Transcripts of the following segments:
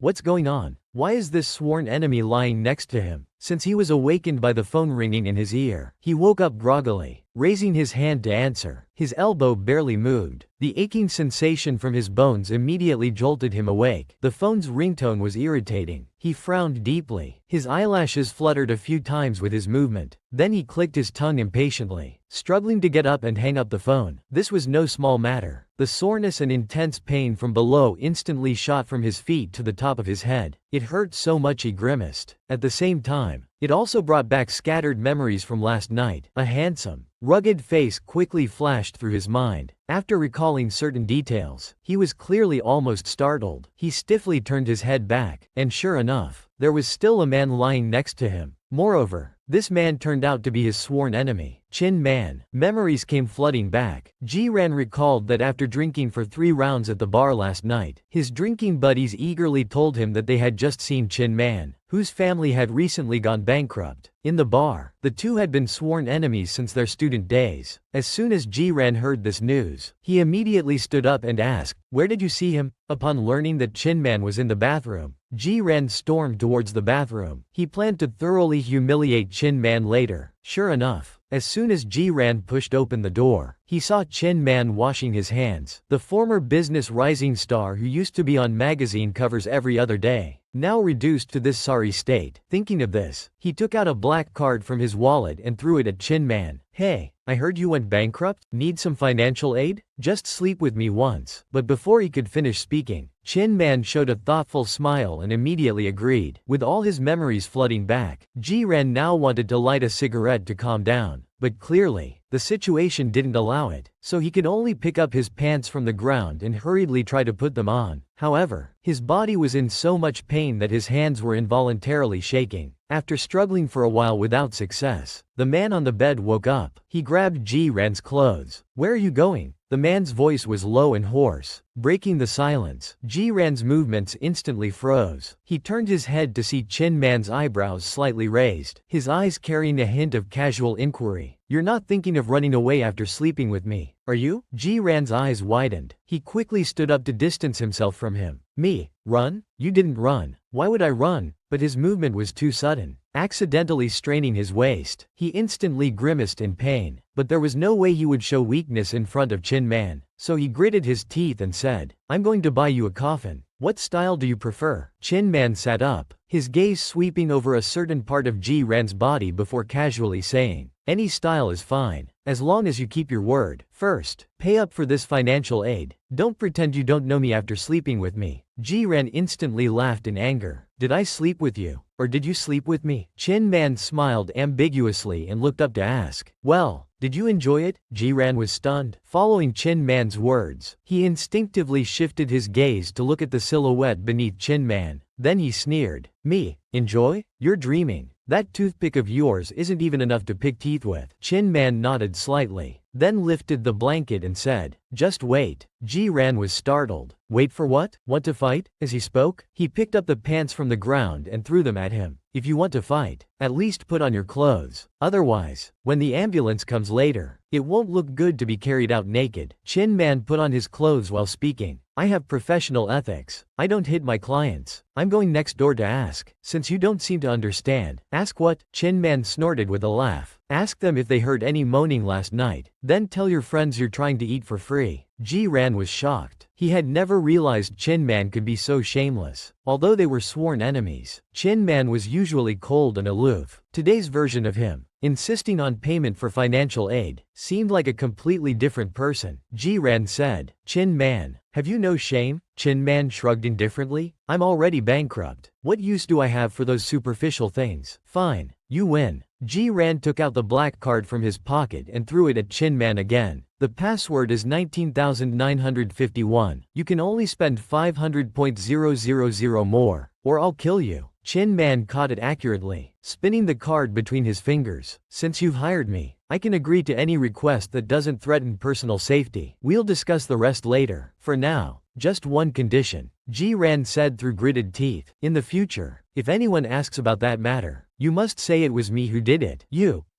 What's going on? Why is this sworn enemy lying next to him? Since he was awakened by the phone ringing in his ear, he woke up groggily, raising his hand to answer. His elbow barely moved. The aching sensation from his bones immediately jolted him awake. The phone's ringtone was irritating. He frowned deeply. His eyelashes fluttered a few times with his movement. Then he clicked his tongue impatiently, struggling to get up and hang up the phone. This was no small matter. The soreness and intense pain from below instantly shot from his feet to the top of his head. It hurt so much he grimaced. At the same time, it also brought back scattered memories from last night. A handsome, rugged face quickly flashed through his mind. After recalling certain details, he was clearly almost startled. He stiffly turned his head back, and sure enough, there was still a man lying next to him. Moreover, this man turned out to be his sworn enemy, Chin Man. Memories came flooding back. Ji-ran recalled that after drinking for 3 rounds at the bar last night, his drinking buddies eagerly told him that they had just seen Chin Man, whose family had recently gone bankrupt. In the bar, the two had been sworn enemies since their student days. As soon as Ji-ran heard this news, he immediately stood up and asked, "Where did you see him?" Upon learning that Chin Man was in the bathroom, Ji-ran stormed towards the bathroom. He planned to thoroughly humiliate Chin Man later. Sure enough, as soon as Ji-ran pushed open the door, he saw Chin Man washing his hands. The former business rising star who used to be on magazine covers every other day, now reduced to this sorry state. Thinking of this, he took out a black card from his wallet and threw it at Chin Man. "Hey, I heard you went bankrupt? Need some financial aid? Just sleep with me once." But before he could finish speaking, Chin Man showed a thoughtful smile and immediately agreed. With all his memories flooding back, Ji-ran now wanted to light a cigarette to calm down. But clearly, the situation didn't allow it, so he could only pick up his pants from the ground and hurriedly try to put them on. However, his body was in so much pain that his hands were involuntarily shaking. After struggling for a while without success, the man on the bed woke up. He grabbed Ji-ran's clothes. "Where are you going?" The man's voice was low and hoarse, breaking the silence. Ji-ran's movements instantly froze. He turned his head to see Chin Man's eyebrows slightly raised, his eyes carrying a hint of casual inquiry. "You're not thinking of running away after sleeping with me, are you?" Ji-ran's eyes widened. He quickly stood up to distance himself from him. "Me? Run? You didn't run. Why would I run?" But his movement was too sudden. Accidentally straining his waist, he instantly grimaced in pain. But there was no way he would show weakness in front of Chin Man, so he gritted his teeth and said, "I'm going to buy you a coffin. What style do you prefer?" Chin Man sat up, his gaze sweeping over a certain part of Ji-ran's body before casually saying, "Any style is fine, as long as you keep your word. First, pay up for this financial aid. Don't pretend you don't know me after sleeping with me." Ji-ran instantly laughed in anger. "Did I sleep with you? Or did you sleep with me?" Chin Man smiled ambiguously and looked up to ask, "Well, did you enjoy it?" Ji-ran was stunned. Following Chin Man's words, he instinctively shifted his gaze to look at the silhouette beneath Chin Man. Then he sneered, "Me? Enjoy? You're dreaming. That toothpick of yours isn't even enough to pick teeth with." Chin Man nodded slightly, then lifted the blanket and said, "Just wait." Ji-ran was startled. "Wait for what? Want to fight?" As he spoke, he picked up the pants from the ground and threw them at him. "If you want to fight, at least put on your clothes. Otherwise, when the ambulance comes later, it won't look good to be carried out naked." Chin Man put on his clothes while speaking. "I have professional ethics. I don't hit my clients. I'm going next door to ask. Since you don't seem to understand." "Ask what?" Chin Man snorted with a laugh. "Ask them if they heard any moaning last night. Then tell your friends you're trying to eat for free." Ji-ran was shocked. He had never realized Chin Man could be so shameless. Although they were sworn enemies, Chin Man was usually cold and aloof. Today's version of him, insisting on payment for financial aid, seemed like a completely different person. Ji-ran said, "Chin Man, have you no shame?" Chin Man shrugged indifferently. "I'm already bankrupt. What use do I have for those superficial things?" "Fine, you win." Ji-ran took out the black card from his pocket and threw it at Chin Man again. "The password is 19,951. You can only spend 500.000 more, or I'll kill you." Chin Man caught it accurately, spinning the card between his fingers. "Since you've hired me, I can agree to any request that doesn't threaten personal safety. We'll discuss the rest later. For now, just one condition," Ji-ran said through gritted teeth. "In the future, if anyone asks about that matter, you must say it was me who did it.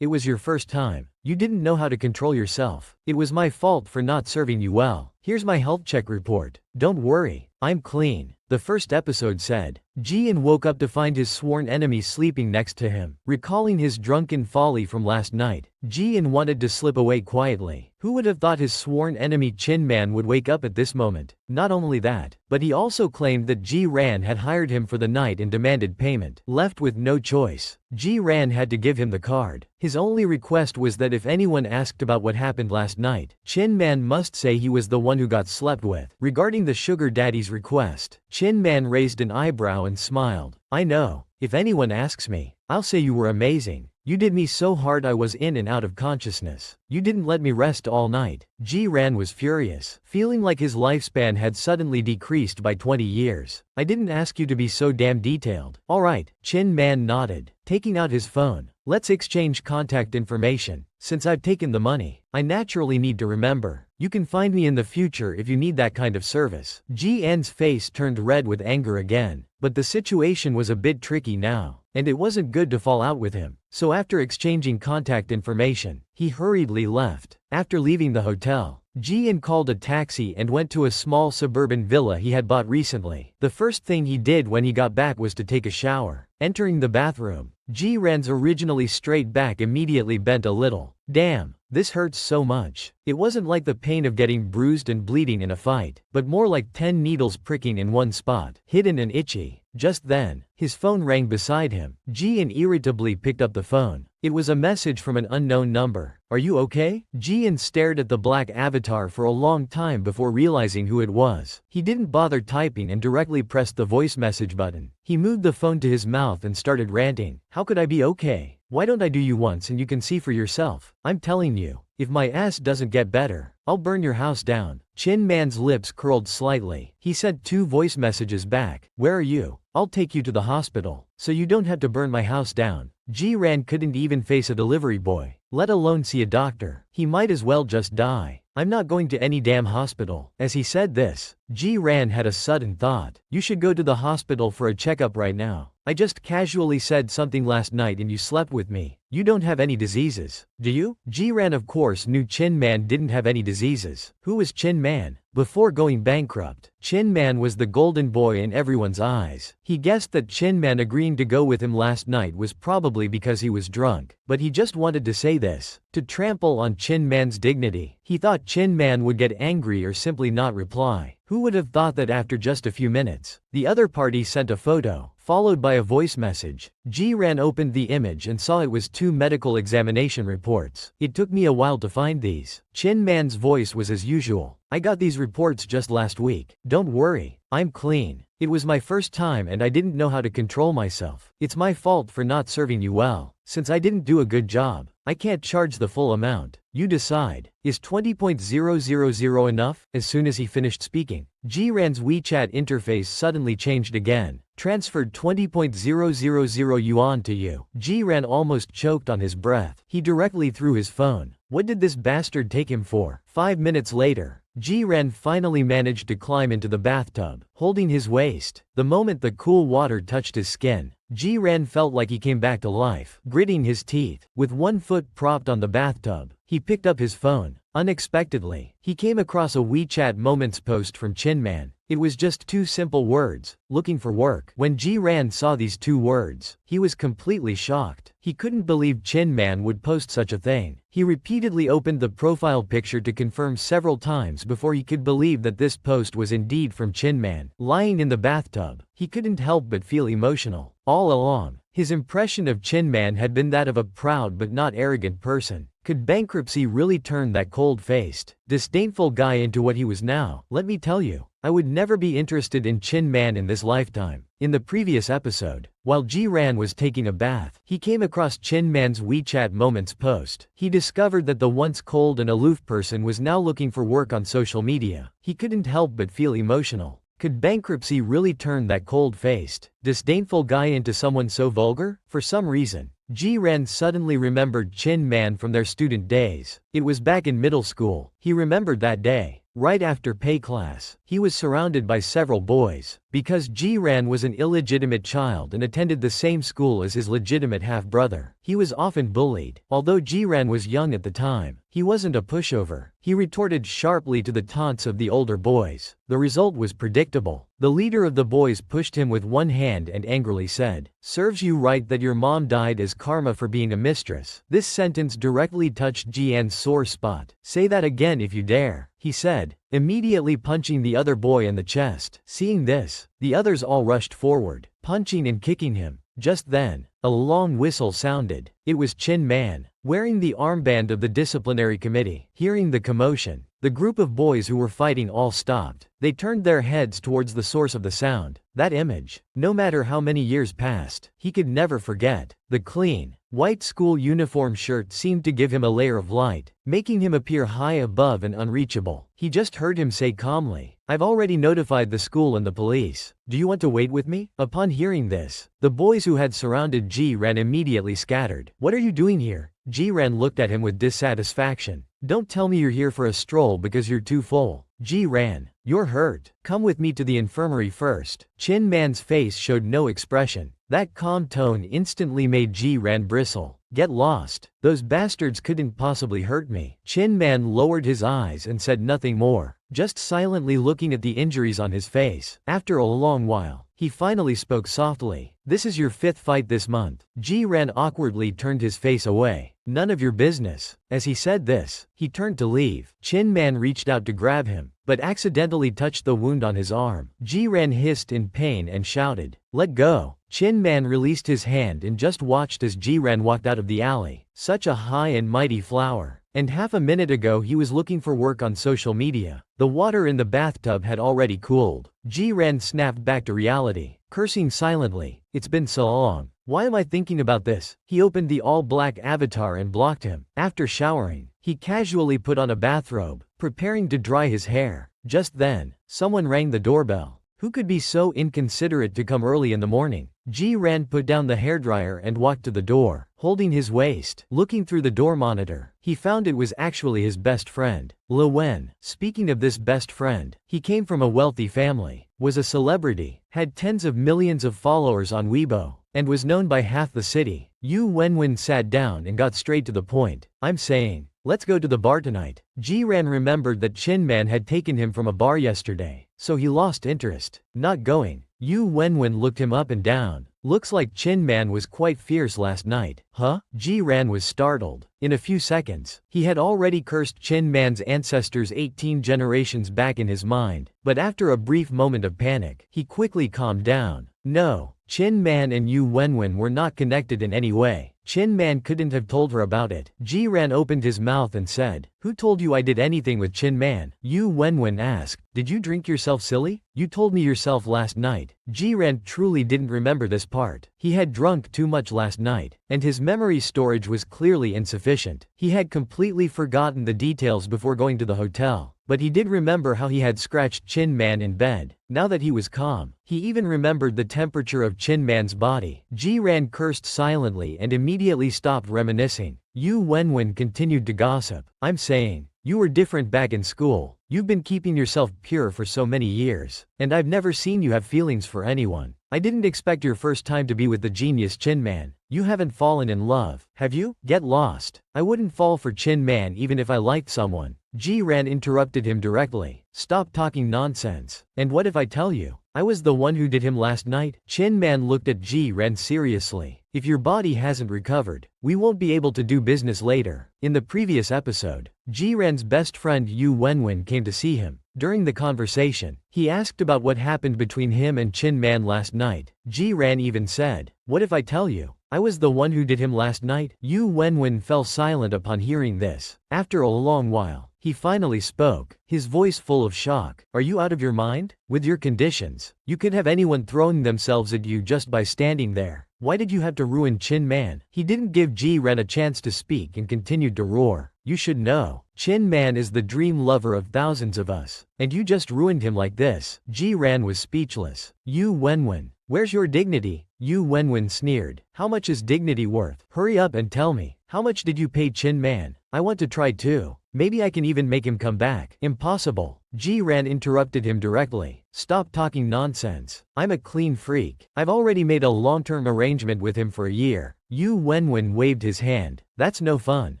It was your first time. You didn't know how to control yourself. It was my fault for not serving you well. Here's my health check report. Don't worry, I'm clean." The first episode said, Ji-in woke up to find his sworn enemy sleeping next to him. Recalling his drunken folly from last night, Ji-in wanted to slip away quietly. Who would have thought his sworn enemy Chin Man would wake up at this moment? Not only that, but he also claimed that Ji-ran had hired him for the night and demanded payment. Left with no choice, Ji-ran had to give him the card. His only request was that if anyone asked about what happened last night, Chin Man must say he was the one who got slept with. Regarding the sugar daddy's request, Chin Man raised an eyebrow and smiled. I know. If anyone asks me, I'll say you were amazing. You did me so hard I was in and out of consciousness. You didn't let me rest all night. Ji-ran was furious, feeling like his lifespan had suddenly decreased by 20 years. I didn't ask you to be so damn detailed. Alright, Chin Man nodded, taking out his phone. Let's exchange contact information. Since I've taken the money, I naturally need to remember. You can find me in the future if you need that kind of service. Ji-an's face turned red with anger again. But the situation was a bit tricky now, and it wasn't good to fall out with him. So after exchanging contact information, he hurriedly left. After leaving the hotel, Ji-in called a taxi and went to a small suburban villa he had bought recently. The first thing he did when he got back was to take a shower. Entering the bathroom, Ji-ran's originally straight back immediately bent a little. Damn, this hurts so much. It wasn't like the pain of getting bruised and bleeding in a fight, but more like 10 needles pricking in one spot, hidden and itchy. Just then, his phone rang beside him. Ji-in irritably picked up the phone. It was a message from an unknown number. Are you okay? Ji-in stared at the black avatar for a long time before realizing who it was. He didn't bother typing and directly pressed the voice message button. He moved the phone to his mouth and started ranting. How could I be okay? Why don't I do you once and you can see for yourself? I'm telling you, if my ass doesn't get better, I'll burn your house down. Chin Man's lips curled slightly. He sent 2 voice messages back. Where are you? I'll take you to the hospital, so you don't have to burn my house down. Ji-ran couldn't even face a delivery boy, let alone see a doctor. He might as well just die. I'm not going to any damn hospital. As he said this, Ji-ran had a sudden thought. You should go to the hospital for a checkup right now. I just casually said something last night and you slept with me. You don't have any diseases, do you? Ji-ran of course knew Chin Man didn't have any diseases. Who was Chin Man? Before going bankrupt, Chin Man was the golden boy in everyone's eyes. He guessed that Chin Man agreeing to go with him last night was probably because he was drunk, but he just wanted to say this, to trample on Chin Man's dignity. He thought Chin Man would get angry or simply not reply. Who would have thought that after just a few minutes? The other party sent a photo, followed by a voice message. Ji-ran opened the image and saw it was 2 medical examination reports. It took me a while to find these. Chin Man's voice was as usual. I got these reports just last week. Don't worry, I'm clean. It was my first time and I didn't know how to control myself. It's my fault for not serving you well. Since I didn't do a good job, I can't charge the full amount. You decide. Is 20,000 enough? As soon as he finished speaking, Ji-ran's WeChat interface suddenly changed again. Transferred 20,000 yuan to you. Ji-ran almost choked on his breath. He directly threw his phone. What did this bastard take him for? 5 minutes later, Ji-ran finally managed to climb into the bathtub, holding his waist. The moment the cool water touched his skin, Ji-ran felt like he came back to life. Gritting his teeth, with one foot propped on the bathtub, he picked up his phone. Unexpectedly, he came across a WeChat Moments post from Chin Man. It was just 2 simple words, looking for work. When Ji-ran saw these 2 words, he was completely shocked. He couldn't believe Chin Man would post such a thing. He repeatedly opened the profile picture to confirm several times before he could believe that this post was indeed from Chin Man. Lying in the bathtub, he couldn't help but feel emotional. All along, his impression of Chin Man had been that of a proud but not arrogant person. Could bankruptcy really turn that cold-faced, disdainful guy into what he was now? Let me tell you, I would never be interested in Chin Man in this lifetime. In the previous episode, while Ji-ran was taking a bath, he came across Chin Man's WeChat Moments post. He discovered that the once cold and aloof person was now looking for work on social media. He couldn't help but feel emotional. Could bankruptcy really turn that cold-faced, disdainful guy into someone so vulgar? For some reason, Ji-ran suddenly remembered Chin Man from their student days. It was back in middle school. He remembered that day. Right after pay class, he was surrounded by several boys. Because Jiran was an illegitimate child and attended the same school as his legitimate half-brother, he was often bullied. Although Jiran was young at the time, he wasn't a pushover. He retorted sharply to the taunts of the older boys. The result was predictable. The leader of the boys pushed him with one hand and angrily said, "Serves you right that your mom died as karma for being a mistress." This sentence directly touched Jian's sore spot. "Say that again if you dare," he said, immediately punching the other boy in the chest. Seeing this, the others all rushed forward, punching and kicking him. Just then, a long whistle sounded. It was Chin Man, wearing the armband of the disciplinary committee. Hearing the commotion, the group of boys who were fighting all stopped. They turned their heads towards the source of the sound. That image, no matter how many years passed, he could never forget. The clean, white school uniform shirt seemed to give him a layer of light, making him appear high above and unreachable. He just heard him say calmly, "I've already notified the school and the police. Do you want to wait with me?" Upon hearing this, the boys who had surrounded Jiran immediately scattered. "What are you doing here?" Jiran looked at him with dissatisfaction. "Don't tell me you're here for a stroll because you're too full." Jiran, "You're hurt. Come with me to the infirmary first." Chin Man's face showed no expression. That calm tone instantly made Jiran bristle. "Get lost. Those bastards couldn't possibly hurt me." Chin Man lowered his eyes and said nothing more, just silently looking at the injuries on his face. After a long while, he finally spoke softly. "This is your 5th fight this month." Jiran awkwardly turned his face away. "None of your business." As he said this, he turned to leave. Chin Man reached out to grab him, but accidentally touched the wound on his arm. Jiran hissed in pain and shouted, "Let go." Chin Man released his hand and just watched as Jiran walked out of the alley. Such a high and mighty flower. And half a minute ago he was looking for work on social media. The water in the bathtub had already cooled. Jiran snapped back to reality, cursing silently. "It's been so long. Why am I thinking about this?" He opened the all-black avatar and blocked him. After showering, he casually put on a bathrobe, preparing to dry his hair. Just then, someone rang the doorbell. Who could be so inconsiderate to come early in the morning? Jiran put down the hairdryer and walked to the door, holding his waist. Looking through the door monitor, he found it was actually his best friend, Le Wen. Speaking of this best friend, he came from a wealthy family, was a celebrity, had tens of millions of followers on Weibo, and was known by half the city. Yu Wenwen sat down and got straight to the point. "I'm saying, let's go to the bar tonight." Jiran remembered that Chin Man had taken him from a bar yesterday, so he lost interest. "Not going." Yu Wenwen looked him up and down. "Looks like Chin Man was quite fierce last night." "Huh?" Jiran was startled. In a few seconds, he had already cursed Chin Man's ancestors 18 generations back in his mind, but after a brief moment of panic, he quickly calmed down. No, Chin Man and Yu Wenwen were not connected in any way. Chin Man couldn't have told her about it. Jiran opened his mouth and said, "Who told you I did anything with Chin Man?" Yu Wenwen asked, "Did you drink yourself silly? You told me yourself last night." Jiran truly didn't remember this part. He had drunk too much last night, and his memory storage was clearly insufficient. He had completely forgotten the details before going to the hotel, but he did remember how he had scratched Chin Man in bed. Now that he was calm, he even remembered the temperature of Chin Man's body. Jiran cursed silently and immediately stopped reminiscing. Yu Wenwen continued to gossip. "I'm saying, you were different back in school. You've been keeping yourself pure for so many years, and I've never seen you have feelings for anyone. I didn't expect your first time to be with the genius Chin Man. You haven't fallen in love, have you? Get lost. I wouldn't fall for Chin Man even if I liked someone." Jiran interrupted him directly. "Stop talking nonsense. And what if I tell you I was the one who did him last night?" Chin Man looked at Jiran seriously. "If your body hasn't recovered, we won't be able to do business later." In the previous episode, Jiran's best friend Yu Wenwen came to see him. During the conversation, he asked about what happened between him and Chin Man last night. Jiran even said, "What if I tell you I was the one who did him last night?" Yu Wenwen fell silent upon hearing this. After a long while, he finally spoke, his voice full of shock. "Are you out of your mind? With your conditions, you could have anyone throwing themselves at you just by standing there. Why did you have to ruin Chin Man?" He didn't give Jiran a chance to speak and continued to roar. "You should know, Chin Man is the dream lover of thousands of us, and you just ruined him like this." Jiran was speechless. "Yu Wenwen, where's your dignity?" Yu Wenwen sneered. "How much is dignity worth? Hurry up and tell me, how much did you pay Chin Man? I want to try too." Maybe I can even make him come back. Impossible. Ji-ran interrupted him directly. Stop talking nonsense. I'm a clean freak. I've already made a long-term arrangement with him for a year. Yu Wenwen waved his hand. That's no fun.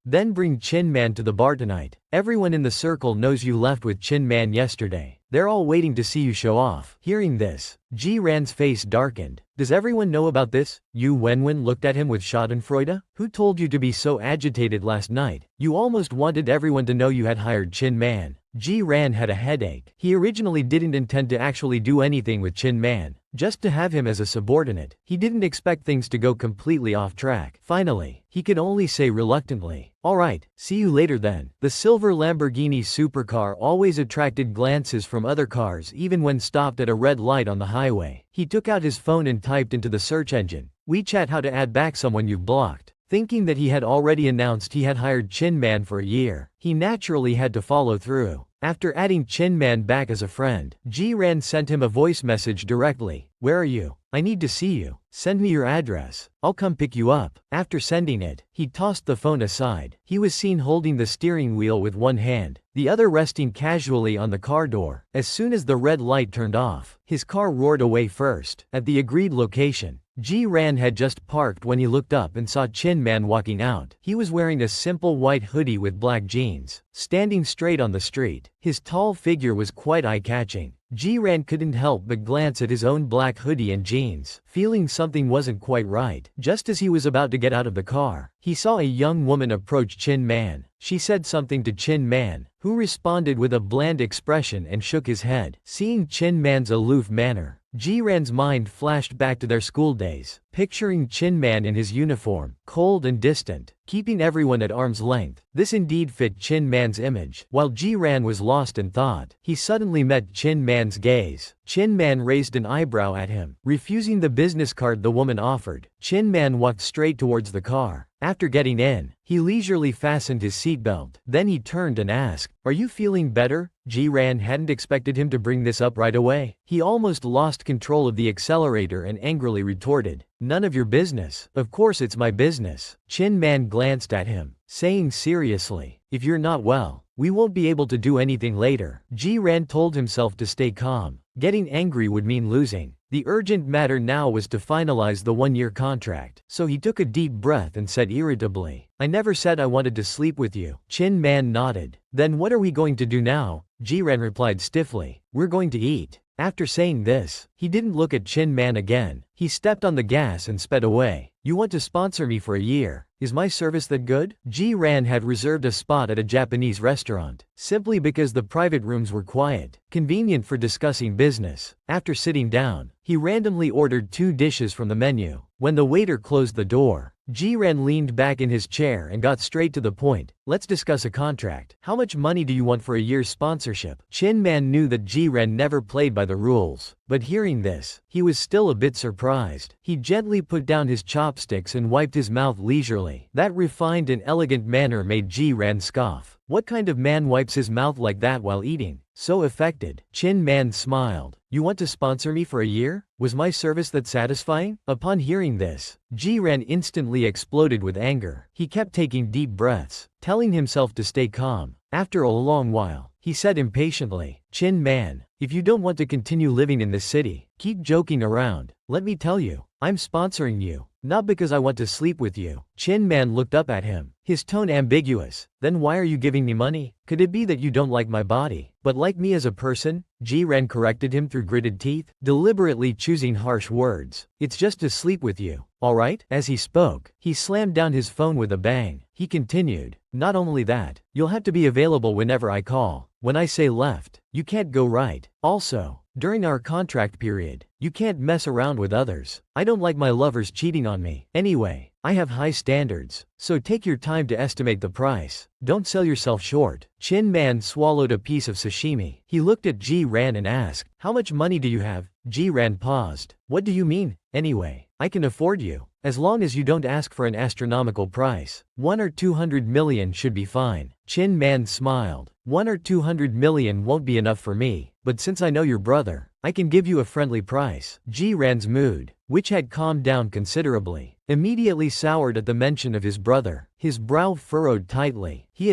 Then bring Chin Man to the bar tonight. Everyone in the circle knows you left with Chin Man yesterday. They're all waiting to see you show off. Hearing this, Ji-ran's face darkened. Does everyone know about this? Yu Wenwen looked at him with schadenfreude. Who told you to be so agitated last night? You almost wanted everyone to know you had hired Chin Man. Ji-ran had a headache. He originally didn't intend to actually do anything with Chin Man, just to have him as a subordinate. He didn't expect things to go completely off track. Finally, he could only say reluctantly, "Alright, see you later then." The silver Lamborghini supercar always attracted glances from other cars even when stopped at a red light on the highway. He took out his phone and typed into the search engine, "WeChat how to add back someone you've blocked." Thinking that he had already announced he had hired Chin Man for a year, he naturally had to follow through. After adding Chin Man back as a friend, Ji-ran sent him a voice message directly. "Where are you? I need to see you. Send me your address. I'll come pick you up." After sending it, he tossed the phone aside. He was seen holding the steering wheel with one hand, the other resting casually on the car door. As soon as the red light turned off, his car roared away first. At the agreed location, Ji-ran had just parked when he looked up and saw Chin Man walking out. He was wearing a simple white hoodie with black jeans, standing straight on the street. His tall figure was quite eye-catching. Ji-ran couldn't help but glance at his own black hoodie and jeans, feeling something wasn't quite right. Just as he was about to get out of the car, he saw a young woman approach Chin Man. She said something to Chin Man, who responded with a bland expression and shook his head. Seeing Chin Man's aloof manner, Ji-ran's mind flashed back to their school days, picturing Chin Man in his uniform, cold and distant, keeping everyone at arm's length. This indeed fit Chin Man's image. While Ji-ran was lost in thought, he suddenly met Chin Man's gaze. Chin Man raised an eyebrow at him, refusing the business card the woman offered. Chin Man walked straight towards the car. After getting in, he leisurely fastened his seatbelt. Then he turned and asked, "Are you feeling better?" Ji-ran hadn't expected him to bring this up right away. He almost lost control of the accelerator and angrily retorted, "None of your business." "Of course it's my business." Chin Man glanced at him, saying seriously, "If you're not well, we won't be able to do anything later." Ji-ran told himself to stay calm. Getting angry would mean losing. The urgent matter now was to finalize the one-year contract. So he took a deep breath and said irritably, "I never said I wanted to sleep with you." Chin Man nodded. "Then what are we going to do now?" Ji-ran replied stiffly, "We're going to eat." After saying this, he didn't look at Chin Man again. He stepped on the gas and sped away. "You want to sponsor me for a year? Is my service that good?" Ji-ran had reserved a spot at a Japanese restaurant, simply because the private rooms were quiet, convenient for discussing business. After sitting down, he randomly ordered 2 dishes from the menu. When the waiter closed the door, Ji-ran leaned back in his chair and got straight to the point. "Let's discuss a contract. How much money do you want for a year's sponsorship?" Chin Man knew that Ji-ran never played by the rules, but hearing this, he was still a bit surprised. He gently put down his chopsticks and wiped his mouth leisurely. That refined and elegant manner made Ji-ran scoff. What kind of man wipes his mouth like that while eating? So affected. Chin Man smiled. "You want to sponsor me for a year? Was my service that satisfying?" Upon hearing this, Ji-ran instantly exploded with anger. He kept taking deep breaths, telling himself to stay calm. After a long while, he said impatiently, "Chin Man, if you don't want to continue living in this city, keep joking around. Let me tell you, I'm sponsoring you, not because I want to sleep with you." Chin Man looked up at him, his tone ambiguous. "Then why are you giving me money? Could it be that you don't like my body, but like me as a person?" Ji-ran corrected him through gritted teeth, deliberately choosing harsh words. "It's just to sleep with you, alright?" As he spoke, he slammed down his phone with a bang. He continued, "Not only that, you'll have to be available whenever I call. When I say left, you can't go right. Also, during our contract period, you can't mess around with others. I don't like my lovers cheating on me. Anyway, I have high standards, so take your time to estimate the price. Don't sell yourself short." Chin Man swallowed a piece of sashimi. He looked at Ji-ran and asked, "How much money do you have?" Ji-ran paused. "What do you mean? Anyway, I can afford you. As long as you don't ask for an astronomical price. 1 or 200 million should be fine." Chin Man smiled. 1 or 200 million won't be enough for me, but since I know your brother, I can give you a friendly price." Ji-ran's mood, which had calmed down considerably, immediately soured at the mention of his brother. His brow furrowed tightly. He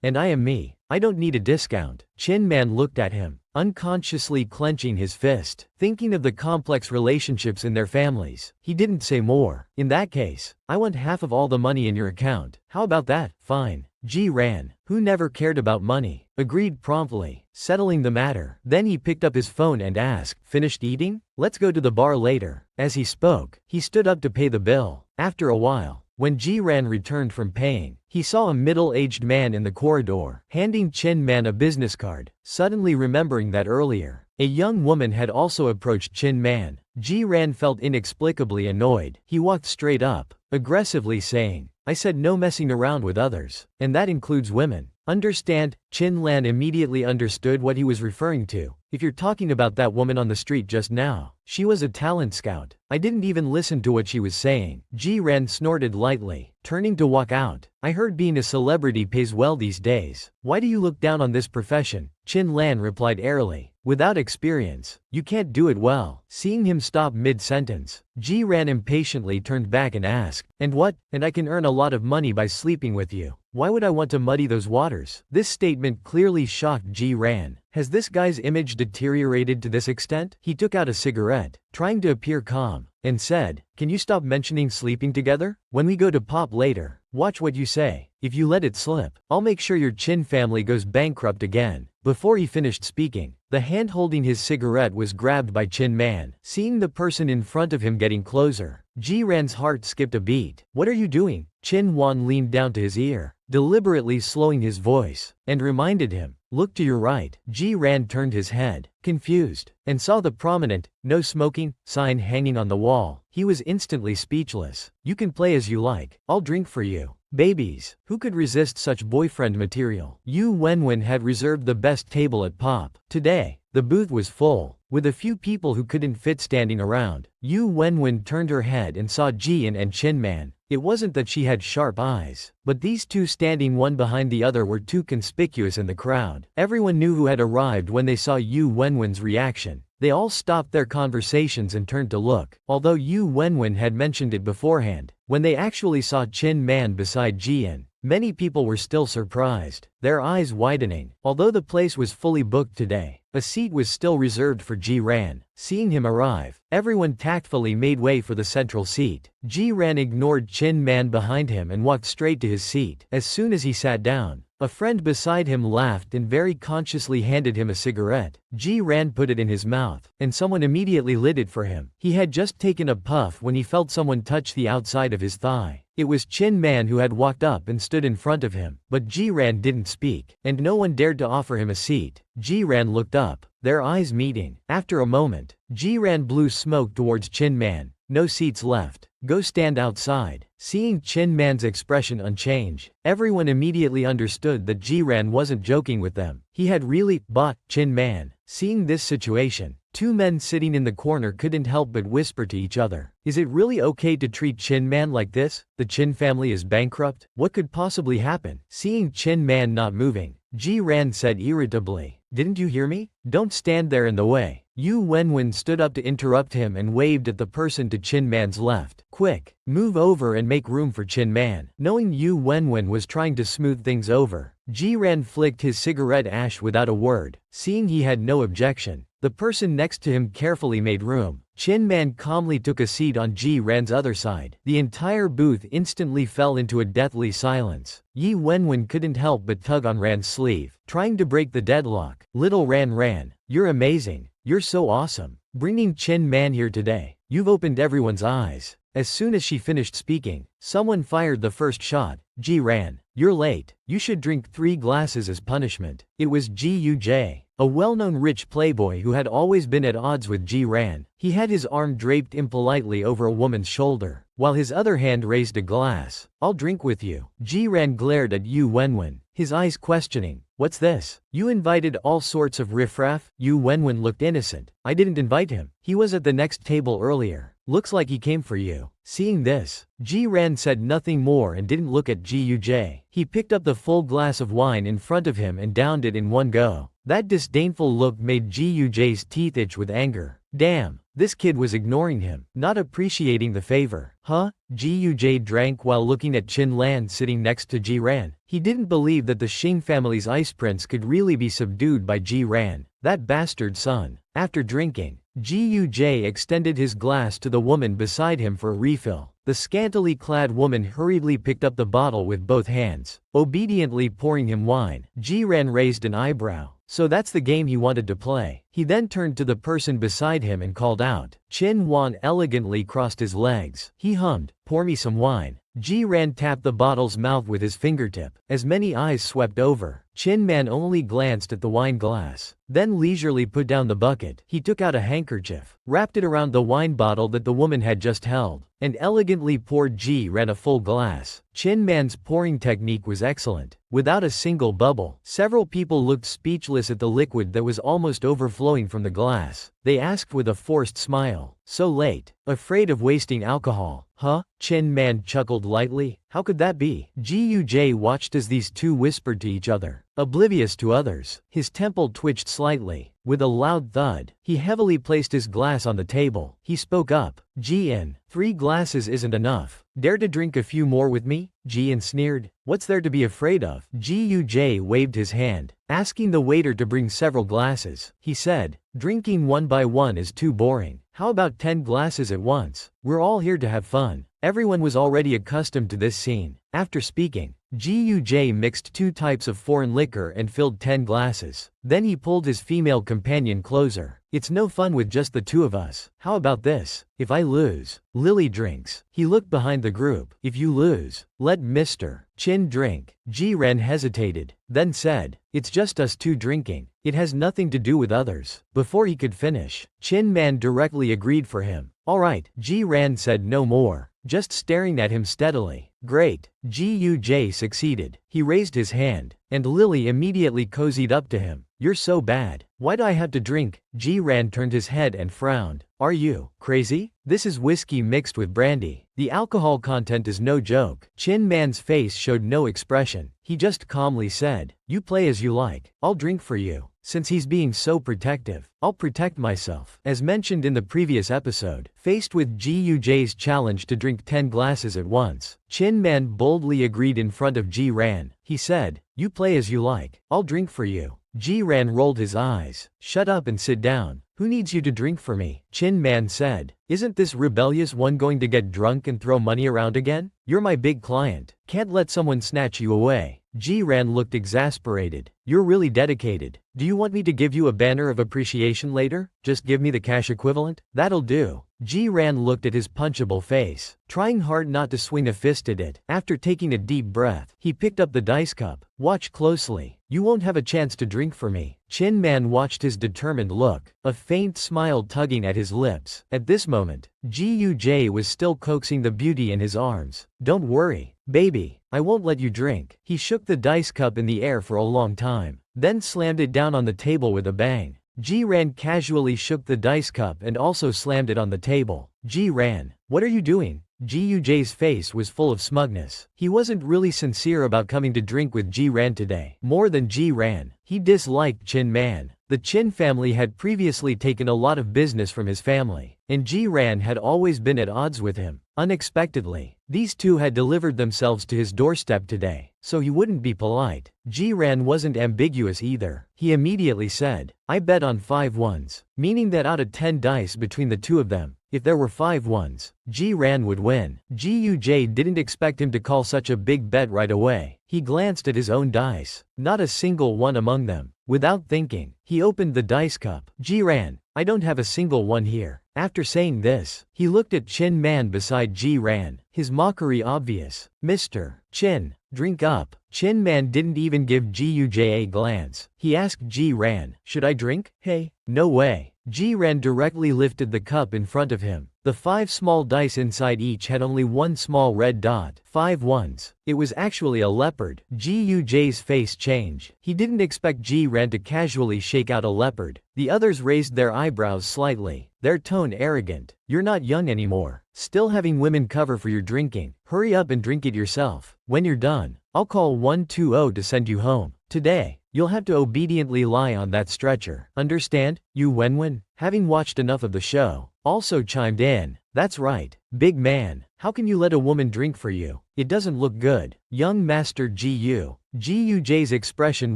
And I am me. I don't need a discount. Chin Man looked at him, unconsciously clenching his fist, thinking of the complex relationships in their families. He didn't say more. In that case, I want half of all the money in your account. How about that? Fine. Ji Ran, who never cared about money, agreed promptly, settling the matter. Then he picked up his phone and asked, "Finished eating? Let's go to the bar later." As he spoke, he stood up to pay the bill. After a while, when Ji Ran returned from paying, he saw a middle-aged man in the corridor, handing Chin Man a business card. Suddenly remembering that earlier, a young woman had also approached Chin Man, Ji Ran felt inexplicably annoyed. He walked straight up, aggressively saying, "I said no messing around with others, and that includes women. Understand?" Chin Lan immediately understood what he was referring to. "If you're talking about that woman on the street just now, she was a talent scout. I didn't even listen to what she was saying." Ji Ran snorted lightly, turning to walk out. "I heard being a celebrity pays well these days. Why do you look down on this profession?" Chin Lan replied airily, "Without experience, you can't do it well." Seeing him stop mid-sentence, Ji Ran impatiently turned back and asked, "And what? And I can earn a lot of money by sleeping with you. Why would I want to muddy those waters?" This statement clearly shocked Ji Ran. Has this guy's image deteriorated to this extent? He took out a cigarette, trying to appear calm, and said, "Can you stop mentioning sleeping together? When we go to pop later, watch what you say. If you let it slip, I'll make sure your Chin family goes bankrupt again." Before he finished speaking, the hand holding his cigarette was grabbed by Chin Man. Seeing the person in front of him getting closer, Ji Ran's heart skipped a beat. "What are you doing?" Chin Wan leaned down to his ear, deliberately slowing his voice, and reminded him, "Look to your right." Ji Ran turned his head, confused, and saw the prominent, "No smoking" sign hanging on the wall. He was instantly speechless. "You can play as you like. I'll drink for you." Babies, who could resist such boyfriend material? Yu Wenwen had reserved the best table at Pop. Today, the booth was full, with a few people who couldn't fit standing around. Yu Wenwen turned her head and saw Jian and Chin Man. It wasn't that she had sharp eyes, but these two standing one behind the other were too conspicuous in the crowd. Everyone knew who had arrived when they saw Yu Wenwen's reaction. They all stopped their conversations and turned to look, although Yu Wenwen had mentioned it beforehand. When they actually saw Chin Man beside Jian, many people were still surprised, their eyes widening. Although the place was fully booked today, a seat was still reserved for Ji Ran. Seeing him arrive, everyone tactfully made way for the central seat. Ji Ran ignored Chin Man behind him and walked straight to his seat. As soon as he sat down, a friend beside him laughed and very consciously handed him a cigarette. Ji Ran put it in his mouth, and someone immediately lit it for him. He had just taken a puff when he felt someone touch the outside of his thigh. It was Chin Man who had walked up and stood in front of him, but Ji Ran didn't speak, and no one dared to offer him a seat. Ji Ran looked up, their eyes meeting. After a moment, Ji Ran blew smoke towards Chin Man. "No seats left. Go stand outside." Seeing Chin Man's expression unchanged, everyone immediately understood that Ji Ran wasn't joking with them. He had really bought Chin Man. Seeing this situation, two men sitting in the corner couldn't help but whisper to each other, "Is it really okay to treat Chin Man like this? The Chin family is bankrupt. What could possibly happen?" Seeing Chin Man not moving, Ji Ran said irritably, "Didn't you hear me? Don't stand there in the way." Yu Wenwen stood up to interrupt him and waved at the person to Chin Man's left. "Quick, move over and make room for Chin Man." Knowing Yu Wenwen was trying to smooth things over, Ji Ran flicked his cigarette ash without a word. Seeing he had no objection, the person next to him carefully made room. Chin Man calmly took a seat on Ji Ran's other side. The entire booth instantly fell into a deathly silence. Yi Wenwen couldn't help but tug on Ran's sleeve, trying to break the deadlock. "Little Ran, you're amazing. You're so awesome. Bringing Chin Man here today. You've opened everyone's eyes." As soon as she finished speaking, someone fired the first shot. "Ji Ran, you're late. You should drink 3 glasses as punishment." It was Guj, a well-known rich playboy who had always been at odds with Ji Ran. He had his arm draped impolitely over a woman's shoulder, while his other hand raised a glass. "I'll drink with you." Ji Ran glared at Yu Wenwen, his eyes questioning. "What's this? You invited all sorts of riffraff?" Yu Wenwen looked innocent. "I didn't invite him. He was at the next table earlier. Looks like he came for you." Seeing this, Ji Ran said nothing more and didn't look at Guj. He picked up the full glass of wine in front of him and downed it in one go. That disdainful look made Guj's teeth itch with anger. "Damn, This kid was ignoring him, not appreciating the favor. Huh? Guj drank while looking at Chin Lan sitting next to Ji Ran. He didn't believe that the Xing family's ice prince could really be subdued by Ji Ran, that bastard son. After drinking, Guj extended his glass to the woman beside him for a refill. The scantily clad woman hurriedly picked up the bottle with both hands, obediently pouring him wine. Ji Ran raised an eyebrow. So that's the game he wanted to play. He then turned to the person beside him and called out. Chin Wan elegantly crossed his legs. He hummed, "Pour me some wine." Ji Ran tapped the bottle's mouth with his fingertip. As many eyes swept over, Chin Man only glanced at the wine glass, then leisurely put down the bucket. He took out a handkerchief, wrapped it around the wine bottle that the woman had just held, and elegantly poured Ji Ran a full glass. Chin Man's pouring technique was excellent, without a single bubble. Several people looked speechless at the liquid that was almost overflowing from the glass. They asked with a forced smile, "So late? Afraid of wasting alcohol, huh?" Chin Man chuckled lightly. "How could that be?" Guj watched as these two whispered to each other, oblivious to others. His temple twitched slightly. With a loud thud, he heavily placed his glass on the table. He spoke up. "Ji-in, 3 glasses isn't enough. Dare to drink a few more with me?" Ji-in sneered. "What's there to be afraid of?" Guj waved his hand, asking the waiter to bring several glasses. He said, "Drinking one by one is too boring. How about 10 glasses at once? We're all here to have fun." Everyone was already accustomed to this scene. After speaking, Guj mixed 2 types of foreign liquor and filled 10 glasses. Then he pulled his female companion closer. "It's no fun with just the 2 of us. How about this? If I lose, Lily drinks." He looked behind the group. "If you lose, let Mr. Chin drink." Ji Ran hesitated, then said, "It's just us 2 drinking. It has nothing to do with others." Before he could finish, Chin Man directly agreed for him. "All right." Ji Ran said no more, just staring at him steadily. "Great." Guj succeeded. He raised his hand, and Lily immediately cozied up to him. "You're so bad. Why do I have to drink?" Ji Ran turned his head and frowned. "Are you crazy? This is whiskey mixed with brandy. The alcohol content is no joke." Chin Man's face showed no expression. He just calmly said, "You play as you like. I'll drink for you." Since he's being so protective, I'll protect myself. As mentioned in the previous episode, faced with Guj's challenge to drink 10 glasses at once, Chin Man boldly agreed in front of Ji Ran. He said, "You play as you like. I'll drink for you." Ji Ran rolled his eyes. "Shut up and sit down. Who needs you to drink for me?" Chin Man said. "Isn't this rebellious one going to get drunk and throw money around again? You're my big client. Can't let someone snatch you away." Ji Ran looked exasperated. "You're really dedicated. Do you want me to give you a banner of appreciation later? Just give me the cash equivalent? That'll do." Ji Ran looked at his punchable face, trying hard not to swing a fist at it. After taking a deep breath, he picked up the dice cup. "Watch closely. You won't have a chance to drink for me." Chin Man watched his determined look, a faint smile tugging at his lips. At this moment, Guj was still coaxing the beauty in his arms. "Don't worry, baby. I won't let you drink." He shook the dice cup in the air for a long time, then slammed it down on the table with a bang. Ji Ran casually shook the dice cup and also slammed it on the table. "Ji Ran, what are you doing?" Guj's face was full of smugness. He wasn't really sincere about coming to drink with Ji Ran today. More than Ji Ran, he disliked Chin Man. The Chin family had previously taken a lot of business from his family, and Ji Ran had always been at odds with him. Unexpectedly, these two had delivered themselves to his doorstep today, so he wouldn't be polite. Ji Ran wasn't ambiguous either. He immediately said, "I bet on 5 ones," meaning that out of 10 dice between the two of them, if there were 5 ones, Ji Ran would win. Guj didn't expect him to call such a big bet right away. He glanced at his own dice. Not a single one among them. Without thinking, he opened the dice cup. "Ji Ran, I don't have a single one here." After saying this, he looked at Chin Man beside Ji Ran, his mockery obvious. "Mr. Chin, drink up." Chin Man didn't even give Guj a glance. He asked Ji Ran, "Should I drink?" "Hey, no way." Ji Ran directly lifted the cup in front of him. The 5 small dice inside each had only one small red dot. 5 ones. It was actually a leopard. Guj's face changed. He didn't expect Ji Ran to casually shake out a leopard. The others raised their eyebrows slightly, their tone arrogant. "You're not young anymore. Still having women cover for your drinking. Hurry up and drink it yourself. When you're done, I'll call 120 to send you home. Today, you'll have to obediently lie on that stretcher. Understand? Yu Wenwen, having watched enough of the show, also chimed in. That's right, big man. How can you let a woman drink for you? It doesn't look good. Young Master Guy's expression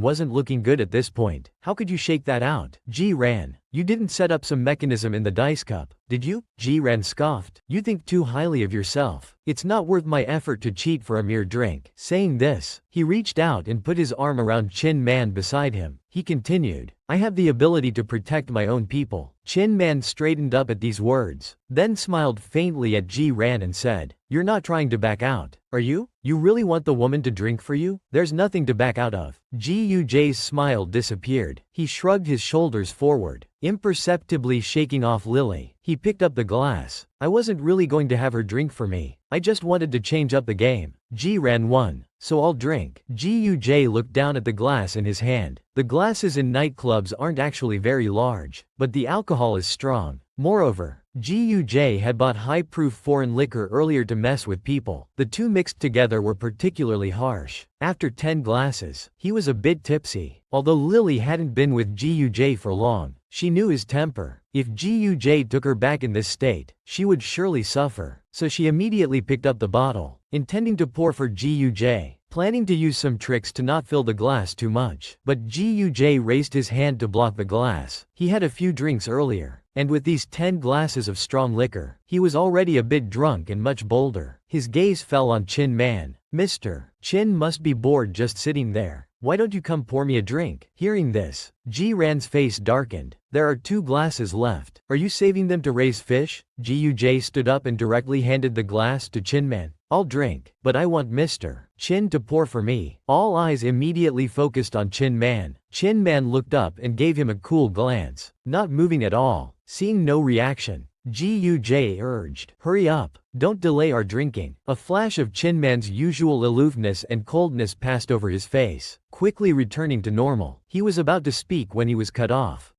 wasn't looking good at this point. How could you shake that out? Ji-ran, you didn't set up some mechanism in the dice cup, did you? Ji-ran scoffed. You think too highly of yourself. It's not worth my effort to cheat for a mere drink. Saying this, he reached out and put his arm around Chin Man beside him. He continued, I have the ability to protect my own people. Chin Man straightened up at these words, then smiled faintly at Ji-ran and said, you're not trying to back out, are you? You really want the woman to drink for you? There's nothing to back out of. Guy's smile disappeared. He shrugged his shoulders forward, imperceptibly shaking off Lily. He picked up the glass. I wasn't really going to have her drink for me. I just wanted to change up the game. Ji-ran won, so I'll drink. Guj looked down at the glass in his hand. The glasses in nightclubs aren't actually very large, but the alcohol is strong. Moreover, Guj had bought high-proof foreign liquor earlier to mess with people. The two mixed together were particularly harsh. After 10 glasses, he was a bit tipsy. Although Lily hadn't been with Guj for long, she knew his temper. If Guj took her back in this state, she would surely suffer. So she immediately picked up the bottle, intending to pour for Guj, planning to use some tricks to not fill the glass too much. But Guj raised his hand to block the glass. He had a few drinks earlier, and with these 10 glasses of strong liquor, he was already a bit drunk and much bolder. His gaze fell on Chin Man. Mister, Chin must be bored just sitting there. Why don't you come pour me a drink? Hearing this, Ji-ran's face darkened. There are 2 glasses left. Are you saving them to raise fish? Guj stood up and directly handed the glass to Chin Man. I'll drink, but I want Mr. Chin to pour for me. All eyes immediately focused on Chin Man. Chin Man looked up and gave him a cool glance, not moving at all. Seeing no reaction, Guj urged, hurry up, don't delay our drinking. A flash of Chin Man's usual aloofness and coldness passed over his face, quickly returning to normal. He was about to speak when he was cut off.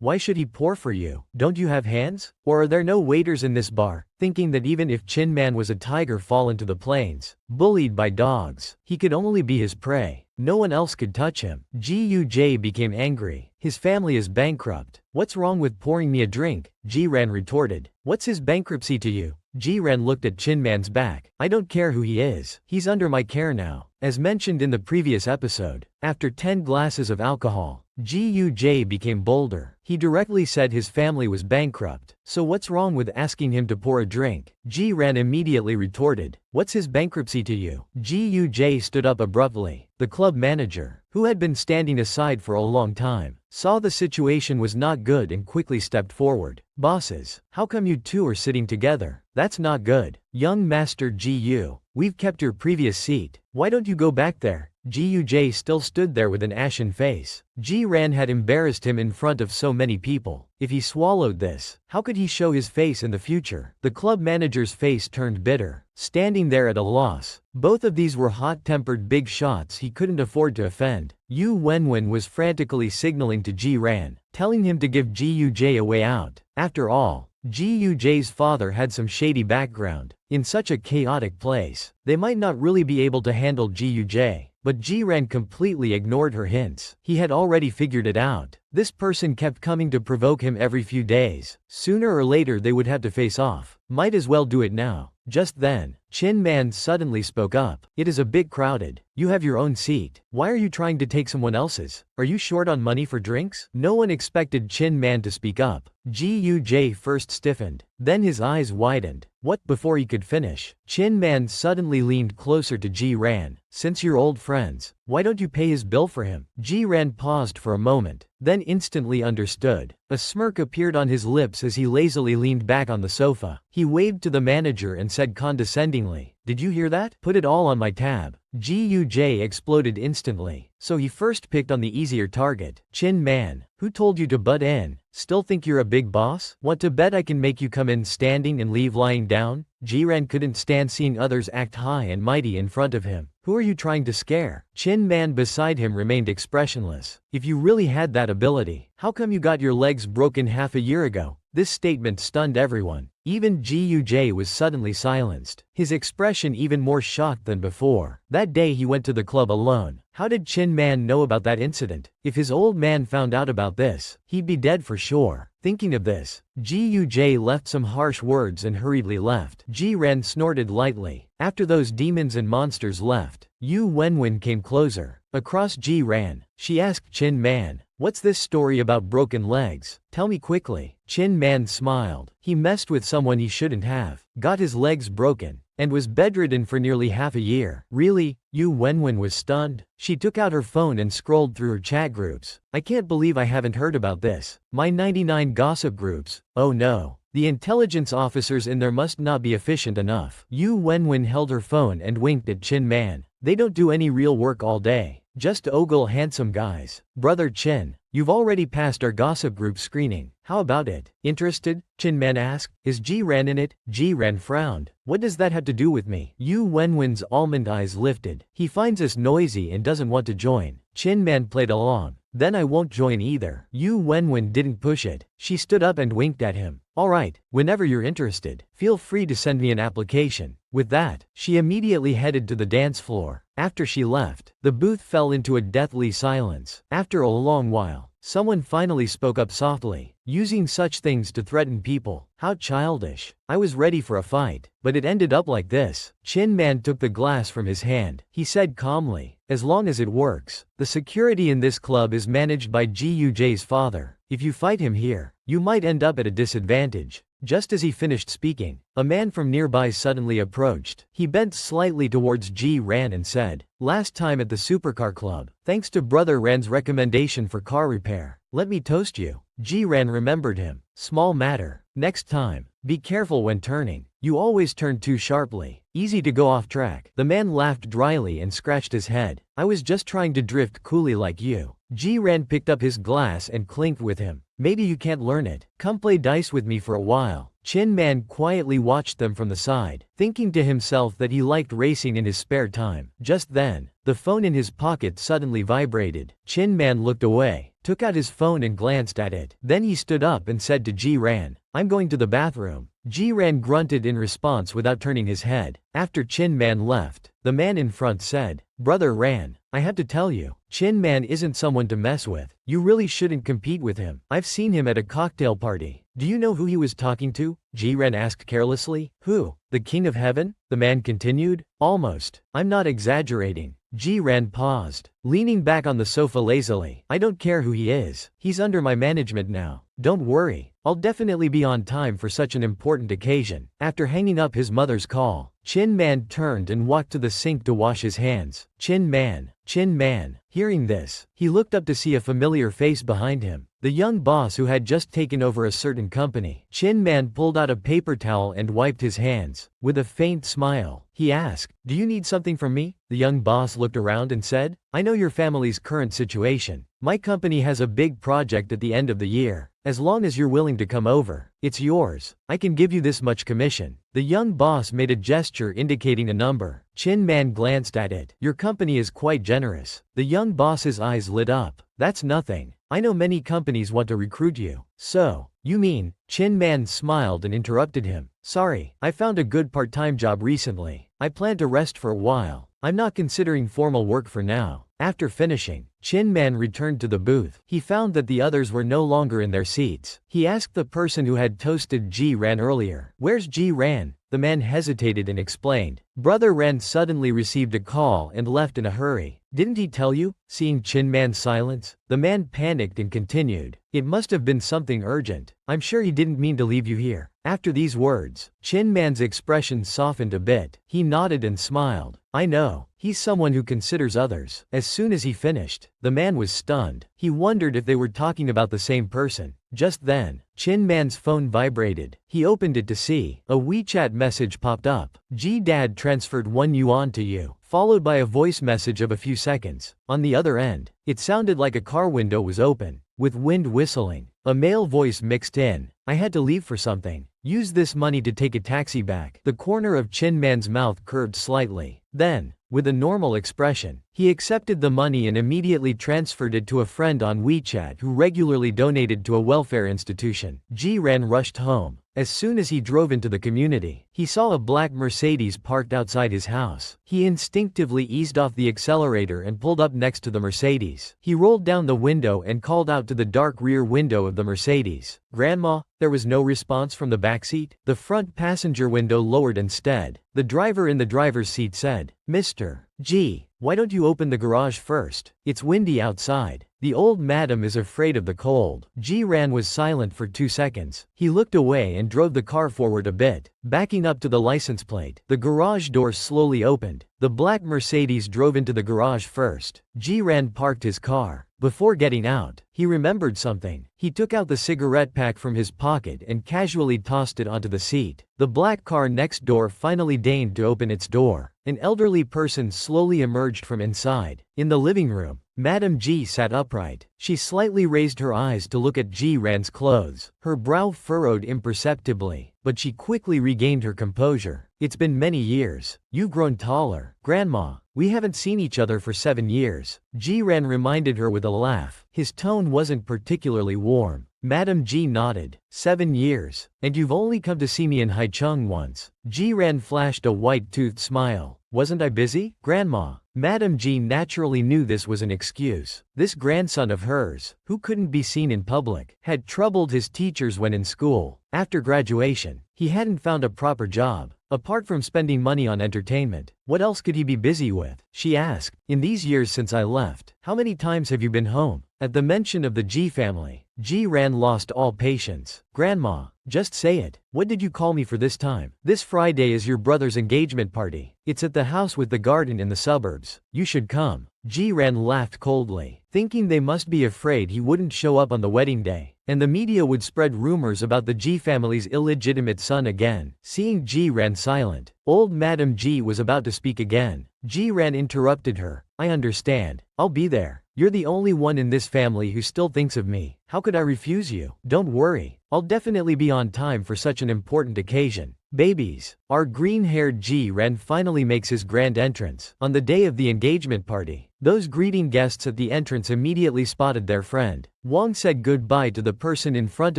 Why should he pour for you? Don't you have hands? Or are there no waiters in this bar? Thinking that even if Chin Man was a tiger fallen to the plains, bullied by dogs, he could only be his prey. No one else could touch him. Guj became angry. His family is bankrupt. What's wrong with pouring me a drink? Ji-ran retorted. What's his bankruptcy to you? Ji-ran looked at Chin Man's back. I don't care who he is. He's under my care now. As mentioned in the previous episode, after 10 glasses of alcohol, Guj became bolder. He directly said his family was bankrupt. So what's wrong with asking him to pour a drink? Ji-ran immediately retorted. What's his bankruptcy to you? Guj stood up abruptly. The club manager, who had been standing aside for a long time, saw the situation was not good and quickly stepped forward. Bosses, how come you two are sitting together? That's not good. Young Master Gu, we've kept your previous seat. Why don't you go back there? Guj still stood there with an ashen face. Ji-ran had embarrassed him in front of so many people. If he swallowed this, how could he show his face in the future? The club manager's face turned bitter, standing there at a loss. Both of these were hot-tempered big shots he couldn't afford to offend. Yu Wenwen was frantically signaling to Ji-ran, telling him to give Guj a way out. After all, Guj's father had some shady background. In such a chaotic place, they might not really be able to handle Guj. But Ji-ran completely ignored her hints. He had already figured it out. This person kept coming to provoke him every few days. Sooner or later they would have to face off. Might as well do it now. Just then, Chin Man suddenly spoke up. It is a bit crowded. You have your own seat. Why are you trying to take someone else's? Are you short on money for drinks? No one expected Chin Man to speak up. Guj first stiffened, then his eyes widened. What? Before he could finish, Chin Man suddenly leaned closer to Ji-ran. Since you're old friends, why don't you pay his bill for him? Ji-ran paused for a moment, then instantly understood. A smirk appeared on his lips as he lazily leaned back on the sofa. He waved to the manager and said condescendingly, "Did you hear that? Put it all on my tab." Guj exploded instantly. So he first picked on the easier target. Chin Man, who told you to butt in? Still think you're a big boss? Want to bet I can make you come in standing and leave lying down? Ji-ran couldn't stand seeing others act high and mighty in front of him. Who are you trying to scare? Chin Man beside him remained expressionless. If you really had that ability, how come you got your legs broken half a year ago? This statement stunned everyone. Even Guj was suddenly silenced, his expression even more shocked than before. That day he went to the club alone. How did Chin Man know about that incident? If his old man found out about this, he'd be dead for sure. Thinking of this, Guj left some harsh words and hurriedly left. Ji-ran snorted lightly. After those demons and monsters left, Yu Wenwen came closer. Across Ji-ran, she asked Chin Man, "What's this story about broken legs? Tell me quickly." Chin Man smiled. He messed with someone he shouldn't have, got his legs broken, and was bedridden for nearly half a year. Really? Yu Wenwen was stunned. She took out her phone and scrolled through her chat groups. I can't believe I haven't heard about this. My 99 gossip groups. Oh no. The intelligence officers in there must not be efficient enough. Yu Wenwen held her phone and winked at Chin Man. They don't do any real work all day. Just ogle handsome guys. Brother Chin, you've already passed our gossip group screening. How about it? Interested? Chin Man asked. Is Ji-ran in it? Ji-ran frowned. What does that have to do with me? Yu Wenwen's almond eyes lifted. He finds us noisy and doesn't want to join. Chin Man played along. Then I won't join either. Yu Wenwen didn't push it. She stood up and winked at him. Alright, whenever you're interested, feel free to send me an application. With that, she immediately headed to the dance floor. After she left, the booth fell into a deathly silence. After a long while, someone finally spoke up softly. Using such things to threaten people. How childish. I was ready for a fight, but it ended up like this. Chin Man took the glass from his hand. He said calmly, as long as it works. The security in this club is managed by Guj's father. If you fight him here, you might end up at a disadvantage. Just as he finished speaking, a man from nearby suddenly approached. He bent slightly towards Ji-ran and said, "Last time at the supercar club, thanks to Brother Ran's recommendation for car repair, let me toast you." Ji-ran remembered him. Small matter. Next time, be careful when turning. You always turn too sharply. Easy to go off track. The man laughed dryly and scratched his head. I was just trying to drift coolly like you. Ji-ran picked up his glass and clinked with him. Maybe you can't learn it. Come play dice with me for a while. Chin Man quietly watched them from the side, thinking to himself that he liked racing in his spare time. Just then, the phone in his pocket suddenly vibrated. Chin Man looked away, took out his phone and glanced at it. Then he stood up and said to Ji-ran, "I'm going to the bathroom." Ji-ran grunted in response without turning his head. After Chin Man left, the man in front said, "Brother Ran, I have to tell you, Chin Man isn't someone to mess with. You really shouldn't compete with him. I've seen him at a cocktail party." "Do you know who he was talking to?" Ji-ran asked carelessly. "Who? The King of Heaven?" the man continued. "Almost. I'm not exaggerating." Ji-ran paused, leaning back on the sofa lazily. "I don't care who he is. He's under my management now. Don't worry. I'll definitely be on time for such an important occasion." After hanging up his mother's call, Chin Man turned and walked to the sink to wash his hands. Chin Man. Chin Man. Hearing this, he looked up to see a familiar face behind him. The young boss who had just taken over a certain company. Chin Man pulled out a paper towel and wiped his hands. With a faint smile, he asked, "Do you need something from me?" The young boss looked around and said, "I know your family's current situation. My company has a big project at the end of the year. As long as you're willing to come over, it's yours. I can give you this much commission." The young boss made a gesture indicating a number. Chin Man glanced at it. "Your company is quite generous." The young boss's eyes lit up. "That's nothing. I know many companies want to recruit you." "So, you mean?" Chin Man smiled and interrupted him. "Sorry, I found a good part-time job recently. I plan to rest for a while. I'm not considering formal work for now." After finishing, Chin Man returned to the booth. He found that the others were no longer in their seats. He asked the person who had toasted Ji-ran earlier, "Where's Ji-ran?" The man hesitated and explained, "Brother Ran suddenly received a call and left in a hurry." "Didn't he tell you?" Seeing Chin Man's silence, the man panicked and continued, "It must have been something urgent. I'm sure he didn't mean to leave you here." After these words, Chin Man's expression softened a bit. He nodded and smiled. "I know. He's someone who considers others." As soon as he finished, the man was stunned. He wondered if they were talking about the same person. Just then, Chin Man's phone vibrated. He opened it to see a WeChat message popped up. "G-Dad transferred 1 yuan to you," followed by a voice message of a few seconds. On the other end, it sounded like a car window was open, with wind whistling. A male voice mixed in. "I had to leave for something. Use this money to take a taxi back." The corner of Chin Man's mouth curved slightly. Then, with a normal expression, He accepted the money and immediately transferred it to a friend on WeChat who regularly donated to a welfare institution. Ji-ran rushed home. As soon as he drove into the community, he saw a black Mercedes parked outside his house. He instinctively eased off the accelerator and pulled up next to the Mercedes. He rolled down the window and called out to the dark rear window of the Mercedes. "Grandma?" There was no response from the backseat. The front passenger window lowered instead. The driver in the driver's seat said, "Mr. G, why don't you open the garage first? It's windy outside. The old madam is afraid of the cold." Ji-ran was silent for 2 seconds. He looked away and drove the car forward a bit, backing up to the license plate. The garage door slowly opened. The black Mercedes drove into the garage first. Ji-ran parked his car. Before getting out, he remembered something. He took out the cigarette pack from his pocket and casually tossed it onto the seat. The black car next door finally deigned to open its door. An elderly person slowly emerged from inside. In the living room, Madame G sat upright. She slightly raised her eyes to look at Ji-ran's clothes. Her brow furrowed imperceptibly, but she quickly regained her composure. "It's been many years. You've grown taller. Grandma, we haven't seen each other for 7 years. Ji-ran reminded her with a laugh. His tone wasn't particularly warm. Madame G nodded. 7 years. And you've only come to see me in Haicheng once. Ji-ran flashed a white-toothed smile. Wasn't I busy, Grandma? Madame G naturally knew this was an excuse. This grandson of hers, who couldn't be seen in public, had troubled his teachers when in school. After graduation, he hadn't found a proper job. Apart from spending money on entertainment, what else could he be busy with? She asked. "In these years since I left, how many times have you been home?" At the mention of the G family, Ji-ran lost all patience. "Grandma, just say it. What did you call me for this time? This Friday is your brother's engagement party. It's at the house with the garden in the suburbs. You should come." Ji-ran laughed coldly, thinking they must be afraid he wouldn't show up on the wedding day, and the media would spread rumors about the G family's illegitimate son again. Seeing Ji-ran silent, old Madame G was about to speak again. Ji-ran interrupted her. "I understand. I'll be there. You're the only one in this family who still thinks of me. How could I refuse you? Don't worry. I'll definitely be on time for such an important occasion." Babies. Our green-haired Ji-ran finally makes his grand entrance. On the day of the engagement party, those greeting guests at the entrance immediately spotted their friend. Wang said goodbye to the person in front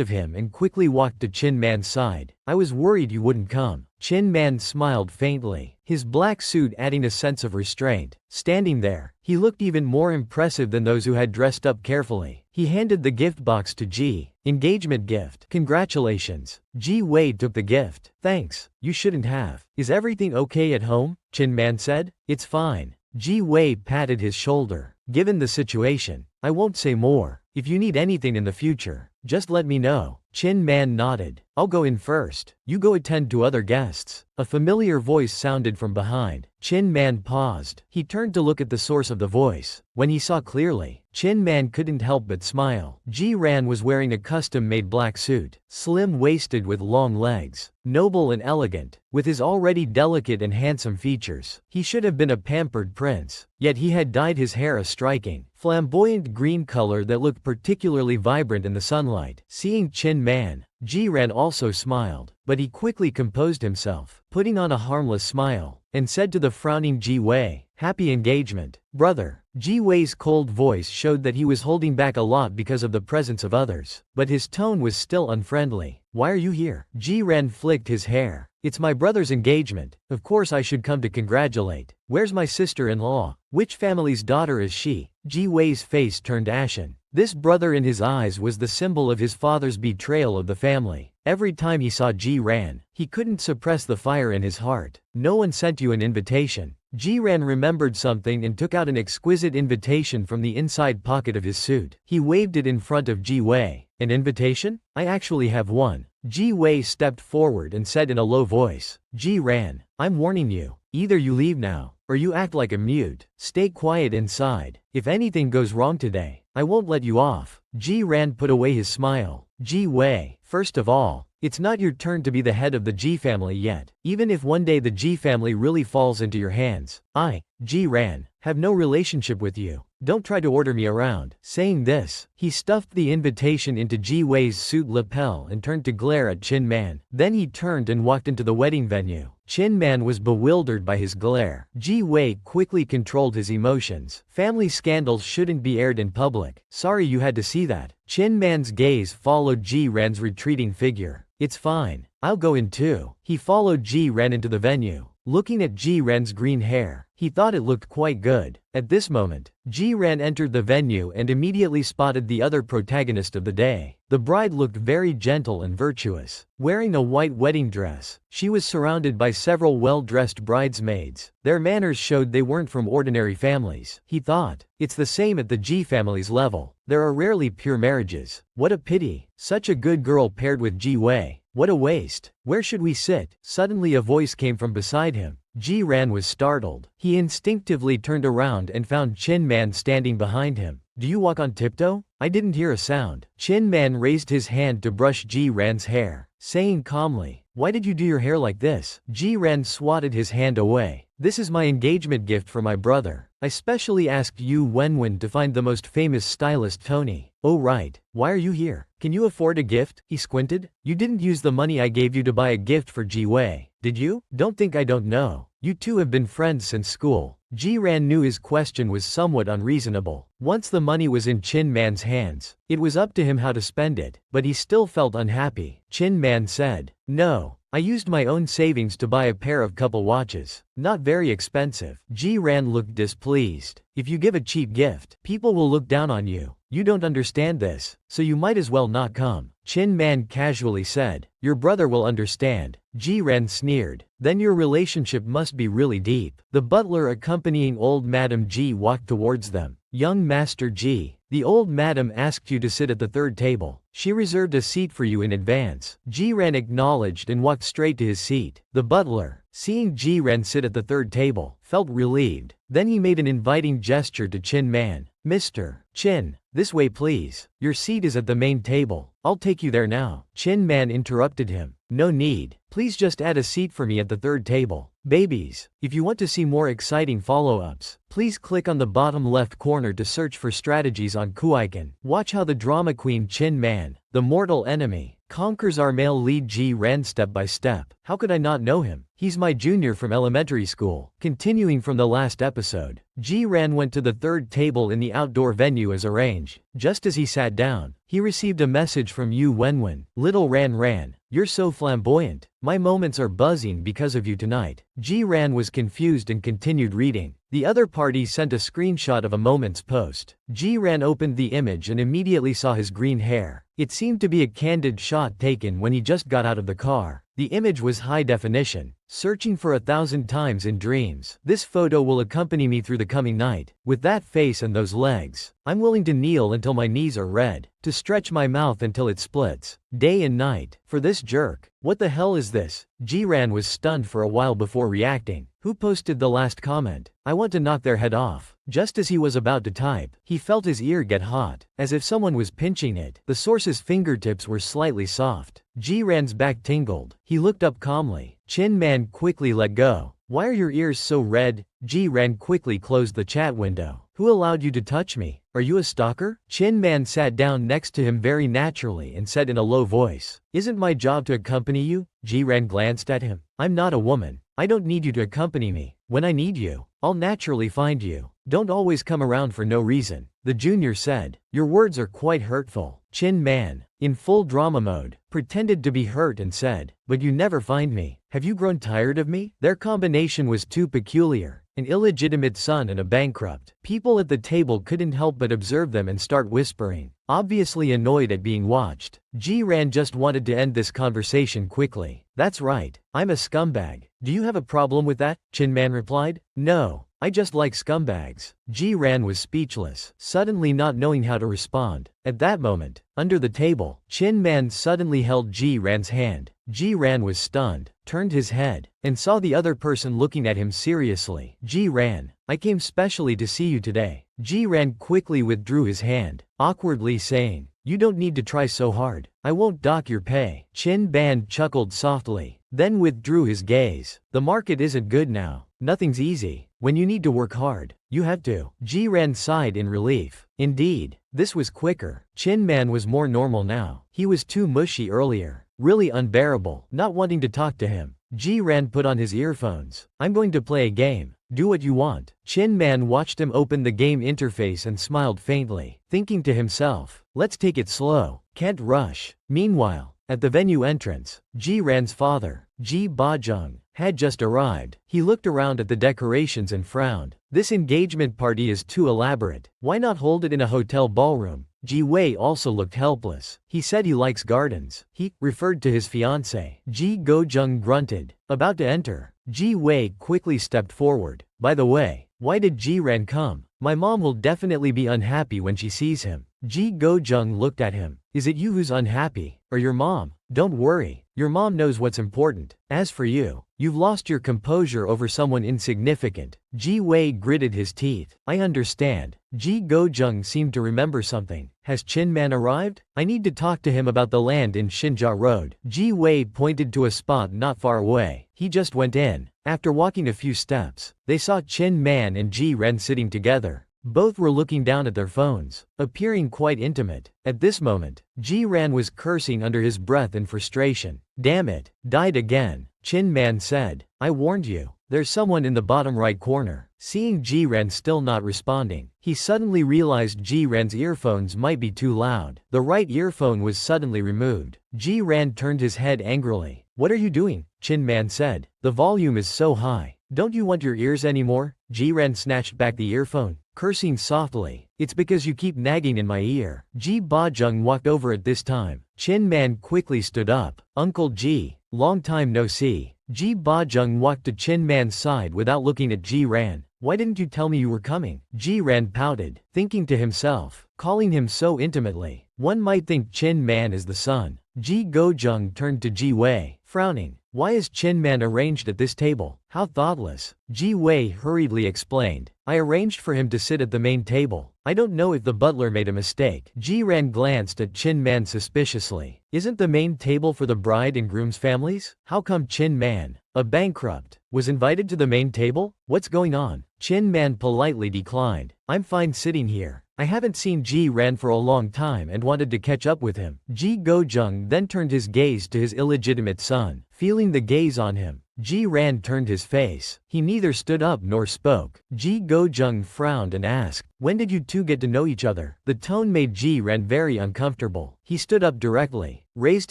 of him and quickly walked to Chin Man's side. "I was worried you wouldn't come." Chin Man smiled faintly, his black suit adding a sense of restraint. Standing there, he looked even more impressive than those who had dressed up carefully. He handed the gift box to Ji. "Engagement gift. Congratulations." Ji Wei took the gift. "Thanks, you shouldn't have." "Is everything okay at home?" Chin Man said. "It's fine." Ji Wei patted his shoulder. "Given the situation, I won't say more. If you need anything in the future, just let me know." Chin Man nodded. "I'll go in first. You go attend to other guests." A familiar voice sounded from behind. Chin Man paused. He turned to look at the source of the voice. When he saw clearly, Chin Man couldn't help but smile. Ji-ran was wearing a custom-made black suit, slim-waisted with long legs, noble and elegant, with his already delicate and handsome features. He should have been a pampered prince, yet he had dyed his hair a striking, flamboyant green color that looked particularly vibrant in the sunlight. Seeing Chin Man, Ji-ran also smiled, but he quickly composed himself, putting on a harmless smile, and said to the frowning Ji Wei, "Happy engagement, brother." Ji Wei's cold voice showed that he was holding back a lot because of the presence of others, but his tone was still unfriendly. "Why are you here?" Ji-ran flicked his hair. "It's my brother's engagement. Of course I should come to congratulate. Where's my sister-in-law? Which family's daughter is she?" Ji Wei's face turned ashen. This brother in his eyes was the symbol of his father's betrayal of the family. Every time he saw Ji-ran, he couldn't suppress the fire in his heart. "No one sent you an invitation." Ji-ran remembered something and took out an exquisite invitation from the inside pocket of his suit. He waved it in front of Ji Wei. "An invitation? I actually have one." Ji Wei stepped forward and said in a low voice, "Ji-ran, I'm warning you. Either you leave now, or you act like a mute. Stay quiet inside. If anything goes wrong today, I won't let you off." Ji-ran put away his smile. "Ji Wei, first of all, it's not your turn to be the head of the Ji family yet. Even if one day the Ji family really falls into your hands, I Ji Ran, have no relationship with you. Don't try to order me around. Saying this, he stuffed the invitation into Ji Wei's suit lapel and turned to glare at Chin Man. Then he turned and walked into the wedding venue. Chin Man was bewildered by his glare. Ji Wei quickly controlled his emotions. Family scandals shouldn't be aired in public. Sorry you had to see that. Chin Man's gaze followed Ji Ran's retreating figure. It's fine. I'll go in too. He followed Ji Ran into the venue. Looking at Ji Ran's green hair, he thought it looked quite good. At this moment, Ji Ran entered the venue and immediately spotted the other protagonist of the day. The bride looked very gentle and virtuous. Wearing a white wedding dress, she was surrounded by several well-dressed bridesmaids. Their manners showed they weren't from ordinary families. He thought, it's the same at the Ji family's level. There are rarely pure marriages. What a pity. Such a good girl paired with Ji Wei. What a waste. Where should we sit? Suddenly a voice came from beside him. Ji Ran was startled. He instinctively turned around and found Chin Man standing behind him. Do you walk on tiptoe? I didn't hear a sound. Chin Man raised his hand to brush Ji Ran's hair, saying calmly, why did you do your hair like this? Ji Ran swatted his hand away. This is my engagement gift for my brother. I specially asked Yu Wenwen to find the most famous stylist Tony. Oh right, why are you here? Can you afford a gift? He squinted. You didn't use the money I gave you to buy a gift for Ji Wei, did you? Don't think I don't know. You two have been friends since school. Ji Ran knew his question was somewhat unreasonable. Once the money was in Chin Man's hands, it was up to him how to spend it, but he still felt unhappy. Chin Man said, no. I used my own savings to buy a pair of couple watches. Not very expensive. Ji Ran looked displeased. If you give a cheap gift, people will look down on you. You don't understand this, so you might as well not come. Chin Man casually said, your brother will understand. Ji Ran sneered. Then your relationship must be really deep. The butler accompanying old Madam Ji walked towards them. Young Master Ji, the old madam asked you to sit at the third table. She reserved a seat for you in advance. Ji Ran acknowledged and walked straight to his seat. The butler, seeing Ji Ran sit at the third table, felt relieved. Then he made an inviting gesture to Chin Man. Mr. Chin, this way please. Your seat is at the main table. I'll take you there now. Chin Man interrupted him. No need. Please just add a seat for me at the third table. Babies, if you want to see more exciting follow-ups, please click on the bottom left corner to search for strategies on Kuiken. Watch how the drama queen Chin Man, the mortal enemy, conquers our male lead Ji Ran step by step. How could I not know him? He's my junior from elementary school. Continuing from the last episode, Ji Ran went to the third table in the outdoor venue as arranged. Just as he sat down, he received a message from Yu Wenwen. Little Ran, you're so flamboyant. My moments are buzzing because of you tonight. Ji Ran was confused and continued reading. The other party sent a screenshot of a moment's post. Ji Ran opened the image and immediately saw his green hair. It seemed to be a candid shot taken when he just got out of the car. The image was high definition. Searching for 1,000 times in dreams. This photo will accompany me through the coming night. With that face and those legs, I'm willing to kneel until my knees are red, to stretch my mouth until it splits, day and night, for this jerk. What the hell is this? Ji Ran was stunned for a while before reacting. Who posted the last comment? I want to knock their head off. Just as he was about to type, he felt his ear get hot, as if someone was pinching it. The source's fingertips were slightly soft. Ji Ran's back tingled. He looked up calmly. Chin Man quickly let go. Why are your ears so red? Ji Ran quickly closed the chat window. Who allowed you to touch me? Are you a stalker? Chin Man sat down next to him very naturally and said in a low voice, isn't my job to accompany you? Ji Ran glanced at him. I'm not a woman. I don't need you to accompany me. When I need you, I'll naturally find you. Don't always come around for no reason. The junior said. Your words are quite hurtful. Chin Man, in full drama mode, pretended to be hurt and said, but you never find me. Have you grown tired of me? Their combination was too peculiar. An illegitimate son and a bankrupt. People at the table couldn't help but observe them and start whispering, obviously annoyed at being watched. Ji Ran just wanted to end this conversation quickly. That's right, I'm a scumbag. Do you have a problem with that? Chin Man replied. No, I just like scumbags. Ji Ran was speechless, suddenly not knowing how to respond. At that moment, under the table, Chin Man suddenly held Ji Ran's hand. Ji Ran was stunned, turned his head, and saw the other person looking at him seriously. Ji Ran, I came specially to see you today. Ji Ran quickly withdrew his hand, awkwardly saying, you don't need to try so hard. I won't dock your pay. Chin Man chuckled softly. then withdrew his gaze. The market isn't good now. Nothing's easy. When you need to work hard, you have to. Ji-ran sighed in relief. Indeed, this was quicker. Chin Man was more normal now. He was too mushy earlier. Really unbearable. Not wanting to talk to him, Ji-ran put on his earphones. I'm going to play a game. Do what you want. Chin Man watched him open the game interface and smiled faintly, thinking to himself, let's take it slow. Can't rush. Meanwhile, at the venue entrance, Ji-ran's father, Ji Ba-jung, had just arrived. He looked around at the decorations and frowned. This engagement party is too elaborate. Why not hold it in a hotel ballroom? Ji Wei also looked helpless. He said he likes gardens. He referred to his fiancée. Ji Go-jung grunted. About to enter, Ji Wei quickly stepped forward. By the way, why did Ji-ran come? My mom will definitely be unhappy when she sees him. Ji Go-jung looked at him. Is it you who's unhappy, or your mom? Don't worry, your mom knows what's important. As for you, you've lost your composure over someone insignificant. Ji Wei gritted his teeth. I understand. Ji Go-jung seemed to remember something. Has Chin Man arrived? I need to talk to him about the land in Shinja Road. Ji Wei pointed to a spot not far away. He just went in. After walking a few steps, they saw Chin Man and Ji-ran sitting together. Both were looking down at their phones, appearing quite intimate. At this moment, Ji-ran was cursing under his breath in frustration. Damn it, died again. Chin Man said, I warned you. There's someone in the bottom right corner. Seeing Ji-ran still not responding, he suddenly realized Ji-ran's earphones might be too loud. The right earphone was suddenly removed. Ji-ran turned his head angrily. What are you doing? Chin Man said. The volume is so high. Don't you want your ears anymore? Ji-ran snatched back the earphone, cursing softly. It's because you keep nagging in my ear. Ji Ba-jung walked over at this time. Chin Man quickly stood up. Uncle Ji, long time no see. Ji Ba-jung walked to Chin Man's side without looking at Ji-ran. Why didn't you tell me you were coming? Ji-ran pouted, thinking to himself, calling him so intimately. One might think Chin Man is the son. Ji Go-jung turned to Ji Wei, frowning. Why is Chin Man arranged at this table? How thoughtless. Ji Wei hurriedly explained. I arranged for him to sit at the main table. I don't know if the butler made a mistake. Ji-ran glanced at Chin Man suspiciously. Isn't the main table for the bride and groom's families? How come Chin Man, a bankrupt, was invited to the main table? What's going on? Chin Man politely declined. I'm fine sitting here. I haven't seen Ji-ran for a long time and wanted to catch up with him. Ji Go-jung then turned his gaze to his illegitimate son. Feeling the gaze on him, Ji-ran turned his face. He neither stood up nor spoke. Ji Go-jung frowned and asked, when did you two get to know each other? The tone made Ji-ran very uncomfortable. He stood up directly, raised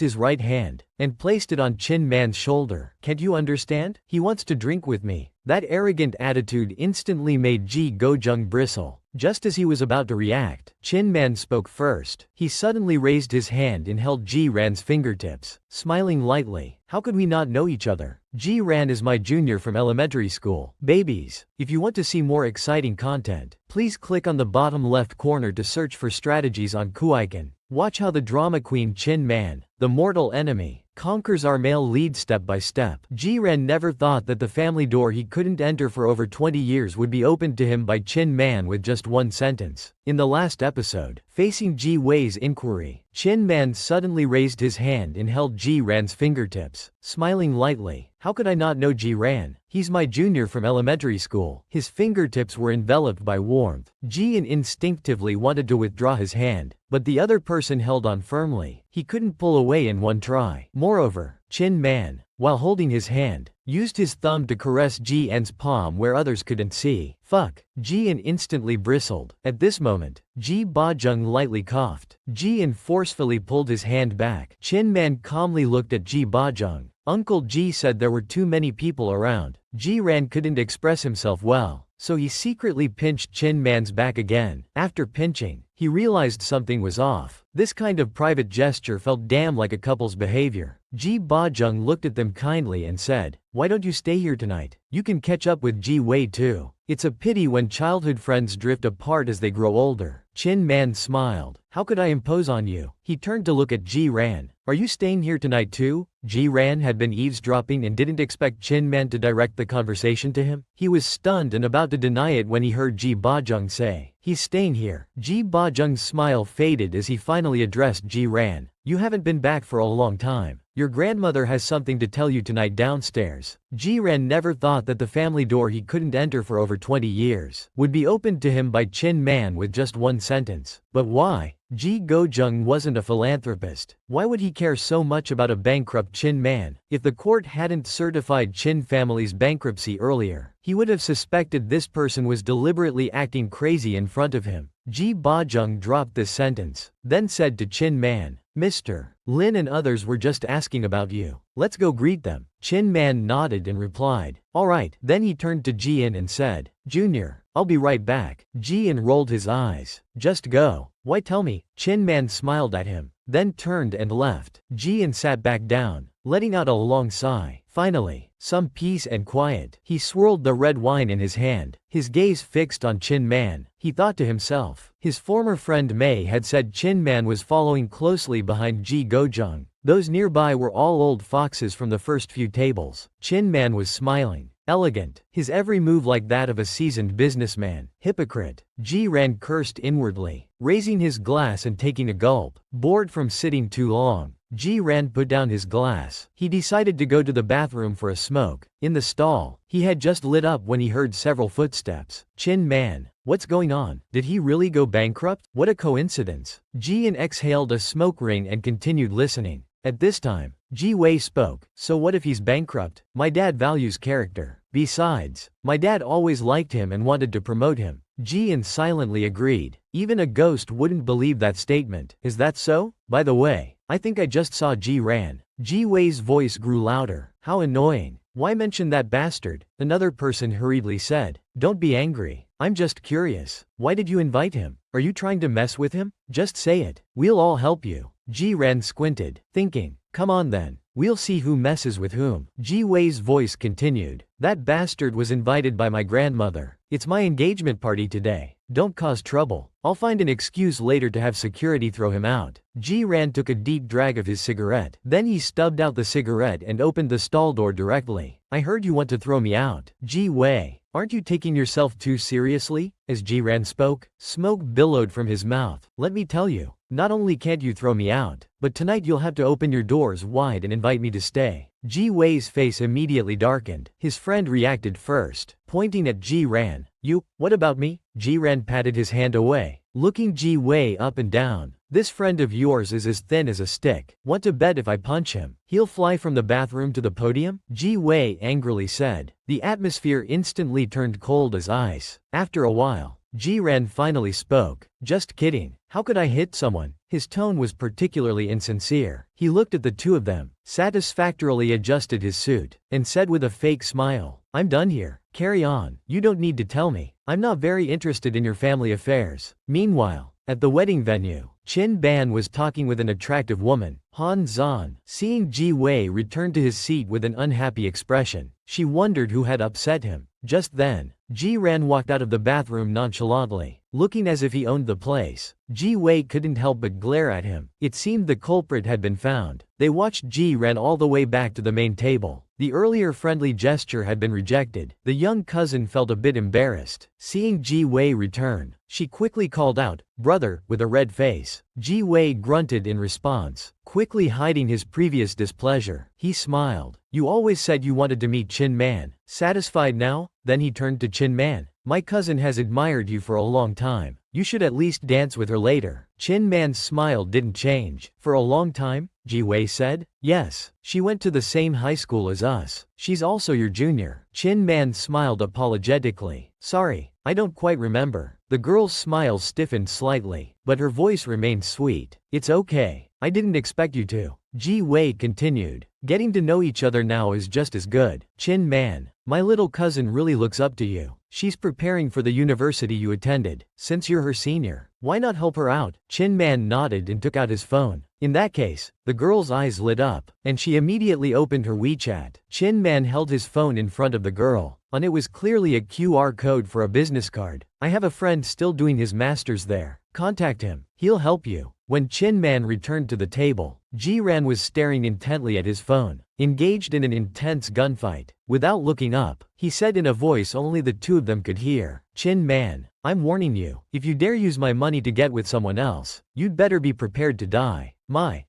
his right hand, and placed it on Chin Man's shoulder. Can't you understand? He wants to drink with me. That arrogant attitude instantly made Ji Go-jung bristle. Just as he was about to react, Chin Man spoke first. He suddenly raised his hand and held Ji-ran's fingertips, smiling lightly. How could we not know each other? Ji-ran is my junior from elementary school. Babies, if you want to see more exciting content, please click on the bottom left corner to search for strategies on Kuiken. Watch how the drama queen Chin Man, the mortal enemy, conquers our male lead step by step. Ji-ran never thought that the family door he couldn't enter for over 20 years would be opened to him by Chin Man with just one sentence. In the last episode, facing Ji Wei's inquiry, Chin Man suddenly raised his hand and held Ji-ran's fingertips, smiling lightly. How could I not know Ji-ran? He's my junior from elementary school. His fingertips were enveloped by warmth. Ji-in instinctively wanted to withdraw his hand, but the other person held on firmly. He couldn't pull away in one try. Moreover, Chin Man, while holding his hand, used his thumb to caress Ji-en's palm where others couldn't see. Fuck. Ji-en instantly bristled. At this moment, Ji Ba-jung lightly coughed. Ji-en forcefully pulled his hand back. Chin Man calmly looked at Ji Ba-jung. Uncle Ji said there were too many people around. Ji-ran couldn't express himself well, so he secretly pinched Chin Man's back again. After pinching, he realized something was off. This kind of private gesture felt damn like a couple's behavior. Ji Ba-jung looked at them kindly and said, why don't you stay here tonight? You can catch up with Ji Wei too. It's a pity when childhood friends drift apart as they grow older. Chin Man smiled. How could I impose on you? He turned to look at Ji-ran. Are you staying here tonight too? Ji-ran had been eavesdropping and didn't expect Chin Man to direct the conversation to him. He was stunned and about to deny it when he heard Ji Ba-jung say, he's staying here. Ji Ba-jung's smile faded as he finally addressed Ji-ran. You haven't been back for a long time. Your grandmother has something to tell you tonight downstairs. Ji-ran never thought that the family door he couldn't enter for over 20 years would be opened to him by Chin Man with just one sentence. But why? Ji Gojung wasn't a philanthropist. Why would he care so much about a bankrupt Chin Man? If the court hadn't certified Chin family's bankruptcy earlier, he would have suspected this person was deliberately acting crazy in front of him. Ji Bajung dropped this sentence, then said to Chin Man, "Mr. Lin and others were just asking about you. Let's go greet them." Chin Man nodded and replied, "All right." Then he turned to Ji-in and said, "Junior, I'll be right back." Ji-in rolled his eyes. "Just go. Why tell me?" Chin Man smiled at him, then turned and left. Ji-in sat back down, letting out a long sigh. Finally, some peace and quiet. He swirled the red wine in his hand, his gaze fixed on Chin Man. He thought to himself, his former friend Mei had said Chin Man was following closely behind Ji Gojung. Those nearby were all old foxes from the first few tables. Chin Man was smiling, elegant, his every move like that of a seasoned businessman. Hypocrite. Ji-ran cursed inwardly, raising his glass and taking a gulp. Bored from sitting too long, Ji-ran put down his glass. He decided to go to the bathroom for a smoke. In the stall, he had just lit up when he heard several footsteps. Chin Man. What's going on? Did he really go bankrupt? What a coincidence. Ji-in exhaled a smoke ring and continued listening. At this time, Ji-wei spoke. So what if he's bankrupt? My dad values character. Besides, my dad always liked him and wanted to promote him. Ji-in silently agreed. Even a ghost wouldn't believe that statement. Is that so? By the way, I think I just saw Ji-ran. Ji-wei's voice grew louder. How annoying. Why mention that bastard? Another person hurriedly said. Don't be angry. I'm just curious. Why did you invite him? Are you trying to mess with him? Just say it. We'll all help you. Ji-ran squinted, thinking, come on then. We'll see who messes with whom. Ji-wei's voice continued. That bastard was invited by my grandmother. It's my engagement party today. Don't cause trouble. I'll find an excuse later to have security throw him out. Ji-ran took a deep drag of his cigarette. Then he stubbed out the cigarette and opened the stall door directly. I heard you want to throw me out. Ji-wei, aren't you taking yourself too seriously? As Ji-ran spoke, smoke billowed from his mouth. Let me tell you, not only can't you throw me out, but tonight you'll have to open your doors wide and invite me to stay. Ji-wei's face immediately darkened. His friend reacted first, pointing at Ji-ran. You, what about me? Ji-ran patted his hand away, looking Ji-wei up and down. This friend of yours is as thin as a stick. Want to bet if I punch him, he'll fly from the bathroom to the podium? Ji-wei angrily said. The atmosphere instantly turned cold as ice. After a while, Ji-ran finally spoke. Just kidding. How could I hit someone? His tone was particularly insincere. He looked at the two of them, satisfactorily adjusted his suit, and said with a fake smile, I'm done here. Carry on. You don't need to tell me. I'm not very interested in your family affairs. Meanwhile, at the wedding venue, Chin Ban was talking with an attractive woman, Han Zan. Seeing Ji-wei return to his seat with an unhappy expression, she wondered who had upset him. Just then, Ji-ran walked out of the bathroom nonchalantly, looking as if he owned the place. Ji-wei couldn't help but glare at him. It seemed the culprit had been found. They watched Ji-ran all the way back to the main table. The earlier friendly gesture had been rejected. The young cousin felt a bit embarrassed. Seeing Ji-wei return, she quickly called out, brother, with a red face. Ji-wei grunted in response, quickly hiding his previous displeasure. He smiled. You always said you wanted to meet Chin Man. Satisfied now? Then he turned to Chin Man. My cousin has admired you for a long time. You should at least dance with her later. Chin Man's smile didn't change. For a long time? Ji-wei said. Yes. She went to the same high school as us. She's also your junior. Chin Man smiled apologetically. Sorry, I don't quite remember. The girl's smile stiffened slightly, but her voice remained sweet. It's okay. I didn't expect you to. Ji-wei continued. Getting to know each other now is just as good. Chin Man, my little cousin really looks up to you. She's preparing for the university you attended. Since you're her senior, why not help her out? Chin Man nodded and took out his phone. In that case, the girl's eyes lit up, and she immediately opened her WeChat. Chin Man held his phone in front of the girl. On it was clearly a QR code for a business card. I have a friend still doing his master's there. Contact him. He'll help you. When Chin Man returned to the table, Ji-ran was staring intently at his phone, engaged in an intense gunfight. Without looking up, he said in a voice only the two of them could hear, Chin Man, I'm warning you, if you dare use my money to get with someone else, you'd better be prepared to die. My,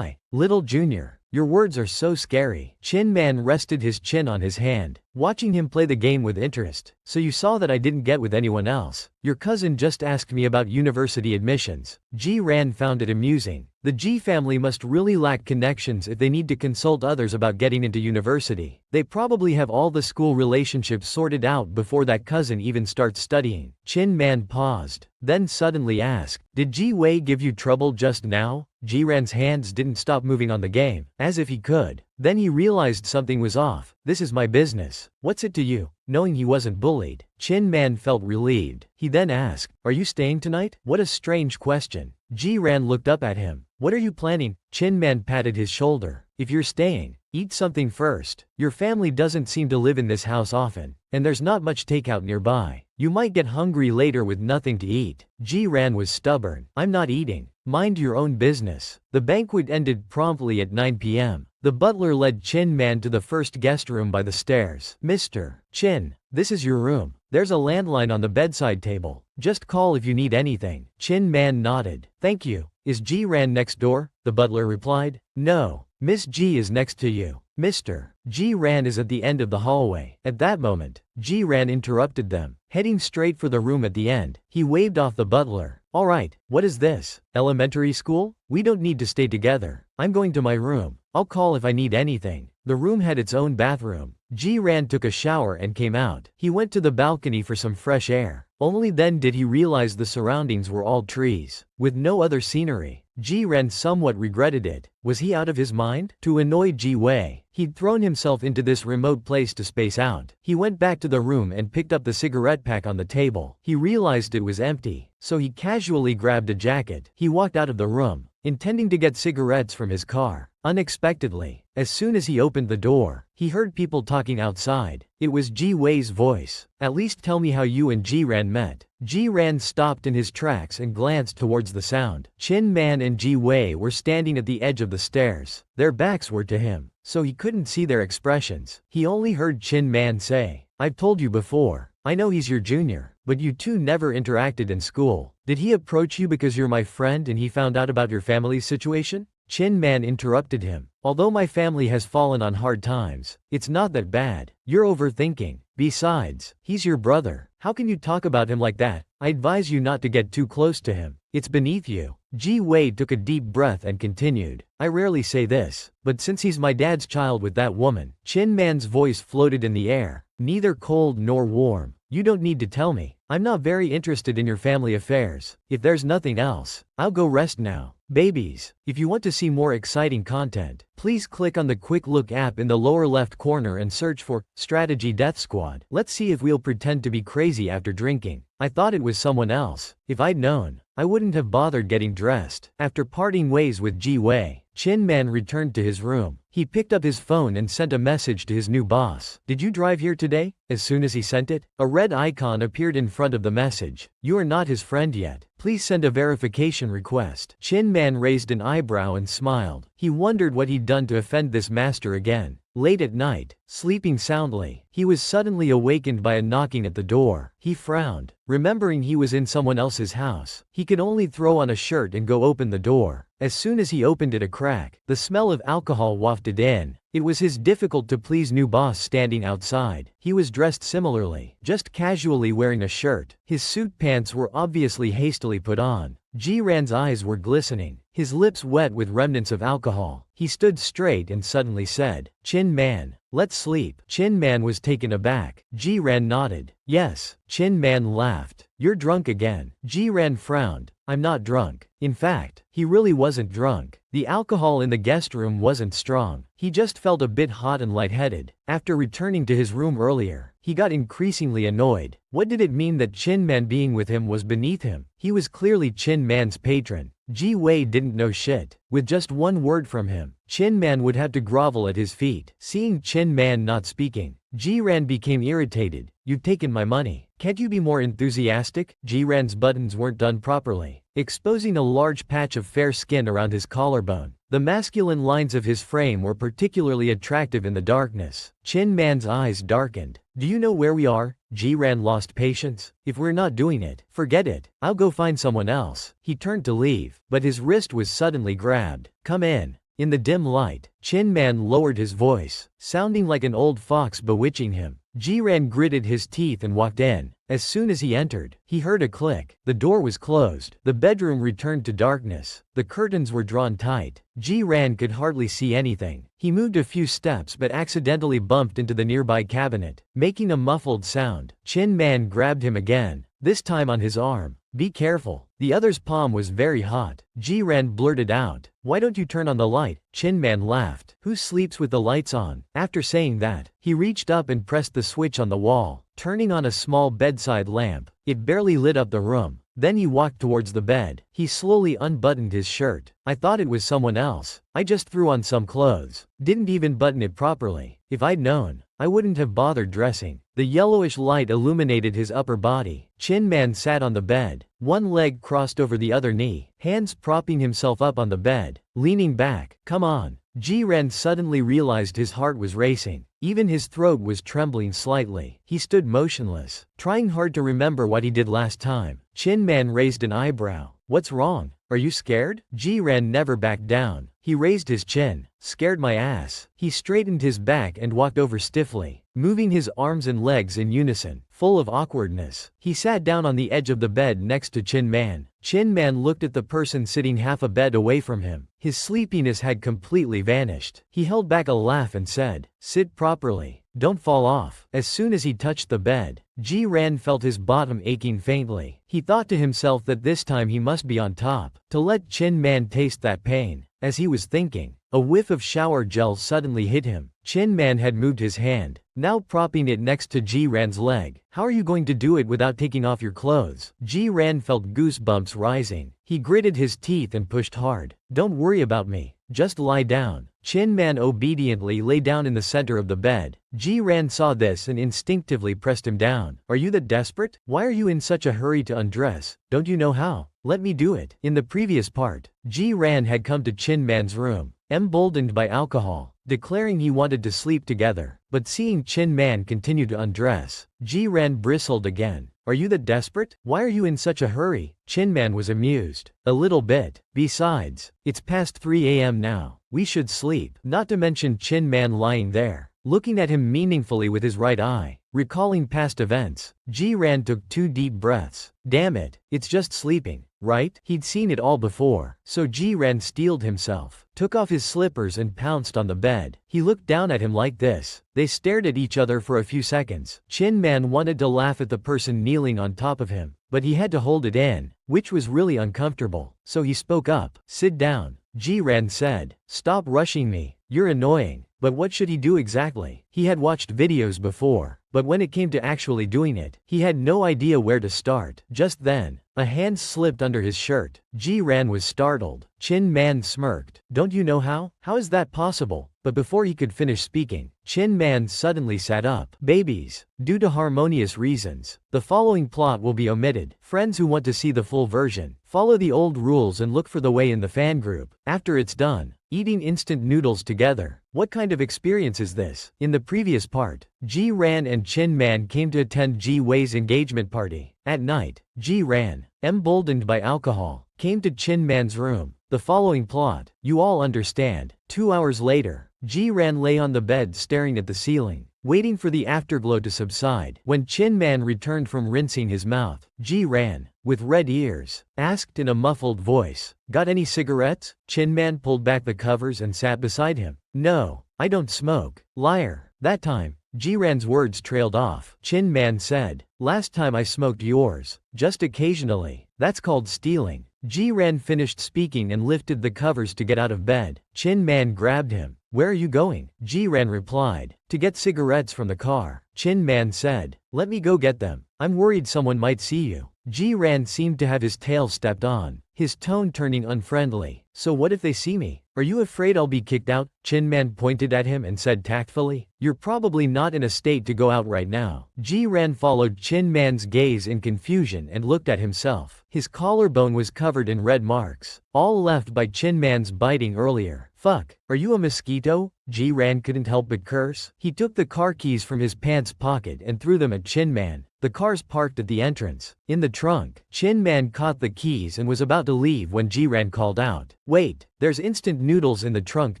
little junior. Your words are so scary. Chin Man rested his chin on his hand, watching him play the game with interest. So you saw that I didn't get with anyone else. Your cousin just asked me about university admissions. Ji Ran found it amusing. The Ji family must really lack connections if they need to consult others about getting into university. They probably have all the school relationships sorted out before that cousin even starts studying. Chin Man paused, then suddenly asked, "Did Ji Wei give you trouble just now?" Ji Ran's hands didn't stop moving on the game, as if he could. Then he realized something was off. "This is my business. What's it to you?" Knowing he wasn't bullied, Chin Man felt relieved. He then asked, "Are you staying tonight?" What a strange question. Ji Ran looked up at him. "What are you planning?" Chin Man patted his shoulder. "If you're staying, eat something first. Your family doesn't seem to live in this house often, and there's not much takeout nearby. You might get hungry later with nothing to eat." Ji Ran was stubborn. "I'm not eating. Mind your own business." The banquet ended promptly at 9 p.m. The butler led Chin Man to the first guest room by the stairs. "Mr. Chin, this is your room. There's a landline on the bedside table. Just call if you need anything." Chin Man nodded. "Thank you." "Is Ji Ran next door?" the butler replied. "No. Miss Ji is next to you. Mr. Ji Ran is at the end of the hallway." At that moment, Ji Ran interrupted them, heading straight for the room at the end. He waved off the butler. "All right, what is this? Elementary school? We don't need to stay together. I'm going to my room. I'll call if I need anything." The room had its own bathroom. Ji Ran took a shower and came out. He went to the balcony for some fresh air. Only then did he realize the surroundings were all trees, with no other scenery. Ji Ran somewhat regretted it. Was he out of his mind? To annoy Ji Wei, he'd thrown himself into this remote place to space out. He went back to the room and picked up the cigarette pack on the table. He realized it was empty, so he casually grabbed a jacket. He walked out of the room, intending to get cigarettes from his car. Unexpectedly, as soon as he opened the door, he heard people talking outside. It was Ji Wei's voice. "At least tell me how you and Ji Ran met." Ji Ran stopped in his tracks and glanced towards the sound. Chin Man and Ji Wei were standing at the edge of the stairs. Their backs were to him, so he couldn't see their expressions. He only heard Chin Man say, "I've told you before. I know he's your junior, but you two never interacted in school. Did he approach you because you're my friend and he found out about your family's situation?" Chin Man interrupted him. "Although my family has fallen on hard times, it's not that bad. You're overthinking. Besides, he's your brother. How can you talk about him like that? I advise you not to get too close to him. It's beneath you." Ji Wei took a deep breath and continued, "I rarely say this, but since he's my dad's child with that woman." Chin Man's voice floated in the air, neither cold nor warm. "You don't need to tell me. I'm not very interested in your family affairs. If there's nothing else, I'll go rest now." Babies, if you want to see more exciting content, please click on the Quick Look app in the lower left corner and search for Strategy Death Squad. Let's see if we'll pretend to be crazy after drinking. I thought it was someone else. If I'd known, I wouldn't have bothered getting dressed. After parting ways with Ji Wei, Chin Man returned to his room. He picked up his phone and sent a message to his new boss. "Did you drive here today?" As soon as he sent it, a red icon appeared in front of the message. "You are not his friend yet. Please send a verification request." Chin Man raised an eyebrow and smiled. He wondered what he'd done to offend this master again. Late at night, sleeping soundly, he was suddenly awakened by a knocking at the door. He frowned, remembering he was in someone else's house. He could only throw on a shirt and go open the door. As soon as he opened it a crack, the smell of alcohol wafted in. It was his difficult-to-please new boss standing outside. He was dressed similarly, just casually wearing a shirt. His suit pants were obviously hastily put on. Ji Ran's eyes were glistening, his lips wet with remnants of alcohol. He stood straight and suddenly said, "Chin Man, let's sleep." Chin Man was taken aback. Ji Ran nodded. "Yes." Chin Man laughed. "You're drunk again." Ji Ran frowned. "I'm not drunk." In fact, he really wasn't drunk. The alcohol in the guest room wasn't strong. He just felt a bit hot and lightheaded. After returning to his room earlier, he got increasingly annoyed. What did it mean that Chin Man being with him was beneath him? He was clearly Chin Man's patron. Ji Wei didn't know shit. With just one word from him, Chin Man would have to grovel at his feet. Seeing Chin Man not speaking, Ji Ran became irritated. "You've taken my money. Can't you be more enthusiastic?" Ji Ran's buttons weren't done properly, exposing a large patch of fair skin around his collarbone. The masculine lines of his frame were particularly attractive in the darkness. Chin Man's eyes darkened. Do you know where we are? Ji-ran lost patience. If we're not doing it, forget it. I'll go find someone else. He turned to leave, but his wrist was suddenly grabbed. Come in. In the dim light, Chin Man lowered his voice, sounding like an old fox bewitching him. Ji-ran gritted his teeth and walked in. As soon as he entered, he heard a click. The door was closed. The bedroom returned to darkness. The curtains were drawn tight. Ji-ran could hardly see anything. He moved a few steps but accidentally bumped into the nearby cabinet, making a muffled sound. Chin Man grabbed him again, this time on his arm. Be careful. The other's palm was very hot. Ji-ran blurted out, why don't you turn on the light? Chin Man laughed. Who sleeps with the lights on? After saying that, he reached up and pressed the switch on the wall, turning on a small bedside lamp. It barely lit up the room. Then he walked towards the bed. He slowly unbuttoned his shirt. I thought it was someone else. I just threw on some clothes. Didn't even button it properly. If I'd known, I wouldn't have bothered dressing. The yellowish light illuminated his upper body. Chin Man sat on the bed, one leg crossed over the other knee, hands propping himself up on the bed, leaning back. Come on. Ji-ran suddenly realized his heart was racing. Even his throat was trembling slightly. He stood motionless, trying hard to remember what he did last time. Chin Man raised an eyebrow. What's wrong? Are you scared? Ji-ran never backed down. He raised his chin. Scared my ass. He straightened his back and walked over stiffly, moving his arms and legs in unison, full of awkwardness. He sat down on the edge of the bed next to Chin Man. Chin Man looked at the person sitting half a bed away from him. His sleepiness had completely vanished. He held back a laugh and said, sit properly. Don't fall off. As soon as he touched the bed, Ji-ran felt his bottom aching faintly. He thought to himself that this time he must be on top, to let Chin Man taste that pain. As he was thinking, a whiff of shower gel suddenly hit him. Chin Man had moved his hand, now propping it next to Ji-ran's leg. How are you going to do it without taking off your clothes? Ji-ran felt goosebumps rising. He gritted his teeth and pushed hard. Don't worry about me. Just lie down. Chin Man obediently lay down in the center of the bed. Ji-ran saw this and instinctively pressed him down. Are you that desperate? Why are you in such a hurry to undress? Don't you know how? Let me do it. In the previous part, Ji-ran had come to Chin Man's room, emboldened by alcohol, declaring he wanted to sleep together. But seeing Chin Man continue to undress, Ji-ran bristled again. Are you that desperate? Why are you in such a hurry? Chin Man was amused. A little bit. Besides, it's past 3 a.m. now. We should sleep. Not to mention Chin Man lying there, looking at him meaningfully with his right eye. Recalling past events, Ji-ran took 2 deep breaths. Damn it, it's just sleeping, right? He'd seen it all before. So Ji-ran steeled himself, took off his slippers and pounced on the bed. He looked down at him like this. They stared at each other for a few seconds. Chin Man wanted to laugh at the person kneeling on top of him, but he had to hold it in, which was really uncomfortable. So he spoke up. Sit down. Ji-ran said. Stop rushing me. You're annoying. But what should he do exactly? He had watched videos before, but when it came to actually doing it, he had no idea where to start. Just then, a hand slipped under his shirt. Ji-ran was startled. Chin Man smirked. Don't you know how? How is that possible? But before he could finish speaking, Chin Man suddenly sat up. Babies. Due to harmonious reasons, the following plot will be omitted. Friends who want to see the full version, follow the old rules and look for the way in the fan group. After it's done, eating instant noodles together. What kind of experience is this? In the previous part, Ji-ran and Chin Man came to attend Ji-wei's engagement party. At night, Ji-ran, emboldened by alcohol, came to Chin Man's room. The following plot, you all understand. 2 hours later, Ji-ran lay on the bed staring at the ceiling, waiting for the afterglow to subside. When Chin Man returned from rinsing his mouth, Ji-ran, with red ears, asked in a muffled voice, got any cigarettes? Chin Man pulled back the covers and sat beside him. No, I don't smoke. Liar. That time, Ji-ran's words trailed off. Chin Man said, last time I smoked yours, just occasionally. That's called stealing. Ji-ran finished speaking and lifted the covers to get out of bed. Chin Man grabbed him. Where are you going? Ji-ran replied. To get cigarettes from the car. Chin Man said. Let me go get them. I'm worried someone might see you. Ji-ran seemed to have his tail stepped on, his tone turning unfriendly. So what if they see me? Are you afraid I'll be kicked out? Chin Man pointed at him and said tactfully. You're probably not in a state to go out right now. Ji-ran followed Chin Man's gaze in confusion and looked at himself. His collarbone was covered in red marks, all left by Chin Man's biting earlier. Fuck, are you a mosquito? Ji-ran couldn't help but curse. He took the car keys from his pants pocket and threw them at Chin Man. The cars parked at the entrance. In the trunk, Chin Man caught the keys and was about to leave when Ji-ran called out. Wait, there's instant noodles in the trunk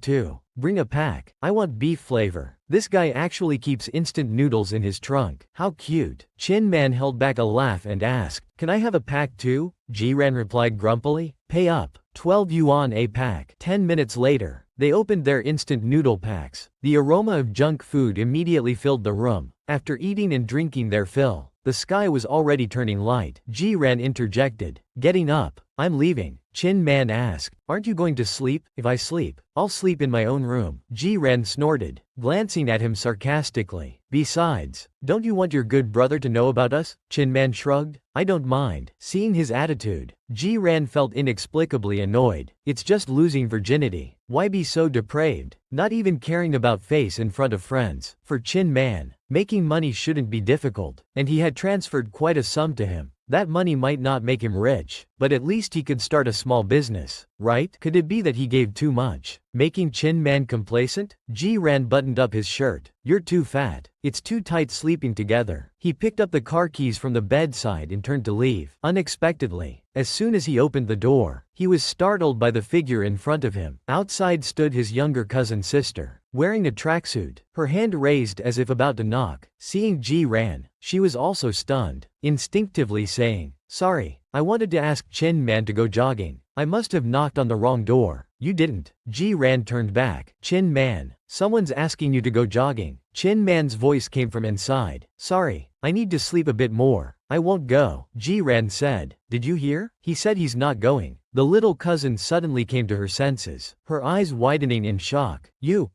too. Bring a pack. I want beef flavor. This guy actually keeps instant noodles in his trunk. How cute. Chin Man held back a laugh and asked, Can I have a pack too? Ji-ran replied grumpily. Pay up. 12 yuan a pack. 10 minutes later, they opened their instant noodle packs. The aroma of junk food immediately filled the room. After eating and drinking their fill, the sky was already turning light. Ji-ran interjected. Getting up. I'm leaving. Chin Man asked, Aren't you going to sleep? If I sleep, I'll sleep in my own room. Ji-ran snorted, glancing at him sarcastically. Besides, don't you want your good brother to know about us? Chin Man shrugged. I don't mind. Seeing his attitude, Ji-ran felt inexplicably annoyed. It's just losing virginity. Why be so depraved? Not even caring about face in front of friends. For Chin Man, making money shouldn't be difficult, and he had transferred quite a sum to him. That money might not make him rich, but at least he could start a small business, right? Could it be that he gave too much, making Chin Man complacent? Ji-ran buttoned up his shirt. You're too fat. It's too tight sleeping together. He picked up the car keys from the bedside and turned to leave. Unexpectedly, as soon as he opened the door, he was startled by the figure in front of him. Outside stood his younger cousin's sister, wearing a tracksuit, her hand raised as if about to knock. Seeing Ji-ran, she was also stunned, instinctively saying, Sorry, I wanted to ask Chin Man to go jogging. I must have knocked on the wrong door. You didn't. Ji-ran turned back. Chin Man, someone's asking you to go jogging. Chin Man's voice came from inside. Sorry, I need to sleep a bit more. I won't go. Ji-ran said. Did you hear? He said he's not going. The little cousin suddenly came to her senses, her eyes widening in shock. You.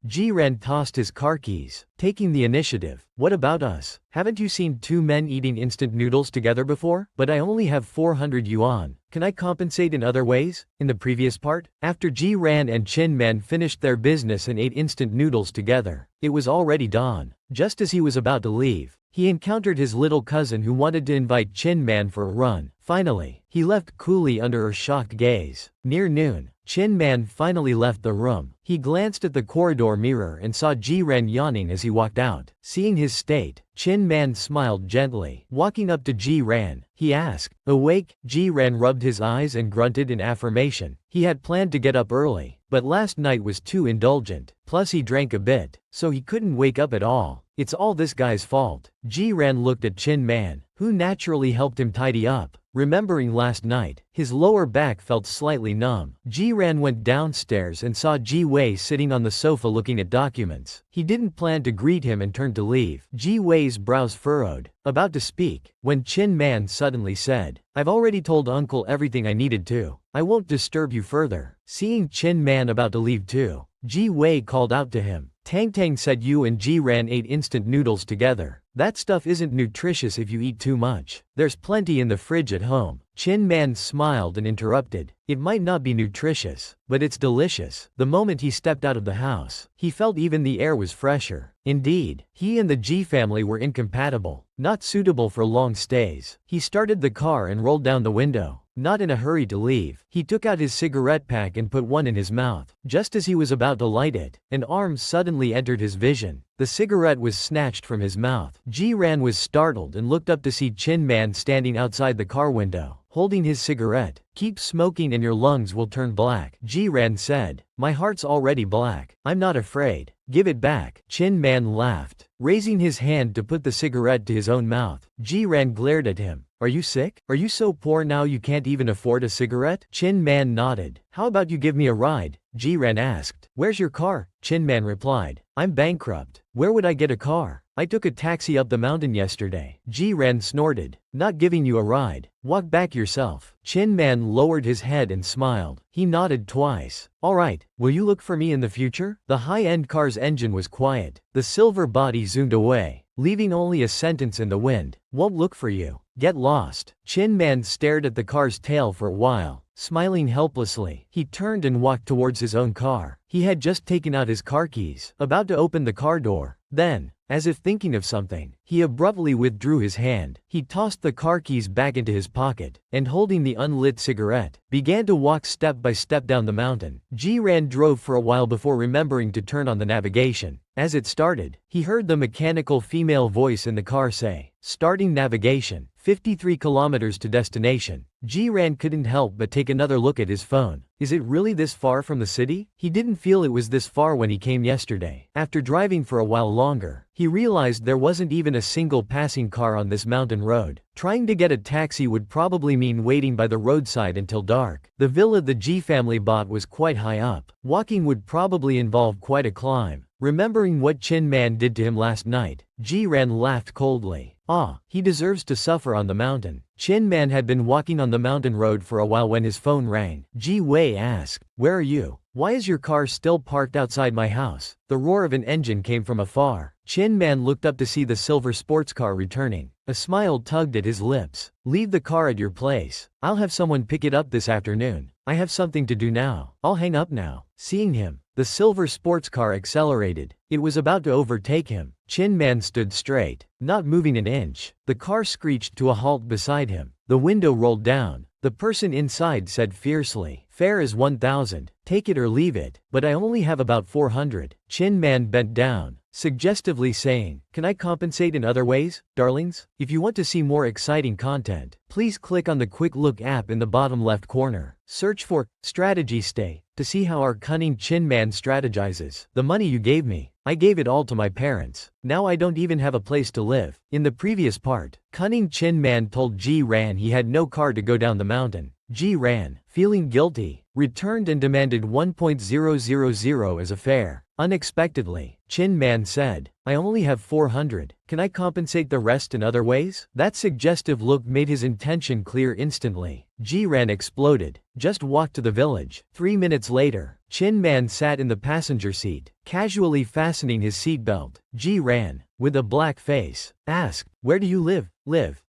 Ji-ran tossed his car keys, taking the initiative. What about us? Haven't you seen two men eating instant noodles together before? But I only have 400 yuan. Can I compensate in other ways? In the previous part, after Ji-ran and Chin Man finished their business and ate instant noodles together, it was already dawn. Just as he was about to leave, he encountered his little cousin who wanted to invite Chin Man for a run. Finally, he left coolly under her shocked gaze. Near noon, Chin Man finally left the room. He glanced at the corridor mirror and saw Ji-ran yawning as he walked out. Seeing his state, Chin Man smiled gently. Walking up to Ji-ran, he asked, Awake? Ji-ran rubbed his eyes and grunted in affirmation. He had planned to get up early, but last night was too indulgent. Plus he drank a bit, so he couldn't wake up at all. It's all this guy's fault. Ji-ran looked at Chin Man, who naturally helped him tidy up. Remembering last night, his lower back felt slightly numb. Ji-ran went downstairs and saw Ji-wei sitting on the sofa looking at documents. He didn't plan to greet him and turned to leave. Ji-wei's brows furrowed, about to speak, when Chin Man suddenly said, I've already told Uncle everything I needed to. I won't disturb you further. Seeing Chin Man about to leave too, Ji-wei called out to him. Tang said you and Ji-ran ate instant noodles together. That stuff isn't nutritious if you eat too much. There's plenty in the fridge at home. Chin Man smiled and interrupted. It might not be nutritious, but it's delicious. The moment he stepped out of the house, he felt even the air was fresher. Indeed, he and the Ji family were incompatible, not suitable for long stays. He started the car and rolled down the window. Not in a hurry to leave, he took out his cigarette pack and put one in his mouth. Just as he was about to light it, an arm suddenly entered his vision. The cigarette was snatched from his mouth. Ji-ran was startled and looked up to see Chin Man standing outside the car window, holding his cigarette. Keep smoking and your lungs will turn black. Ji-ran said. My heart's already black. I'm not afraid. Give it back. Chin Man laughed, raising his hand to put the cigarette to his own mouth. Ji-ran glared at him. Are you sick? Are you so poor now you can't even afford a cigarette? Chin Man nodded. How about you give me a ride? Ji-ran asked. Where's your car? Chin Man replied. I'm bankrupt. Where would I get a car? I took a taxi up the mountain yesterday. Ji-ran snorted. Not giving you a ride. Walk back yourself. Chin Man lowered his head and smiled. He nodded twice. Alright, will you look for me in the future? The high-end car's engine was quiet. The silver body zoomed away, leaving only a sentence in the wind. Won't look for you. Get lost. Chin Man stared at the car's tail for a while, smiling helplessly. He turned and walked towards his own car. He had just taken out his car keys, about to open the car door. Then, as if thinking of something, he abruptly withdrew his hand. He tossed the car keys back into his pocket, and holding the unlit cigarette, began to walk step by step down the mountain. Ji-ran drove for a while before remembering to turn on the navigation. As it started, he heard the mechanical female voice in the car say, "Starting navigation, 53 kilometers to destination." Ji-ran couldn't help but take another look at his phone. Is it really this far from the city? He didn't feel it was this far when he came yesterday. After driving for a while longer, he realized there wasn't even a single passing car on this mountain road. Trying to get a taxi would probably mean waiting by the roadside until dark. The villa the Ji family bought was quite high up. Walking would probably involve quite a climb. Remembering what Chin Man did to him last night, Ji-ran laughed coldly. He deserves to suffer on the mountain. Chin Man had been walking on the mountain road for a while when his phone rang. Ji Wei asked, "Where are you? Why is your car still parked outside my house?" The roar of an engine came from afar. Chin Man looked up to see the silver sports car returning. A smile tugged at his lips. "Leave the car at your place. I'll have someone pick it up this afternoon. I have something to do now. I'll hang up now." Seeing him, the silver sports car accelerated. It was about to overtake him. Chin Man stood straight, not moving an inch. The car screeched to a halt beside him. The window rolled down. The person inside said fiercely, "Fare is 1,000. Take it or leave it, but I only have about 400. Chin Man bent down, suggestively saying, "Can I compensate in other ways, darlings?" If you want to see more exciting content, please click on the Quick Look app in the bottom left corner. Search for Strategy Stay to see how our cunning Chin Man strategizes. "The money you gave me, I gave it all to my parents. Now I don't even have a place to live." In the previous part, cunning Chin Man told Ji-ran he had no car to go down the mountain. Ji-ran, feeling guilty, returned and demanded 1,000 as a fare. Unexpectedly, Chin Man said, "I only have 400. Can I compensate the rest in other ways?" That suggestive look made his intention clear instantly. Ji-ran exploded. "Just walk to the village." 3 minutes later, Chin Man sat in the passenger seat, casually fastening his seatbelt. Ji-ran, with a black face, asked, "Where do you live?"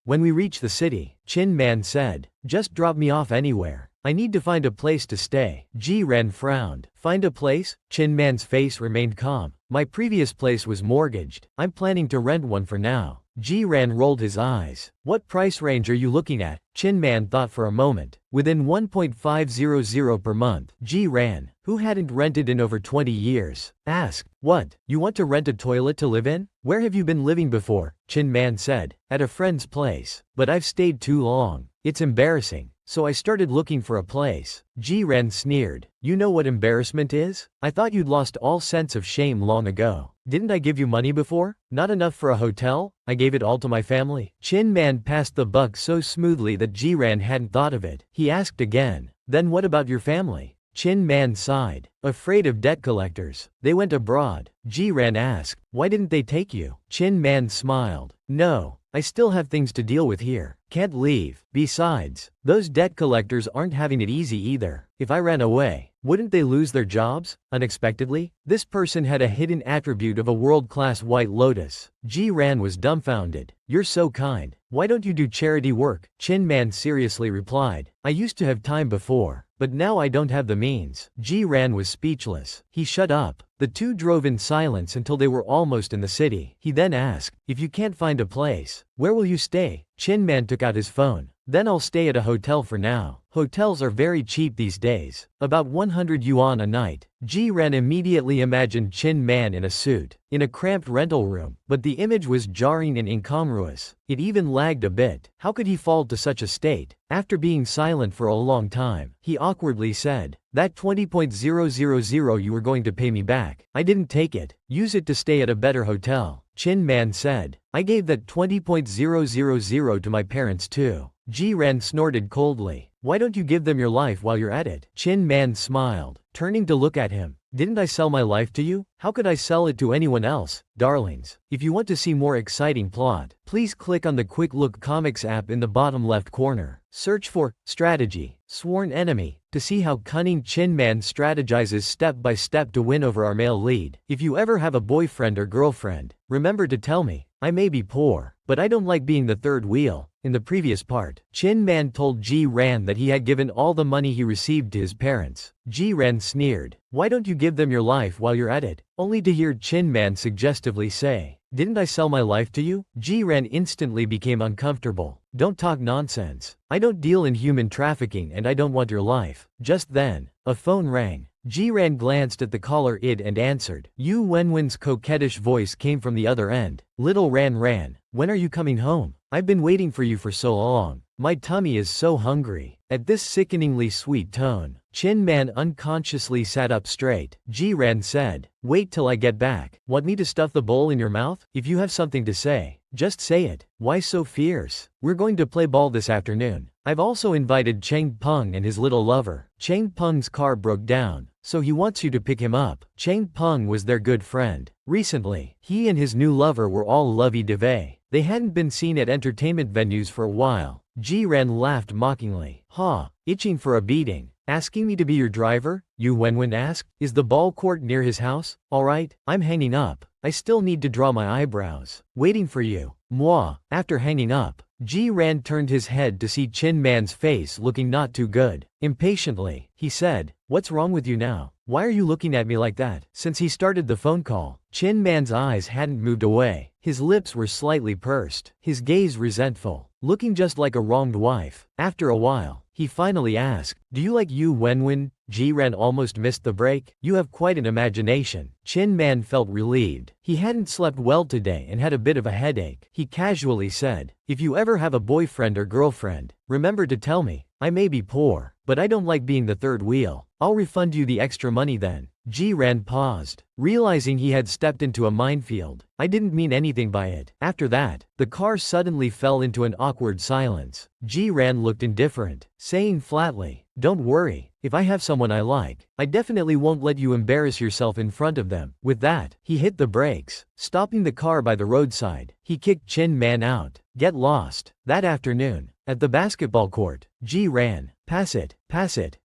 "When we reach the city," Chin Man said. "Just drop me off anywhere. I need to find a place to stay." Ji-ran frowned. "Find a place?" Chin Man's face remained calm. "My previous place was mortgaged. I'm planning to rent one for now." Ji-ran rolled his eyes. "What price range are you looking at?" Chin Man thought for a moment. "Within 1.500 per month." Ji-ran, who hadn't rented in over 20 years, asked, "What, you want to rent a toilet to live in? Where have you been living before?" Chin Man said, "At a friend's place. But I've stayed too long. It's embarrassing. So I started looking for a place." Ji-ran sneered. "You know what embarrassment is? I thought you'd lost all sense of shame long ago. Didn't I give you money before? Not enough for a hotel? I gave it all to my family." Chin Man passed the buck so smoothly that Ji-ran hadn't thought of it. He asked again, "Then what about your family?" Chin Man sighed. "Afraid of debt collectors. They went abroad." Ji-ran asked, "Why didn't they take you?" Chin Man smiled. "No. I still have things to deal with here. Can't leave. Besides, those debt collectors aren't having it easy either. If I ran away, wouldn't they lose their jobs?" Unexpectedly, this person had a hidden attribute of a world-class White Lotus. Ji-ran was dumbfounded. "You're so kind. Why don't you do charity work?" Chin Man seriously replied. "I used to have time before, but now I don't have the means." Ji-ran was speechless. He shut up. The two drove in silence until they were almost in the city. He then asked, "If you can't find a place, where will you stay?" Chin Man took out his phone. "Then I'll stay at a hotel for now. Hotels are very cheap these days. About 100 yuan a night." Ji-ran immediately imagined Chin Man in a suit, in a cramped rental room, but the image was jarring and incongruous. It even lagged a bit. How could he fall to such a state? After being silent for a long time, he awkwardly said, "That 20,000 you were going to pay me back. I didn't take it. Use it to stay at a better hotel." Chin Man said, "I gave that 20,000 to my parents too." Ji-ran snorted coldly. "Why don't you give them your life while you're at it?" Chin Man smiled, turning to look at him. "Didn't I sell my life to you? How could I sell it to anyone else?" Darlings, if you want to see more exciting plot, please click on the Quick Look Comics app in the bottom left corner. Search for Strategy, Sworn Enemy to see how cunning Chin Man strategizes step by step to win over our male lead. If you ever have a boyfriend or girlfriend, remember to tell me. I may be poor, but I don't like being the third wheel. In the previous part, Chin Man told Ji Ran that he had given all the money he received to his parents. Ji Ran sneered, "Why don't you give them your life while you're at it?" Only to hear Chin Man suggestively say, "Didn't I sell my life to you?" Ji Ran instantly became uncomfortable. "Don't talk nonsense. I don't deal in human trafficking and I don't want your life." Just then, a phone rang. Ji Ran glanced at the caller id and answered. Yu Wenwen's coquettish voice came from the other end. "Little Ran, when are you coming home? I've been waiting for you for so long. My tummy is so hungry." At this sickeningly sweet tone, Chin Man unconsciously sat up straight. Ji Ran said, "Wait till I get back. Want me to stuff the bowl in your mouth? If you have something to say, just say it. Why so fierce? We're going to play ball this afternoon. I've also invited Cheng Peng and his little lover. Cheng Peng's car broke down, so he wants you to pick him up." Cheng Peng was their good friend. Recently, he and his new lover were all lovey-dovey. They hadn't been seen at entertainment venues for a while. Ji Ran laughed mockingly. "Ha, itching for a beating. Asking me to be your driver?" Yu Wenwen asked. "Is the ball court near his house? Alright, I'm hanging up. I still need to draw my eyebrows. Waiting for you. Moi." After hanging up, Ji Ran turned his head to see Chin Man's face looking not too good. Impatiently, he said, "What's wrong with you now? Why are you looking at me like that?" Since he started the phone call, Chin Man's eyes hadn't moved away. His lips were slightly pursed, his gaze resentful, looking just like a wronged wife. After a while, he finally asked, "Do you like Yu Wenwen?" Ji Ran almost missed the break. "You have quite an imagination." Chin Man felt relieved. He hadn't slept well today and had a bit of a headache. He casually said, "If you ever have a boyfriend or girlfriend, remember to tell me. I may be poor, but I don't like being the third wheel. I'll refund you the extra money then." Ji Ran paused, realizing he had stepped into a minefield. "I didn't mean anything by it." After that, the car suddenly fell into an awkward silence. Ji Ran looked indifferent, saying flatly, "Don't worry, if I have someone I like, I definitely won't let you embarrass yourself in front of them." With that, he hit the brakes, stopping the car by the roadside. He kicked Chin Man out. Get lost. That afternoon, at the basketball court, Ji Ran, pass it,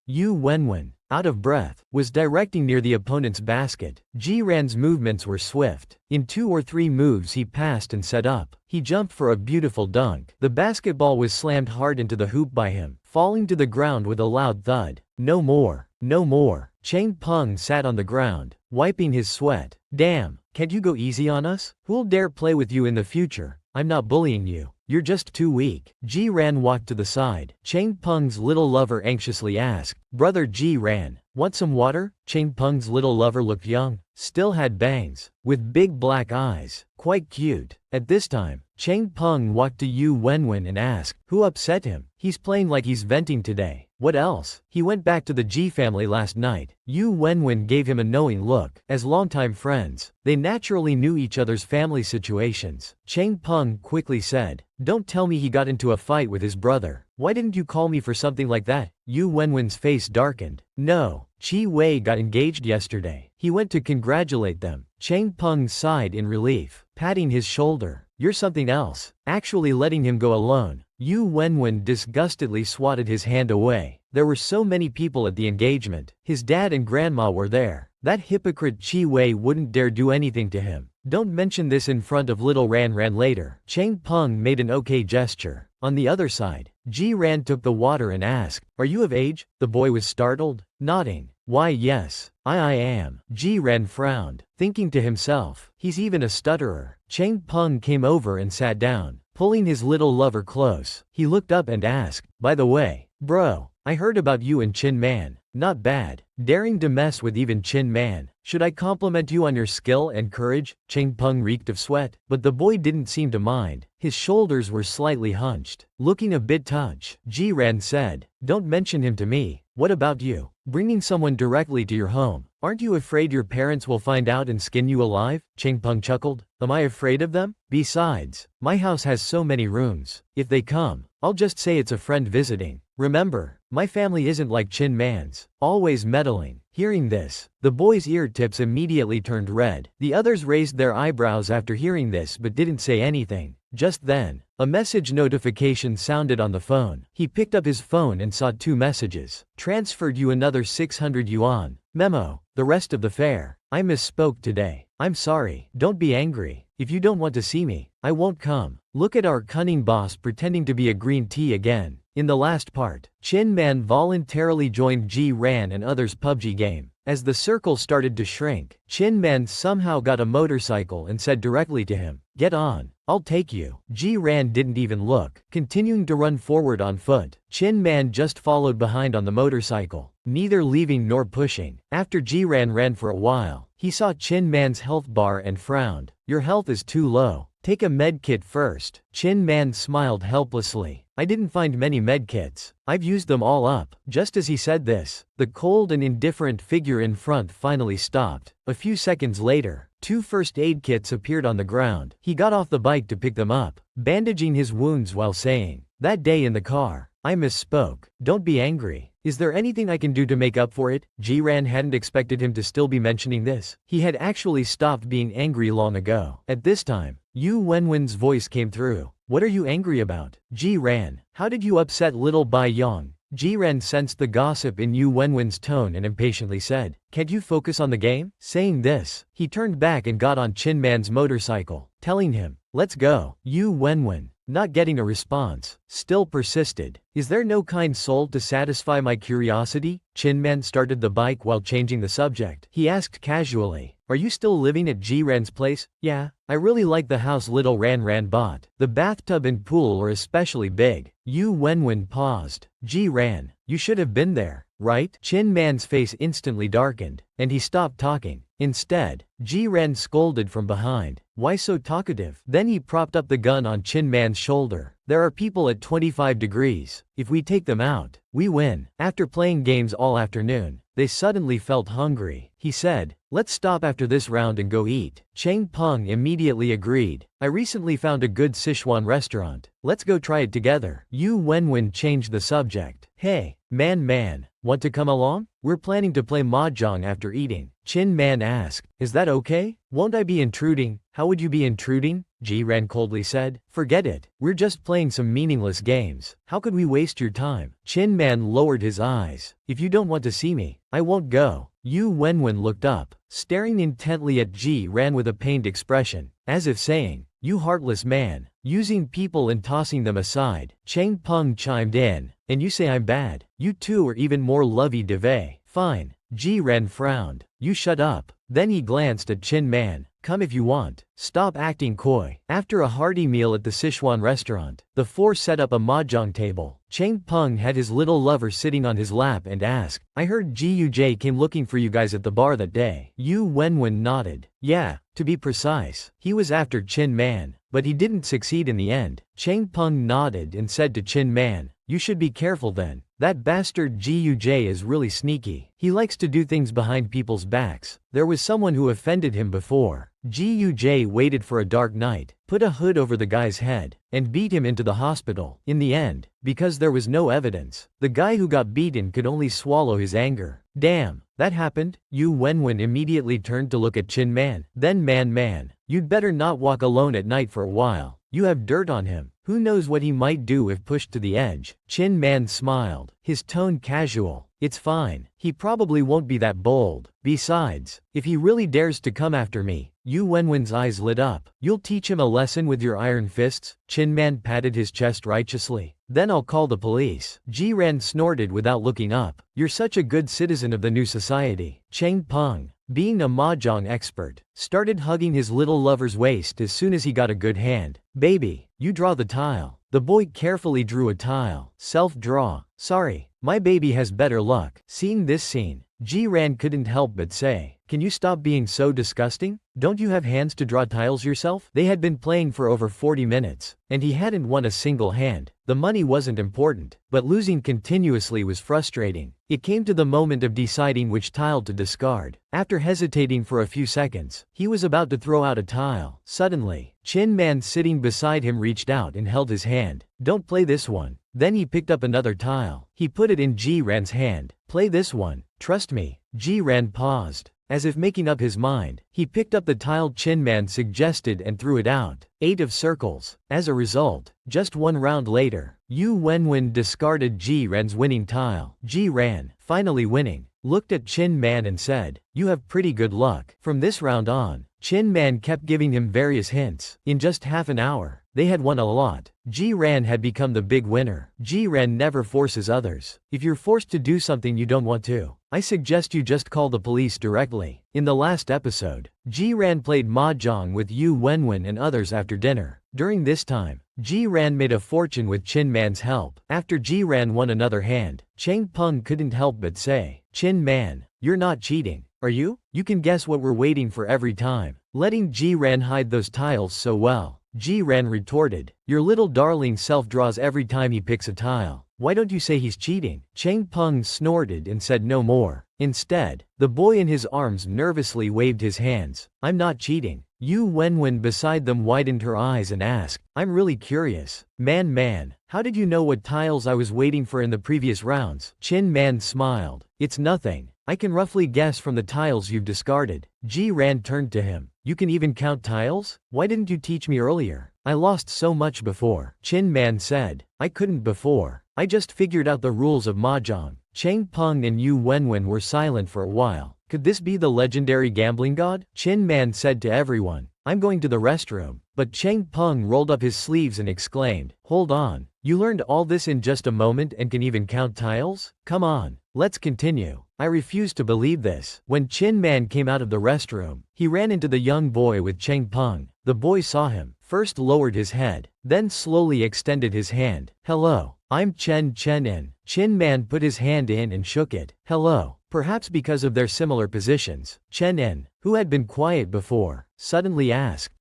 Yu Wenwen, out of breath, was directing near the opponent's basket. Ji Ran's movements were swift. In 2 or 3 moves he passed and set up. He jumped for a beautiful dunk. The basketball was slammed hard into the hoop by him, falling to the ground with a loud thud. "No more, no more." Cheng Peng sat on the ground, wiping his sweat. "Damn, can't you go easy on us? Who'll dare play with you in the future? I'm not bullying you. You're just too weak." Ji Ran walked to the side. Cheng Peng's little lover anxiously asked, "Brother Ji Ran, want some water?" Cheng Peng's little lover looked young, still had bangs, with big black eyes, quite cute. At this time, Cheng Peng walked to Yu Wenwen and asked, "Who upset him? He's playing like he's venting today. What else? He went back to the Ji family last night." Yu Wenwen gave him a knowing look. As longtime friends, they naturally knew each other's family situations. Cheng Peng quickly said, "Don't tell me he got into a fight with his brother. Why didn't you call me for something like that?" Yu Wenwen's face darkened. "No, Chi Wei got engaged yesterday. He went to congratulate them." Cheng Peng sighed in relief, patting his shoulder. "You're something else, actually letting him go alone." Yu Wenwen disgustedly swatted his hand away. There were so many people at the engagement. His dad and grandma were there. That hypocrite Chi Wei wouldn't dare do anything to him. "Don't mention this in front of little Ran later." Cheng Peng made an okay gesture. On the other side, Ji Ran took the water and asked, "Are you of age?" The boy was startled, nodding. "Why yes, I am." Ji Ran frowned, thinking to himself, he's even a stutterer. Cheng Peng came over and sat down, pulling his little lover close. He looked up and asked, "By the way, bro, I heard about you and Chin Man. Not bad. Daring to mess with even Chin Man. Should I compliment you on your skill and courage?" Cheng Peng reeked of sweat, but the boy didn't seem to mind. His shoulders were slightly hunched, looking a bit touched. Ji Ran said, "Don't mention him to me. What about you? Bringing someone directly to your home. Aren't you afraid your parents will find out and skin you alive?" Cheng Peng chuckled. "Am I afraid of them? Besides, my house has so many rooms. If they come, I'll just say it's a friend visiting. Remember, my family isn't like Chin Man's, always meddling." Hearing this, the boy's ear tips immediately turned red. The others raised their eyebrows after hearing this but didn't say anything. Just then, a message notification sounded on the phone. He picked up his phone and saw 2 messages. "Transferred you another 600 yuan. Memo, the rest of the fare. I misspoke today. I'm sorry. Don't be angry. If you don't want to see me, I won't come. Look at our cunning boss pretending to be a green tea again. In the last part, Chin Man voluntarily joined Ji-ran and others' PUBG game. As the circle started to shrink, Chin Man somehow got a motorcycle and said directly to him, "Get on, I'll take you." Ji-ran didn't even look, continuing to run forward on foot. Chin Man just followed behind on the motorcycle, neither leaving nor pushing. After Ji-ran ran for a while, he saw Chin Man's health bar and frowned. "Your health is too low. Take a medkit first." Chin Man smiled helplessly. "I didn't find many medkits. I've used them all up." Just as he said this, the cold and indifferent figure in front finally stopped. A few seconds later, 2 first aid kits appeared on the ground. He got off the bike to pick them up, bandaging his wounds while saying, "That day in the car, I misspoke. Don't be angry. Is there anything I can do to make up for it?" Ji-ran hadn't expected him to still be mentioning this. He had actually stopped being angry long ago. At this time, Yu Wenwen's voice came through. "What are you angry about? Ji-ran, how did you upset little Bai Yong?" Ji-ran sensed the gossip in Yu Wenwen's tone and impatiently said, "Can't you focus on the game?" Saying this, he turned back and got on Chin Man's motorcycle, telling him, "Let's go." Yu Wenwen, not getting a response, still persisted. "Is there no kind soul to satisfy my curiosity?" Chin Man started the bike while changing the subject. He asked casually, "Are you still living at Ji-ran's place?" "Yeah, I really like the house little Ran bought. The bathtub and pool are especially big." Yu Wenwen paused. "Ji-ran, you should have been there, right?" Chin Man's face instantly darkened, and he stopped talking. Instead, Ji-ran scolded from behind, "Why so talkative?" Then he propped up the gun on Chin Man's shoulder. "There are people at 25 degrees. If we take them out, we win." After playing games all afternoon, they suddenly felt hungry. He said, "Let's stop after this round and go eat." Cheng Peng immediately agreed. "I recently found a good Sichuan restaurant. Let's go try it together." Yu Wenwen changed the subject. "Hey, man, want to come along? We're planning to play mahjong after eating." Chin Man asked, "Is that okay? Won't I be intruding?" "How would you be intruding?" Ji-ran coldly said. "Forget it. We're just playing some meaningless games. How could we waste your time?" Chin Man lowered his eyes. "If you don't want to see me, I won't go." Yu Wenwen looked up, staring intently at Ji-ran with a pained expression, as if saying, "You heartless man." Using people and tossing them aside, Cheng Peng chimed in, "And you say I'm bad? You two are even more lovey-dovey." "Fine." Ji-ran frowned. "You shut up." Then he glanced at Chin Man. "Come if you want. Stop acting coy." After a hearty meal at the Sichuan restaurant, the four set up a mahjong table. Cheng Peng had his little lover sitting on his lap and asked, "I heard Guj came looking for you guys at the bar that day." Yu Wenwen nodded. "Yeah, to be precise. He was after Chin Man, but he didn't succeed in the end." Cheng Peng nodded and said to Chin Man, "You should be careful then. That bastard Guj is really sneaky. He likes to do things behind people's backs. There was someone who offended him before. Guj waited for a dark night, put a hood over the guy's head, and beat him into the hospital. In the end, because there was no evidence, the guy who got beaten could only swallow his anger." "Damn, that happened?" Yu Wenwen immediately turned to look at Chin Man. Then man, you'd better not walk alone at night for a while. You have dirt on him. Who knows what he might do if pushed to the edge." Chin Man smiled, his tone casual. "It's fine. He probably won't be that bold. Besides, if he really dares to come after me." Yu Wenwen's eyes lit up. "You'll teach him a lesson with your iron fists?" Chin Man patted his chest righteously. "Then I'll call the police." Ji-ran snorted without looking up. "You're such a good citizen of the new society." Cheng Peng, being a mahjong expert, started hugging his little lover's waist as soon as he got a good hand. "Baby, you draw the tile." The boy carefully drew a tile. Self-draw. "Sorry, my baby has better luck." Seeing this scene, Ji-ran couldn't help but say, "Can you stop being so disgusting? Don't you have hands to draw tiles yourself?" They had been playing for over 40 minutes, and he hadn't won a single hand. The money wasn't important, but losing continuously was frustrating. It came to the moment of deciding which tile to discard. After hesitating for a few seconds, he was about to throw out a tile. Suddenly, Chin Man sitting beside him reached out and held his hand. "Don't play this one." Then he picked up another tile. He put it in Ji-ran's hand. "Play this one. Trust me." Ji-ran paused, as if making up his mind. He picked up the tile Chin Man suggested and threw it out. 8 of circles. As a result, just one round later, Yu Wenwen discarded Ji-ran's winning tile. Ji-ran, finally winning, looked at Chin Man and said, "You have pretty good luck." From this round on, Chin Man kept giving him various hints. In just half an hour, they had won a lot. Ji-ran had become the big winner. Ji-ran never forces others. If you're forced to do something you don't want to, I suggest you just call the police directly. In the last episode, Ji-ran played mahjong with Yu Wenwen and others after dinner. During this time, Ji-ran made a fortune with Chin Man's help. After Ji-ran won another hand, Cheng Peng couldn't help but say, "Chin Man, you're not cheating, are you? You can guess what we're waiting for every time." Letting Ji-ran hide those tiles so well, Ji-ran retorted, "Your little darling self draws every time he picks a tile. Why don't you say he's cheating?" Cheng Peng snorted and said no more. Instead, the boy in his arms nervously waved his hands. "I'm not cheating." Yu Wenwen beside them widened her eyes and asked, "I'm really curious. Man, how did you know what tiles I was waiting for in the previous rounds?" Chin Man smiled. "It's nothing. I can roughly guess from the tiles you've discarded." Ji-ran turned to him. "You can even count tiles? Why didn't you teach me earlier? I lost so much before." Chin Man said, "I couldn't before. I just figured out the rules of mahjong." Cheng Peng and Yu Wenwen were silent for a while. Could this be the legendary gambling god? Chin Man said to everyone, "I'm going to the restroom." But Cheng Peng rolled up his sleeves and exclaimed, "Hold on. You learned all this in just a moment and can even count tiles? Come on, let's continue." I refuse to believe this. When Chin Man came out of the restroom, he ran into the young boy with Cheng Peng. The boy saw him, first lowered his head, then slowly extended his hand. "Hello, I'm Chen." Chin Man put his hand in and shook it. "Hello." Perhaps because of their similar positions, Chen, who had been quiet before, suddenly asked,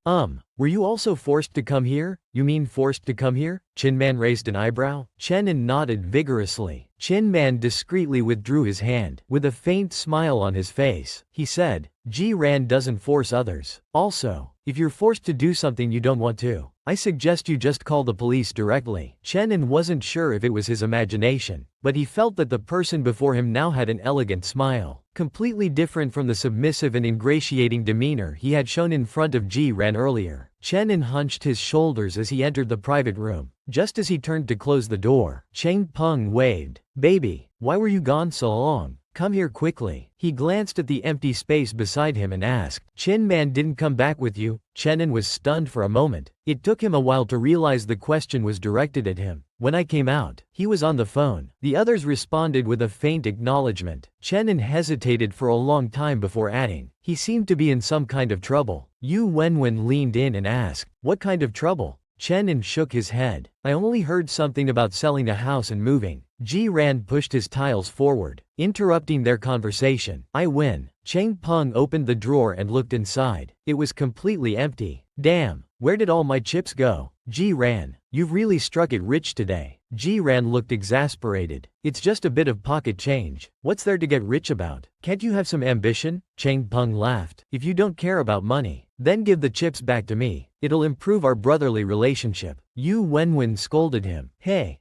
were you also forced to come here? You mean forced to come here?" Chin Man raised an eyebrow. Chen nodded vigorously. Chin Man discreetly withdrew his hand. With a faint smile on his face, he said, "Ji-ran doesn't force others. Also, if you're forced to do something you don't want to, I suggest you just call the police directly." Chen wasn't sure if it was his imagination, but he felt that the person before him now had an elegant smile, completely different from the submissive and ingratiating demeanor he had shown in front of Ji-ran earlier. Chen hunched his shoulders as he entered the private room. Just as he turned to close the door, Cheng Peng waved. "Baby, why were you gone so long? Come here quickly." He glanced at the empty space beside him and asked, "Chin Man didn't come back with you?" Chen was stunned for a moment. It took him a while to realize the question was directed at him. "When I came out, he was on the phone." The others responded with a faint acknowledgement. Chen hesitated for a long time before adding, "He seemed to be in some kind of trouble." Yu Wenwen leaned in and asked, "What kind of trouble?" Chen shook his head. "I only heard something about selling a house and moving." Ji-ran pushed his tiles forward, interrupting their conversation. "I win." Cheng Peng opened the drawer and looked inside. It was completely empty. "Damn, where did all my chips go?" Ji-ran, "You've really struck it rich today." Ji-ran looked exasperated. "It's just a bit of pocket change. What's there to get rich about? Can't you have some ambition?" Cheng Peng laughed. "If you don't care about money, then give the chips back to me. It'll improve our brotherly relationship." Yu Wenwen scolded him. Hey,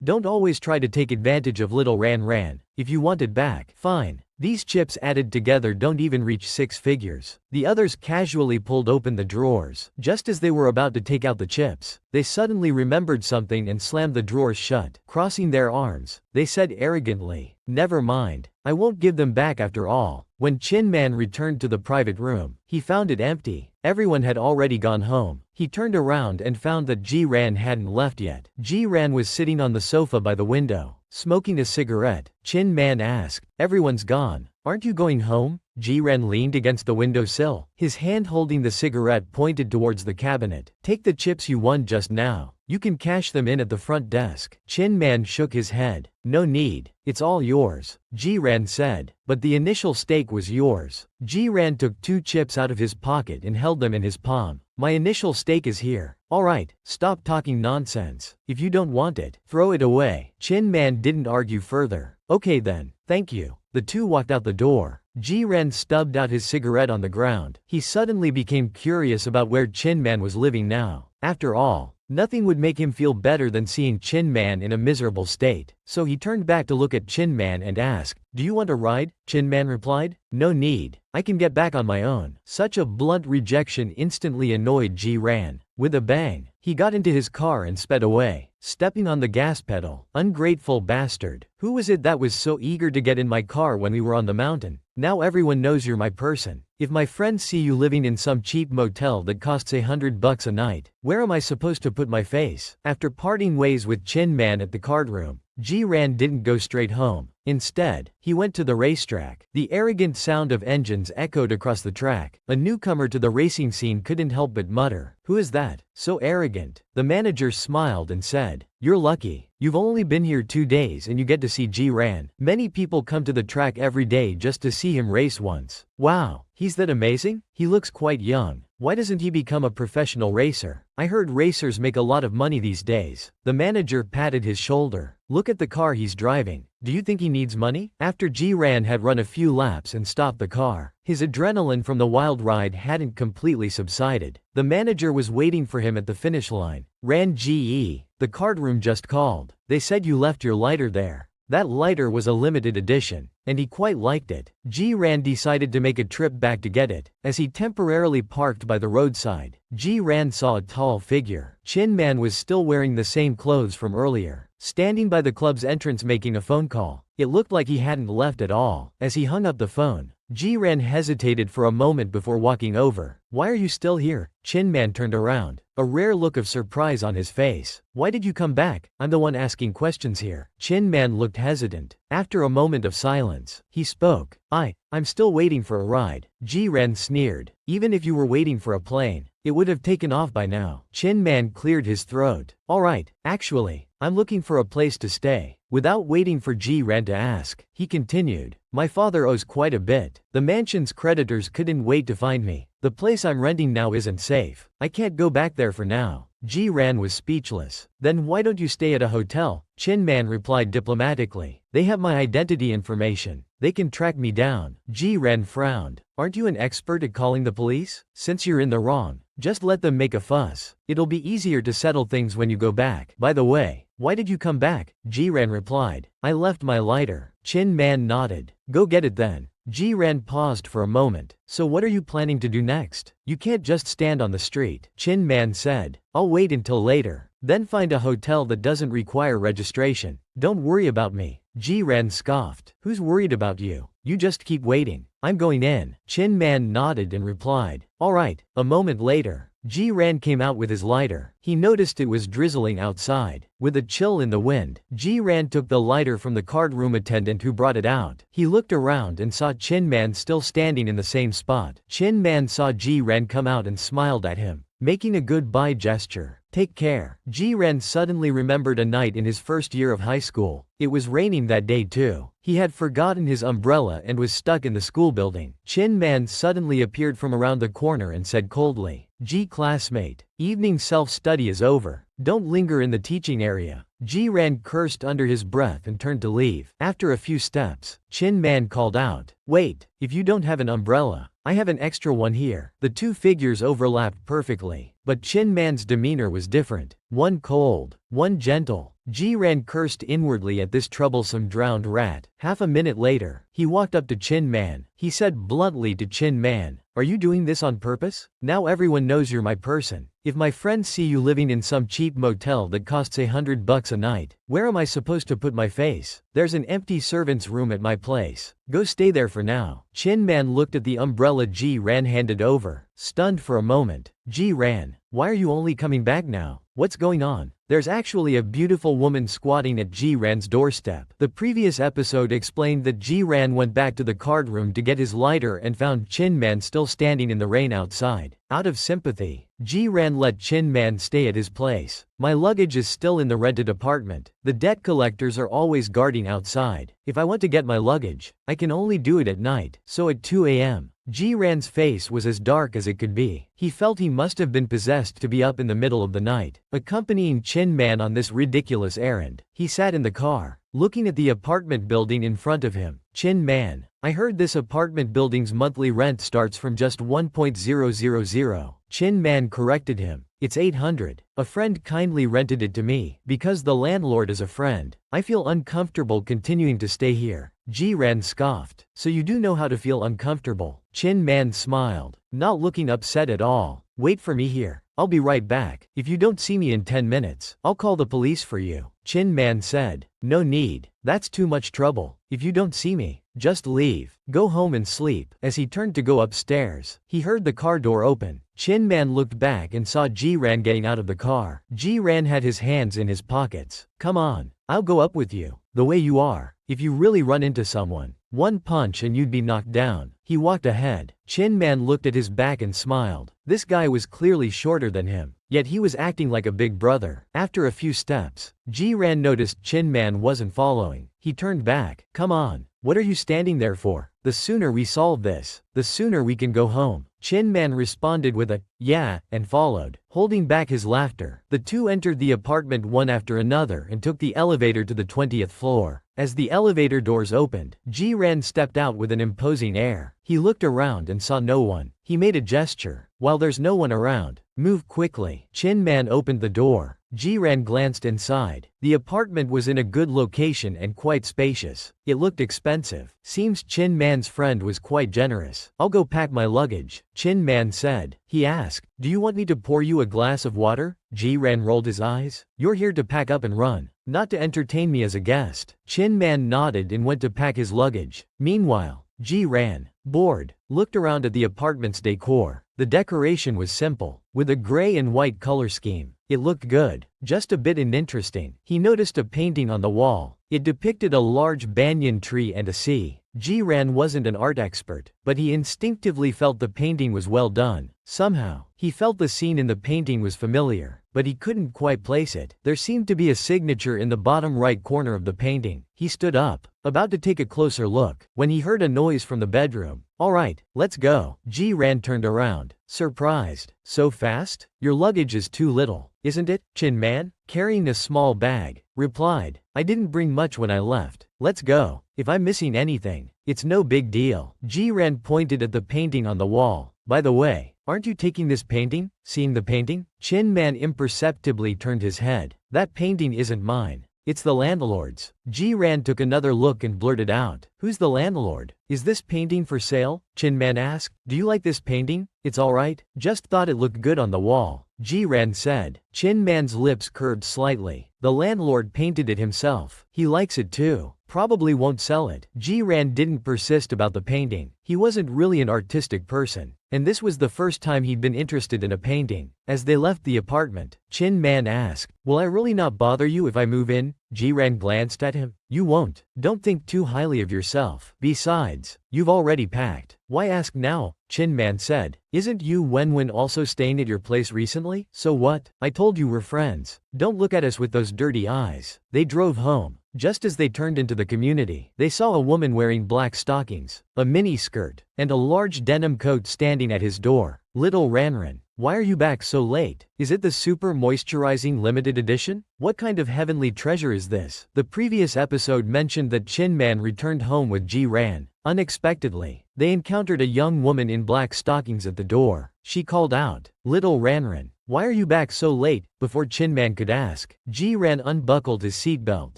don't always try to take advantage of little Ran. If you want it back, fine. These chips added together don't even reach 6 figures. The others casually pulled open the drawers. Just as they were about to take out the chips, they suddenly remembered something and slammed the drawers shut. Crossing their arms, they said arrogantly, "Never mind. I won't give them back after all." When Chin Man returned to the private room, he found it empty. Everyone had already gone home. He turned around and found that Ji-ran hadn't left yet. Ji-ran was sitting on the sofa by the window, smoking a cigarette. Chin Man asked, "Everyone's gone. Aren't you going home?" Ji-ran leaned against the windowsill. His hand holding the cigarette pointed towards the cabinet. "Take the chips you won just now. You can cash them in at the front desk." Chin Man shook his head. "No need. It's all yours," Ji-ran said. "But the initial stake was yours." Ji-ran took 2 chips out of his pocket and held them in his palm. "My initial stake is here. Alright, stop talking nonsense. If you don't want it, throw it away." Chin Man didn't argue further. "Okay then, thank you." The two walked out the door. Ji-ran stubbed out his cigarette on the ground. He suddenly became curious about where Chin Man was living now. After all, nothing would make him feel better than seeing Chin Man in a miserable state. So he turned back to look at Chin Man and asked, "Do you want a ride?" Chin Man replied, "No need. I can get back on my own." Such a blunt rejection instantly annoyed Ji-ran. With a bang, he got into his car and sped away. stepping on the gas pedal. Ungrateful bastard. Who was it that was so eager to get in my car when we were on the mountain? Now everyone knows you're my person. If my friends see you living in some cheap motel that costs $100 a night, where am I supposed to put my face? After parting ways with Chin Man at the card room, Ji-ran didn't go straight home. Instead, he went to the racetrack. The arrogant sound of engines echoed across the track. A newcomer to the racing scene couldn't help but mutter, "Who is that? So arrogant." The manager smiled and said, "You're lucky. You've only been here 2 days and you get to see Ji-ran. Many people come to the track every day just to see him race once." "Wow, he's that amazing? He looks quite young. Why doesn't he become a professional racer? I heard racers make a lot of money these days." The manager patted his shoulder. "Look at the car he's driving. Do you think he needs money?" After Ji-ran had run a few laps and stopped the car, his adrenaline from the wild ride hadn't completely subsided. The manager was waiting for him at the finish line. "Ran GE, the card room just called. They said you left your lighter there." That lighter was a limited edition, and he quite liked it. Ji-ran decided to make a trip back to get it. As he temporarily parked by the roadside, Ji-ran saw a tall figure. Chin Man was still wearing the same clothes from earlier, standing by the club's entrance making a phone call. It looked like he hadn't left at all. As he hung up the phone, Ji-ran hesitated for a moment before walking over. "Why are you still here?" Chin Man turned around, a rare look of surprise on his face. "Why did you come back? I'm the one asking questions here." Chin Man looked hesitant. After a moment of silence, he spoke. I'm still waiting for a ride." Ji-ran sneered. "Even if you were waiting for a plane, it would have taken off by now." Chin Man cleared his throat. "Alright, actually, I'm looking for a place to stay." Without waiting for Ji-ran to ask, he continued, "My father owes quite a bit. The mansion's creditors couldn't wait to find me. The place I'm renting now isn't safe. I can't go back there for now." Ji-ran was speechless. "Then why don't you stay at a hotel?" Chin Man replied diplomatically. "They have my identity information. They can track me down." Ji-ran frowned. "Aren't you an expert at calling the police? Since you're in the wrong, just let them make a fuss. It'll be easier to settle things when you go back. By the way, why did you come back?" Ji-ran replied. "I left my lighter." Chin Man nodded. "Go get it then." Ji-ran paused for a moment. "So what are you planning to do next? You can't just stand on the street." Chin Man said, "I'll wait until later. Then find a hotel that doesn't require registration. Don't worry about me." Ji-ran scoffed. "Who's worried about you? You just keep waiting. I'm going in." Chin Man nodded and replied, "Alright." A moment later, Ji-ran came out with his lighter. He noticed it was drizzling outside. With a chill in the wind, Ji-ran took the lighter from the card room attendant who brought it out. He looked around and saw Chin Man still standing in the same spot. Chin Man saw Ji-ran come out and smiled at him, making a goodbye gesture. "Take care." Ji-ran suddenly remembered a night in his first year of high school. It was raining that day too. He had forgotten his umbrella and was stuck in the school building. Chin Man suddenly appeared from around the corner and said coldly, classmate, evening self-study is over. Don't linger in the teaching area." Ji-ran cursed under his breath and turned to leave. After a few steps, Chin Man called out, "Wait, if you don't have an umbrella, I have an extra one here." The two figures overlapped perfectly, but Chin Man's demeanor was different. One cold, one gentle. Ji-ran cursed inwardly at this troublesome drowned rat. Half a minute later, he walked up to Chin Man. He said bluntly to Chin Man, "Are you doing this on purpose? Now everyone knows you're my person. If my friends see you living in some cheap motel that costs $100 a night, where am I supposed to put my face? There's an empty servant's room at my place. Go stay there for now." Chin Man looked at the umbrella Ji-ran handed over, stunned for a moment. "Ji-ran, why are you only coming back now? What's going on?" There's actually a beautiful woman squatting at Ji-ran's doorstep. The previous episode explained that Ji-ran went back to the card room to get his lighter and found Chin Man still standing in the rain outside. Out of sympathy, Ji-ran let Chin Man stay at his place. "My luggage is still in the rented apartment. The debt collectors are always guarding outside. If I want to get my luggage, I can only do it at night." So at 2 a.m., Ji-ran's face was as dark as it could be. He felt he must have been possessed to be up in the middle of the night, accompanying Chin Man on this ridiculous errand. He sat in the car, looking at the apartment building in front of him. "Chin Man, I heard this apartment building's monthly rent starts from just 1.000. Chin Man corrected him. "It's 800. A friend kindly rented it to me. Because the landlord is a friend, I feel uncomfortable continuing to stay here." Ji-ran scoffed. "So you do know how to feel uncomfortable." Chin Man smiled, not looking upset at all. "Wait for me here. I'll be right back. If you don't see me in 10 minutes, I'll call the police for you. Chin Man said. No need. That's too much trouble. If you don't see me, just leave. Go home and sleep. As he turned to go upstairs, he heard the car door open. Chin Man looked back and saw Ji-ran getting out of the car. Ji-ran had his hands in his pockets. Come on, I'll go up with you. The way you are. If you really run into someone, one punch and you'd be knocked down. He walked ahead. Chin Man looked at his back and smiled. This guy was clearly shorter than him, yet he was acting like a big brother. After a few steps, Ji-ran noticed Chin Man wasn't following. He turned back. Come on, what are you standing there for? The sooner we solve this, the sooner we can go home. Chin Man responded with a, yeah, and followed, holding back his laughter. The two entered the apartment one after another and took the elevator to the 20th floor. As the elevator doors opened, Ji-ran stepped out with an imposing air. He looked around and saw no one. He made a gesture. While there's no one around, move quickly. Chin Man opened the door. Ji-ran glanced inside. The apartment was in a good location and quite spacious. It looked expensive. Seems Chin Man's friend was quite generous. I'll go pack my luggage, Chin Man said. He asked, do you want me to pour you a glass of water? Ji-ran rolled his eyes. You're here to pack up and run, not to entertain me as a guest. Chin Man nodded and went to pack his luggage. Meanwhile, Ji-ran, bored, looked around at the apartment's decor. The decoration was simple, with a gray and white color scheme. It looked good, just a bit uninteresting. He noticed a painting on the wall. It depicted a large banyan tree and a sea. Ji-ran wasn't an art expert, but he instinctively felt the painting was well done. Somehow, he felt the scene in the painting was familiar, but he couldn't quite place it. There seemed to be a signature in the bottom right corner of the painting. He stood up, about to take a closer look, when he heard a noise from the bedroom. All right, let's go. Ji-ran turned around, surprised. So fast? Your luggage is too little, isn't it? Chin Man, carrying a small bag, replied. I didn't bring much when I left. Let's go. If I'm missing anything, it's no big deal. Ji-ran pointed at the painting on the wall. By the way, aren't you taking this painting? Seeing the painting? Chin Man imperceptibly turned his head. That painting isn't mine. It's the landlord's. Ji-ran took another look and blurted out. Who's the landlord? Is this painting for sale? Chin Man asked. Do you like this painting? It's alright. Just thought it looked good on the wall, Ji-ran said. Chin Man's lips curved slightly. The landlord painted it himself. He likes it too. Probably won't sell it. Ji-ran didn't persist about the painting. He wasn't really an artistic person, and this was the first time he'd been interested in a painting. As they left the apartment, Chin Man asked, will I really not bother you if I move in? Ji-ran glanced at him. You won't. Don't think too highly of yourself. Besides, you've already packed. Why ask now? Chin Man said. Isn't you Wenwen also staying at your place recently? So what? I told you we're friends. Don't look at us with those dirty eyes. They drove home. Just as they turned into the community, they saw a woman wearing black stockings, a mini skirt, and a large denim coat standing at his door. Little Ranran, why are you back so late? Is it the super moisturizing limited edition? What kind of heavenly treasure is this? The previous episode mentioned that Chin Man returned home with Ji-ran. Unexpectedly, they encountered a young woman in black stockings at the door. She called out, Little Ranran, why are you back so late? Before Chin Man could ask, Ji-ran unbuckled his seatbelt,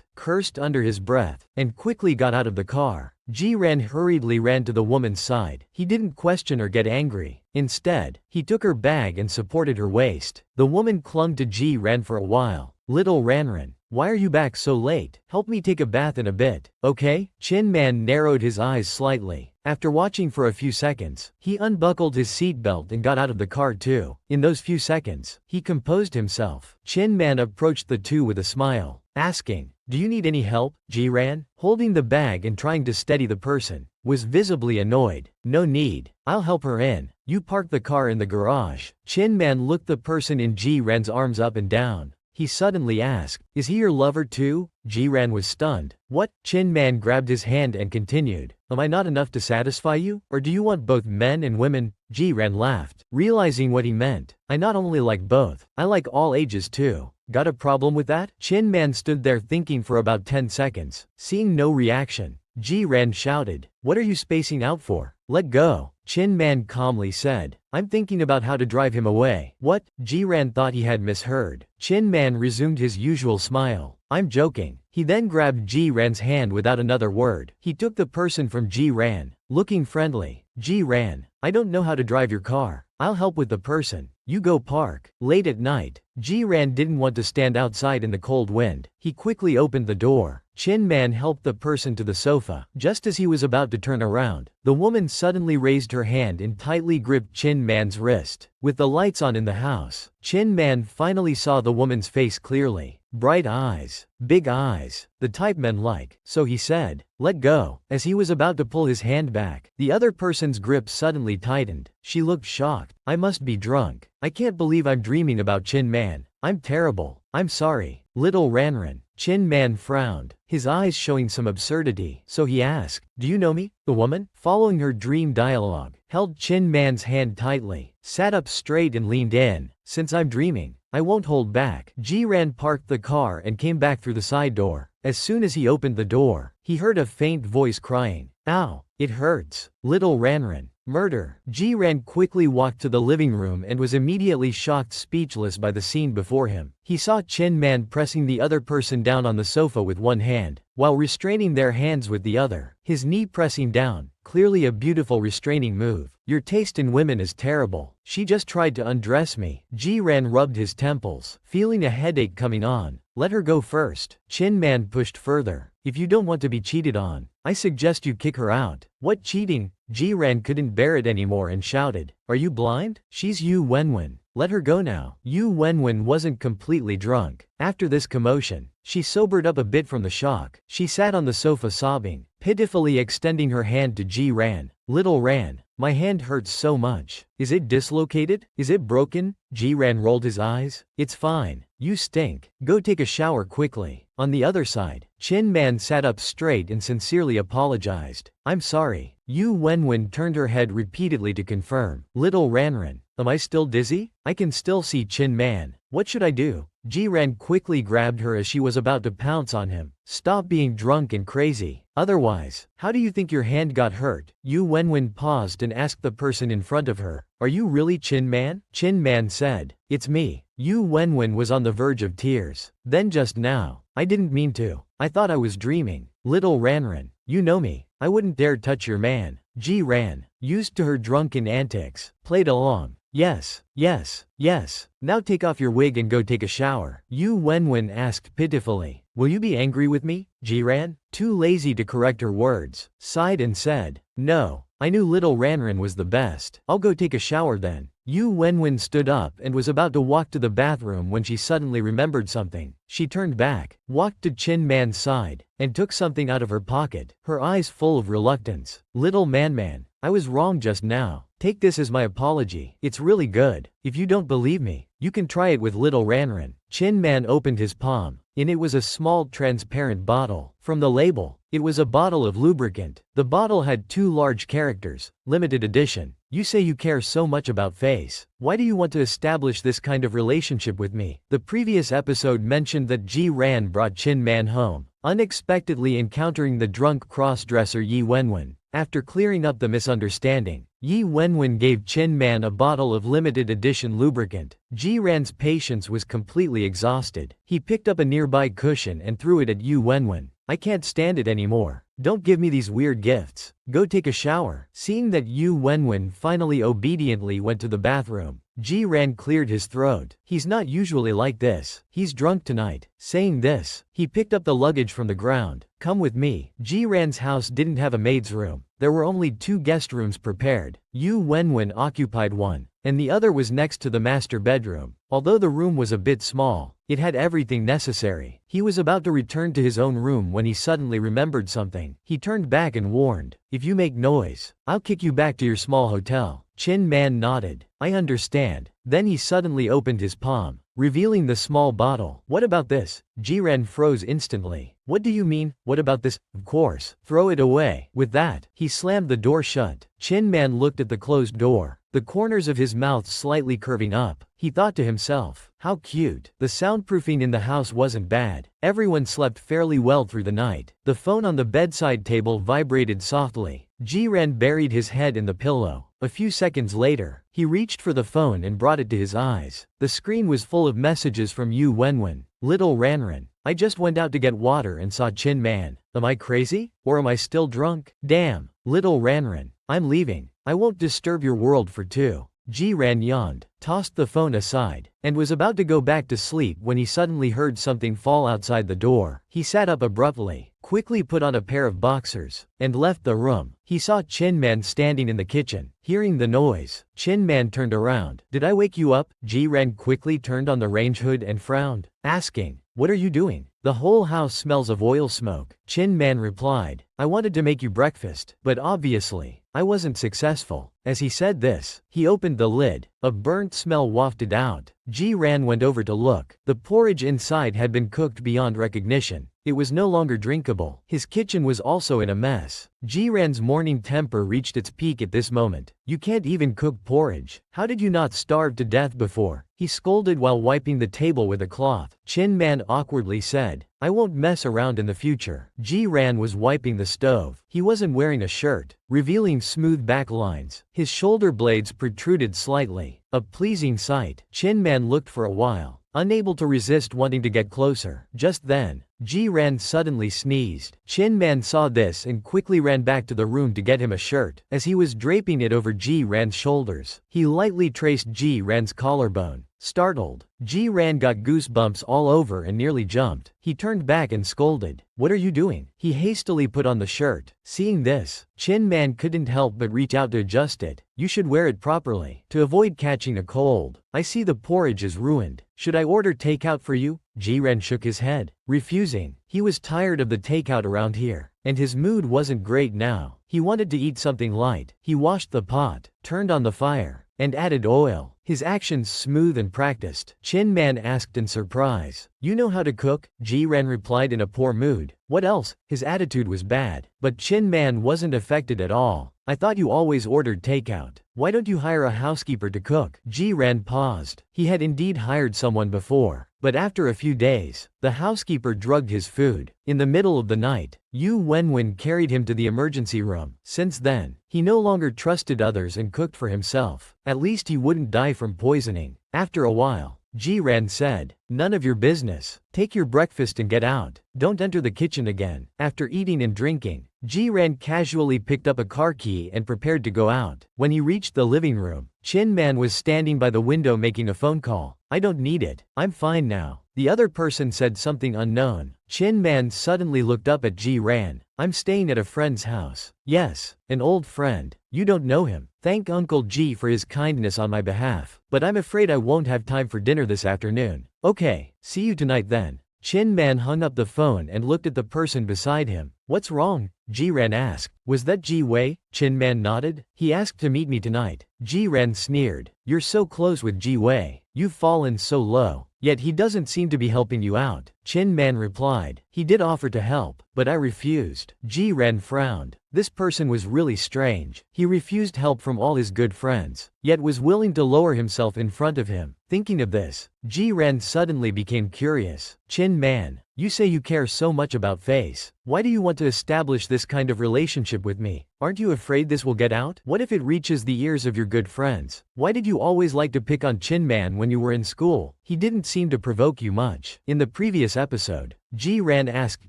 cursed under his breath, and quickly got out of the car. Ji-ran hurriedly ran to the woman's side. He didn't question or get angry. Instead, he took her bag and supported her waist. The woman clung to Ji-ran for a while. Little Ranran, why are you back so late? Help me take a bath in a bit, okay? Chin Man narrowed his eyes slightly. After watching for a few seconds, he unbuckled his seatbelt and got out of the car too. In those few seconds, he composed himself. Chin Man approached the two with a smile, asking, do you need any help? Ji-ran, holding the bag and trying to steady the person, was visibly annoyed. No need. I'll help her in. You park the car in the garage. Chin Man looked the person in Ji-ran's arms up and down. He suddenly asked, is he your lover too? Ji-ran was stunned. What? Chin Man grabbed his hand and continued. Am I not enough to satisfy you? Or do you want both men and women? Ji-ran laughed, realizing what he meant. I not only like both, I like all ages too. Got a problem with that? Chin Man stood there thinking for about 10 seconds. Seeing no reaction, Ji-ran shouted, what are you spacing out for? Let go. Chin Man calmly said, I'm thinking about how to drive him away. What? Ji-ran thought he had misheard. Chin Man resumed his usual smile. I'm joking. He then grabbed Ji-ran's hand without another word. He took the person from Ji-ran, looking friendly. Ji-ran, I don't know how to drive your car. I'll help with the person. You go park. Late at night, Ji-ran didn't want to stand outside in the cold wind. He quickly opened the door. Chin Man helped the person to the sofa. Just as he was about to turn around, the woman suddenly raised her hand and tightly gripped Chin Man's wrist. With the lights on in the house, Chin Man finally saw the woman's face clearly. Bright eyes, big eyes, the type men like. So he said, "Let go." As he was about to pull his hand back, the other person's grip suddenly tightened. She looked shocked. "I must be drunk. I can't believe I'm dreaming about Chin Man. I'm terrible. I'm sorry." Little Ranran. Chin Man frowned, his eyes showing some absurdity. So he asked, "Do you know me?" The woman, following her dream dialogue, held Chin Man's hand tightly, sat up straight and leaned in. "Since I'm dreaming, I won't hold back." Ji-ran parked the car and came back through the side door. As soon as he opened the door, he heard a faint voice crying, "Ow, it hurts." Little Ranran. Murder. Ji-ran quickly walked to the living room and was immediately shocked speechless by the scene before him. He saw Chin Man pressing the other person down on the sofa with one hand, while restraining their hands with the other, his knee pressing down, clearly a beautiful restraining move. "Your taste in women is terrible. She just tried to undress me." Ji-ran rubbed his temples, feeling a headache coming on. "Let her go first." Chin Man pushed further. "If you don't want to be cheated on, I suggest you kick her out." "What cheating?" Ji-ran couldn't bear it anymore and shouted, "Are you blind? She's Yu Wenwen. Let her go now." Yu Wenwen wasn't completely drunk. After this commotion, she sobered up a bit from the shock. She sat on the sofa sobbing, pitifully extending her hand to Ji-ran. "Little Ran, my hand hurts so much. Is it dislocated? Is it broken?" Ji-ran rolled his eyes. "It's fine. You stink. Go take a shower quickly." On the other side, Chin Man sat up straight and sincerely apologized. "I'm sorry." Yu Wenwen turned her head repeatedly to confirm. "Little Ranran, am I still dizzy? I can still see Chin Man. What should I do?" Ji-ran quickly grabbed her as she was about to pounce on him. "Stop being drunk and crazy. Otherwise, how do you think your hand got hurt?" Yu Wenwen paused and asked the person in front of her, "Are you really Chin Man?" Chin Man said, "It's me." Yu Wenwen was on the verge of tears. "Then just now, I didn't mean to. I thought I was dreaming." "Little Ranran, you know me. I wouldn't dare touch your man." Ji-ran, used to her drunken antics, played along. Yes, yes, yes. Now take off your wig and go take a shower." Yu Wenwen asked pitifully. "Will you be angry with me?" Ji-ran, too lazy to correct her words, sighed and said, "No, I knew Little Ranran was the best. I'll go take a shower then." Yu Wenwen stood up and was about to walk to the bathroom when she suddenly remembered something. She turned back, walked to Chin Man's side, and took something out of her pocket, her eyes full of reluctance. "Little Man, I was wrong just now. Take this as my apology. It's really good. If you don't believe me, you can try it with Little Ranran." Chin Man opened his palm. In it was a small transparent bottle. From the label, it was a bottle of lubricant. The bottle had two large characters, limited edition. "You say you care so much about face. Why do you want to establish this kind of relationship with me?" The previous episode mentioned that Ji-ran brought Chin Man home, unexpectedly encountering the drunk cross-dresser Yi Wenwen. After clearing up the misunderstanding, Yi Wenwen gave Chin Man a bottle of limited edition lubricant. Ji-ran's patience was completely exhausted. He picked up a nearby cushion and threw it at Yi Wenwen. "I can't stand it anymore. Don't give me these weird gifts. Go take a shower." Seeing that Yi Wenwen finally obediently went to the bathroom, Ji-ran cleared his throat. "He's not usually like this. He's drunk tonight." Saying this, he picked up the luggage from the ground. "Come with me." Ji-ran's house didn't have a maid's room. There were only 2 guest rooms prepared. Yi Wenwen occupied one, and the other was next to the master bedroom. Although the room was a bit small, it had everything necessary. He was about to return to his own room when he suddenly remembered something. He turned back and warned, "If you make noise, I'll kick you back to your small hotel." Chin Man nodded. "I understand." Then he suddenly opened his palm, revealing the small bottle. "What about this?" Ji-ran froze instantly. "What do you mean, what about this?" "Of course, throw it away." With that, he slammed the door shut. Chin Man looked at the closed door, the corners of his mouth slightly curving up. He thought to himself, how cute. The soundproofing in the house wasn't bad. Everyone slept fairly well through the night. The phone on the bedside table vibrated softly. Ji-ran buried his head in the pillow. A few seconds later, he reached for the phone and brought it to his eyes. The screen was full of messages from Yu Wenwen. "Little Ranran, I just went out to get water and saw Chin Man. Am I crazy? Or am I still drunk? Damn. Little Ranran, I'm leaving. I won't disturb your world for 2 Ji-ran yawned, tossed the phone aside, and was about to go back to sleep when he suddenly heard something fall outside the door. He sat up abruptly, quickly put on a pair of boxers, and left the room. He saw Chin-man standing in the kitchen. Hearing the noise, Chin-man turned around. "Did I wake you up?" Ji-ran quickly turned on the range hood and frowned, asking, "What are you doing?" "The whole house smells of oil smoke," Chin-man replied. "I wanted to make you breakfast, but obviously, I wasn't successful." As he said this, he opened the lid. A burnt smell wafted out. Ji-ran went over to look. The porridge inside had been cooked beyond recognition. It was no longer drinkable. His kitchen was also in a mess. Ji-ran's morning temper reached its peak at this moment. "You can't even cook porridge. How did you not starve to death before?" he scolded while wiping the table with a cloth. Chin-man awkwardly said, "I won't mess around in the future." Ji-ran was wiping the stove. He wasn't wearing a shirt, revealing smooth back lines. His shoulder blades protruded slightly. A pleasing sight. Chin-man looked for a while, unable to resist wanting to get closer. Just then, Ji-ran suddenly sneezed. Chin-man saw this and quickly ran back to the room to get him a shirt. As he was draping it over Ji-ran's shoulders, he lightly traced Ji-ran's collarbone. Startled, Ji-ran got goosebumps all over and nearly jumped. He turned back and scolded, "What are you doing?" He hastily put on the shirt. Seeing this, Chin-man couldn't help but reach out to adjust it. "You should wear it properly, to avoid catching a cold. I see the porridge is ruined. Should I order takeout for you?" Ji-ran shook his head, refusing. He was tired of the takeout around here, and his mood wasn't great now. He wanted to eat something light. He washed the pot, turned on the fire, and added oil. His actions smooth and practiced. Chin-man asked in surprise, "You know how to cook?" Ji-ran replied in a poor mood. "What else?" His attitude was bad, but Chin-man wasn't affected at all. "I thought you always ordered takeout. Why don't you hire a housekeeper to cook?" Ji-ran paused. He had indeed hired someone before, but after a few days, the housekeeper drugged his food. In the middle of the night, Yu Wenwen carried him to the emergency room. Since then, he no longer trusted others and cooked for himself. At least he wouldn't die from poisoning. After a while, Ji-ran said, "None of your business. Take your breakfast and get out. Don't enter the kitchen again." After eating and drinking, Ji-ran casually picked up a car key and prepared to go out. When he reached the living room, Chin-man was standing by the window making a phone call. "I don't need it. I'm fine now." The other person said something unknown. Chin-man suddenly looked up at Ji-ran. "I'm staying at a friend's house." "Yes, an old friend. You don't know him. Thank Uncle Ji for his kindness on my behalf, but I'm afraid I won't have time for dinner this afternoon." "Okay, see you tonight then." Chin-man hung up the phone and looked at the person beside him. "What's wrong?" Ji-ran asked. "Was that Ji-wei?" Chin-man nodded. "He asked to meet me tonight." Ji-ran sneered. "You're so close with Ji-wei. You've fallen so low. Yet he doesn't seem to be helping you out." Chin-man replied. "He did offer to help, but I refused." Ji-ran frowned. This person was really strange. He refused help from all his good friends, yet was willing to lower himself in front of him. Thinking of this, Ji-ran suddenly became curious. "Chin-man, you say you care so much about face. Why do you want to establish this kind of relationship with me? Aren't you afraid this will get out? What if it reaches the ears of your good friends? Why did you always like to pick on Chin-man when you were in school? He didn't seem to provoke you much." In the previous episode, Ji-ran asked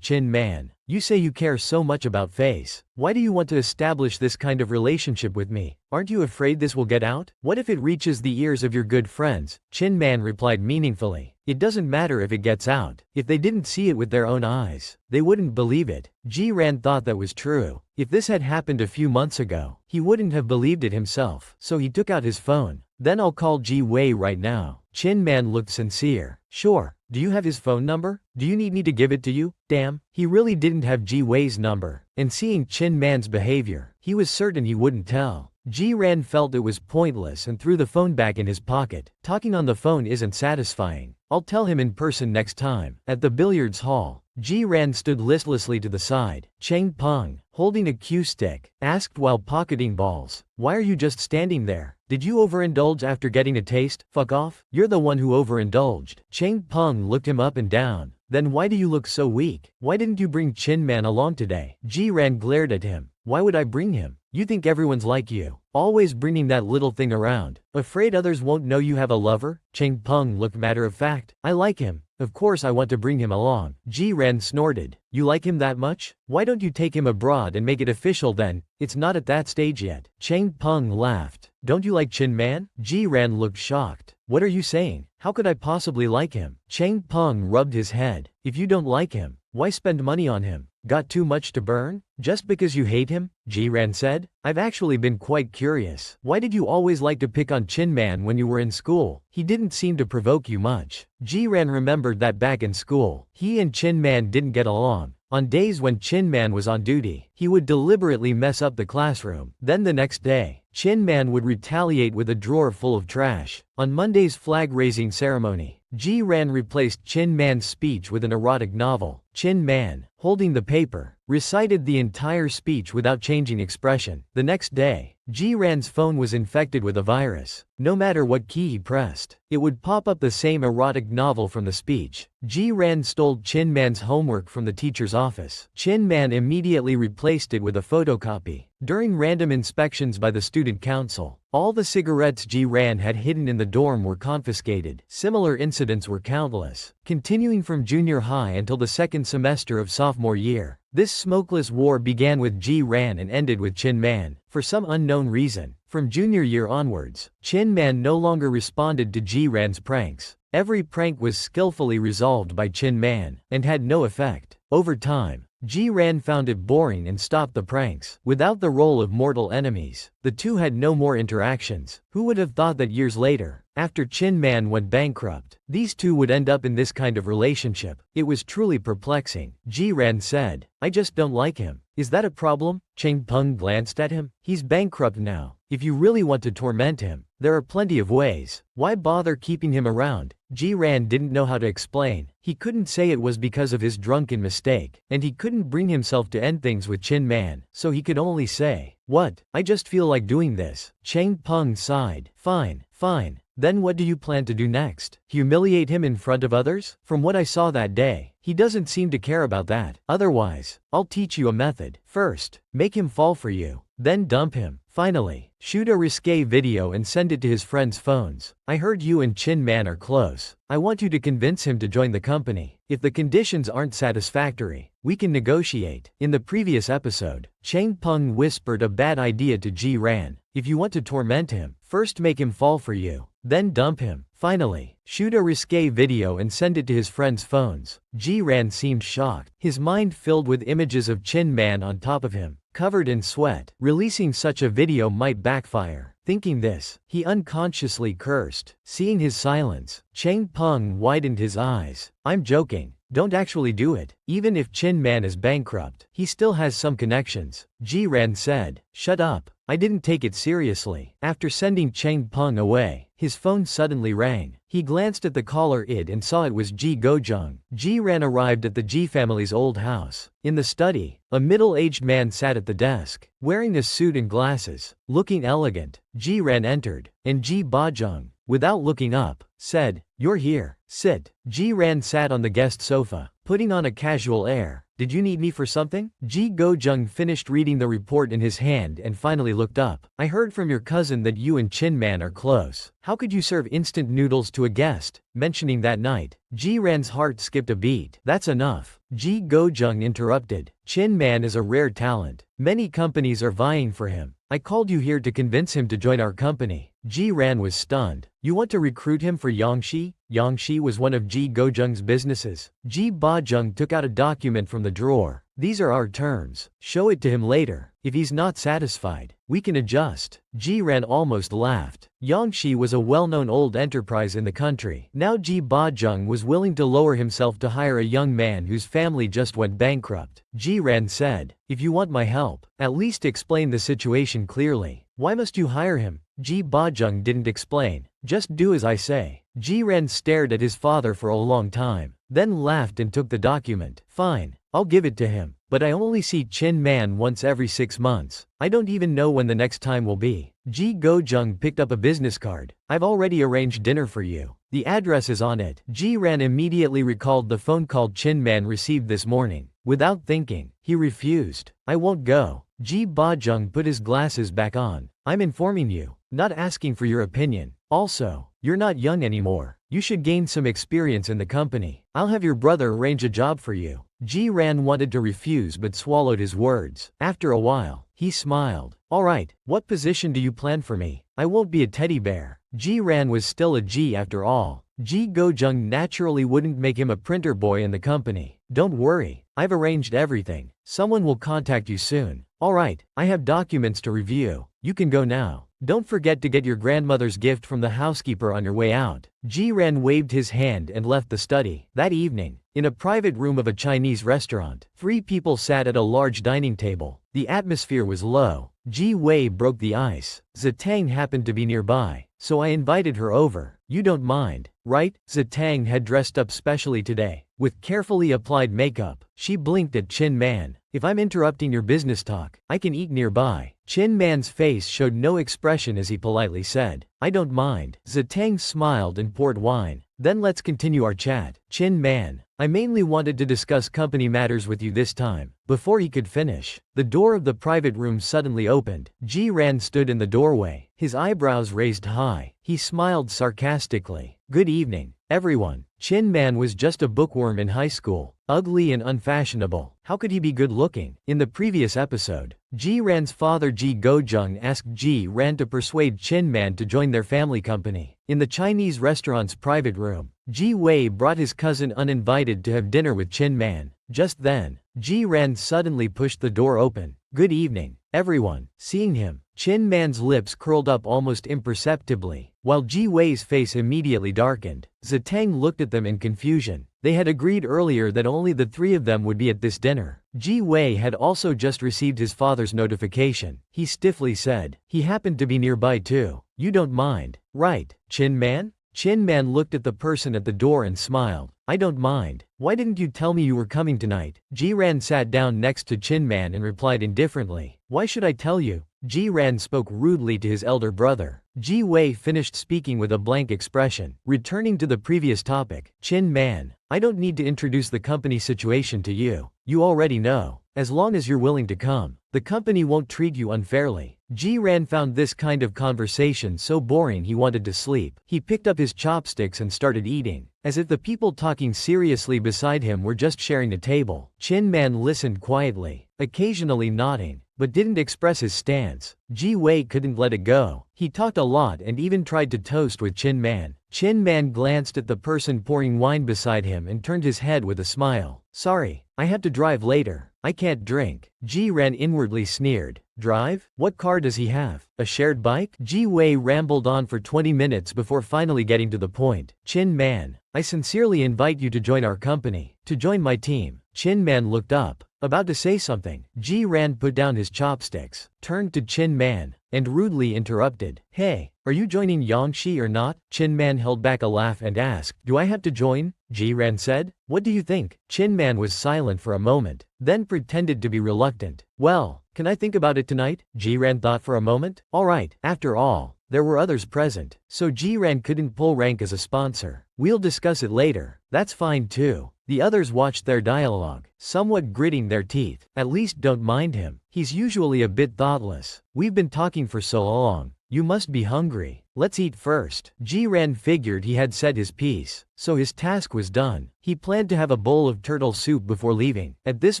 Chin-man, "You say you care so much about face. Why do you want to establish this kind of relationship with me? Aren't you afraid this will get out? What if it reaches the ears of your good friends?" Chin-man replied meaningfully, "It doesn't matter if it gets out. If they didn't see it with their own eyes, they wouldn't believe it." Ji-ran thought that was true. If this had happened a few months ago, he wouldn't have believed it himself. So he took out his phone. "Then I'll call Ji-wei right now." Chin-man looked sincere. "Sure. Do you have his phone number? Do you need me to give it to you?" Damn, he really didn't have Ji-wei's number. And seeing Chin-man's behavior, he was certain he wouldn't tell. Ji-ran felt it was pointless and threw the phone back in his pocket. Talking on the phone isn't satisfying. I'll tell him in person next time. At the billiards hall, Ji-ran stood listlessly to the side. Cheng Peng, holding a cue stick, asked while pocketing balls, "Why are you just standing there? Did you overindulge after getting a taste? Fuck off. You're the one who overindulged." Cheng Peng looked him up and down. "Then why do you look so weak? Why didn't you bring Chin-man along today?" Ji-ran glared at him. "Why would I bring him? You think everyone's like you, always bringing that little thing around. Afraid others won't know you have a lover?" Cheng Peng looked matter-of-fact. "I like him. Of course I want to bring him along. Ji-ran snorted. You like him that much? Why don't you take him abroad and make it official then? It's not at that stage yet. Chang Peng laughed. Don't you like Chin Man? Ji-ran looked shocked. What are you saying? How could I possibly like him? Chang Peng rubbed his head. If you don't like him, why spend money on him? Got too much to burn? Just because you hate him? Ji-ran said. I've actually been quite curious. Why did you always like to pick on Chin Man when you were in school? He didn't seem to provoke you much. Ji-ran remembered that back in school, he and Chin Man didn't get along. On days when Chin Man was on duty, he would deliberately mess up the classroom. Then the next day, Chin Man would retaliate with a drawer full of trash. On Monday's flag-raising ceremony, Ji-ran replaced Chin Man's speech with an erotic novel. Chin Man, holding the paper, recited the entire speech without changing expression. The next day, Ji-ran's phone was infected with a virus. No matter what key he pressed, it would pop up the same erotic novel from the speech. Ji-ran stole Chin Man's homework from the teacher's office. Chin Man immediately replaced it with a photocopy. During random inspections by the student council, all the cigarettes Ji-ran had hidden in the dorm were confiscated. Similar incidents were countless, continuing from junior high until the second semester of sophomore year. This smokeless war began with Ji-ran and ended with Chin Man. For some unknown reason, from junior year onwards, Chin Man no longer responded to Ji-ran's pranks. Every prank was skillfully resolved by Chin Man, and had no effect. Over time, Ji-ran found it boring and stopped the pranks. Without the role of mortal enemies, the two had no more interactions. Who would have thought that years later, after Chin Man went bankrupt, these two would end up in this kind of relationship? It was truly perplexing. Ji-ran said, I just don't like him. Is that a problem? Chang Peng glanced at him. He's bankrupt now. If you really want to torment him, there are plenty of ways. Why bother keeping him around? Ji-ran didn't know how to explain. He couldn't say it was because of his drunken mistake, and he couldn't bring himself to end things with Chin Man, so he could only say, what? I just feel like doing this. Chang Peng sighed. Fine, fine. Then what do you plan to do next? Humiliate him in front of others? From what I saw that day, he doesn't seem to care about that. Otherwise, I'll teach you a method. First, make him fall for you. Then dump him. Finally, shoot a risque video and send it to his friends' phones. I heard you and Chin Man are close. I want you to convince him to join the company. If the conditions aren't satisfactory, we can negotiate. In the previous episode, Chang Peng whispered a bad idea to Ji-ran. If you want to torment him, first make him fall for you. Then dump him. Finally, shoot a risque video and send it to his friends' phones. Ji-ran seemed shocked, his mind filled with images of Chin Man on top of him, covered in sweat. Releasing such a video might backfire. Thinking this, he unconsciously cursed. Seeing his silence, Chang Peng widened his eyes. I'm joking. Don't actually do it. Even if Chin Man is bankrupt, he still has some connections. Ji-ran said. Shut up. I didn't take it seriously. After sending Chang Peng away, his phone suddenly rang. He glanced at the caller ID and saw it was Ji Gojung. Ji-ran arrived at the Ji family's old house. In the study, a middle-aged man sat at the desk, wearing a suit and glasses. Looking elegant, Ji-ran entered, and Ji Bajung, without looking up, said, You're here. Sit. Ji-ran sat on the guest sofa, putting on a casual air. Did you need me for something? Ji Gojung finished reading the report in his hand and finally looked up. I heard from your cousin that you and Chin Man are close. How could you serve instant noodles to a guest? Mentioning that night, Ji-ran's heart skipped a beat. That's enough. Ji Gojung interrupted. Chin Man is a rare talent. Many companies are vying for him. I called you here to convince him to join our company. Ji-ran was stunned. You want to recruit him for Yangshi? Yangshi was one of Ji Gojung's businesses. Ji Bajung took out a document from the drawer. These are our terms. Show it to him later. If he's not satisfied, we can adjust. Ji-ran almost laughed. Yangshi was a well-known old enterprise in the country. Now Ji Bajung was willing to lower himself to hire a young man whose family just went bankrupt. Ji-ran said, If you want my help, at least explain the situation clearly. Why must you hire him? Ji Bajung didn't explain. Just do as I say. Ji-ran stared at his father for a long time, then laughed and took the document. Fine, I'll give it to him. But I only see Chin Man once every 6 months. I don't even know when the next time will be. Ji Gojung picked up a business card. I've already arranged dinner for you. The address is on it. Ji-ran immediately recalled the phone call Chin Man received this morning. Without thinking, he refused. I won't go. Ji Bajung put his glasses back on. I'm informing you, not asking for your opinion. Also, you're not young anymore. You should gain some experience in the company. I'll have your brother arrange a job for you. Ji-ran wanted to refuse but swallowed his words. After a while, he smiled. Alright, what position do you plan for me? I won't be a teddy bear. Ji-ran was still a G after all. Ji Go-jung naturally wouldn't make him a printer boy in the company. Don't worry, I've arranged everything. Someone will contact you soon. Alright, I have documents to review. You can go now. Don't forget to get your grandmother's gift from the housekeeper on your way out. Ji-ran waved his hand and left the study. That evening, in a private room of a Chinese restaurant, 3 people sat at a large dining table. The atmosphere was low. Ji Wei broke the ice. Zitang happened to be nearby, so I invited her over. You don't mind, right? Zitang had dressed up specially today, with carefully applied makeup. She blinked at Chin Man. If I'm interrupting your business talk, I can eat nearby. Chin Man's face showed no expression as he politely said, I don't mind. Zitang smiled and poured wine. Then let's continue our chat. Chin Man, I mainly wanted to discuss company matters with you this time. Before he could finish, the door of the private room suddenly opened. Ji-ran stood in the doorway, his eyebrows raised high. He smiled sarcastically. Good evening, everyone. Chin Man was just a bookworm in high school, ugly and unfashionable. How could he be good looking? In the previous episode, Ji-ran's father Ji Go-jung asked Ji-ran to persuade Chin Man to join their family company. In the Chinese restaurant's private room, Ji Wei brought his cousin uninvited to have dinner with Chin Man. Just then, Ji-ran suddenly pushed the door open. Good evening, everyone. Seeing him, Chin Man's lips curled up almost imperceptibly, while Ji Wei's face immediately darkened. Zitang looked at them in confusion. They had agreed earlier that only the 3 of them would be at this dinner. Ji Wei had also just received his father's notification. He stiffly said, he happened to be nearby too. You don't mind, right, Chin Man? Chin Man looked at the person at the door and smiled. I don't mind. Why didn't you tell me you were coming tonight? Ji-ran sat down next to Chin Man and replied indifferently. Why should I tell you? Ji-ran spoke rudely to his elder brother. Ji Wei finished speaking with a blank expression. Returning to the previous topic, Chin Man, I don't need to introduce the company situation to you. You already know. As long as you're willing to come, the company won't treat you unfairly. Ji-ran found this kind of conversation so boring he wanted to sleep. He picked up his chopsticks and started eating, as if the people talking seriously beside him were just sharing a table. Chin Man listened quietly, occasionally nodding, but didn't express his stance. Ji Wei couldn't let it go. He talked a lot and even tried to toast with Chin Man. Chin Man glanced at the person pouring wine beside him and turned his head with a smile. Sorry, I have to drive later. I can't drink. Ji-ran inwardly sneered. Drive? What car does he have? A shared bike? Ji Wei rambled on for 20 minutes before finally getting to the point. Chin Man, I sincerely invite you to join our company, to join my team. Chin Man looked up, about to say something. Ji-ran put down his chopsticks, turned to Chin Man, and rudely interrupted. Hey, are you joining Yangshi or not? Chin Man held back a laugh and asked, do I have to join? Ji-ran said. What do you think? Chin Man was silent for a moment, then pretended to be reluctant. Well, can I think about it tonight? Ji-ran thought for a moment. Alright, after all, there were others present, so Ji-ran couldn't pull rank as a sponsor. We'll discuss it later. That's fine too. The others watched their dialogue, somewhat gritting their teeth. At least don't mind him. He's usually a bit thoughtless. We've been talking for so long. You must be hungry. Let's eat first. Ji-ran figured he had said his piece, so his task was done. He planned to have a bowl of turtle soup before leaving. At this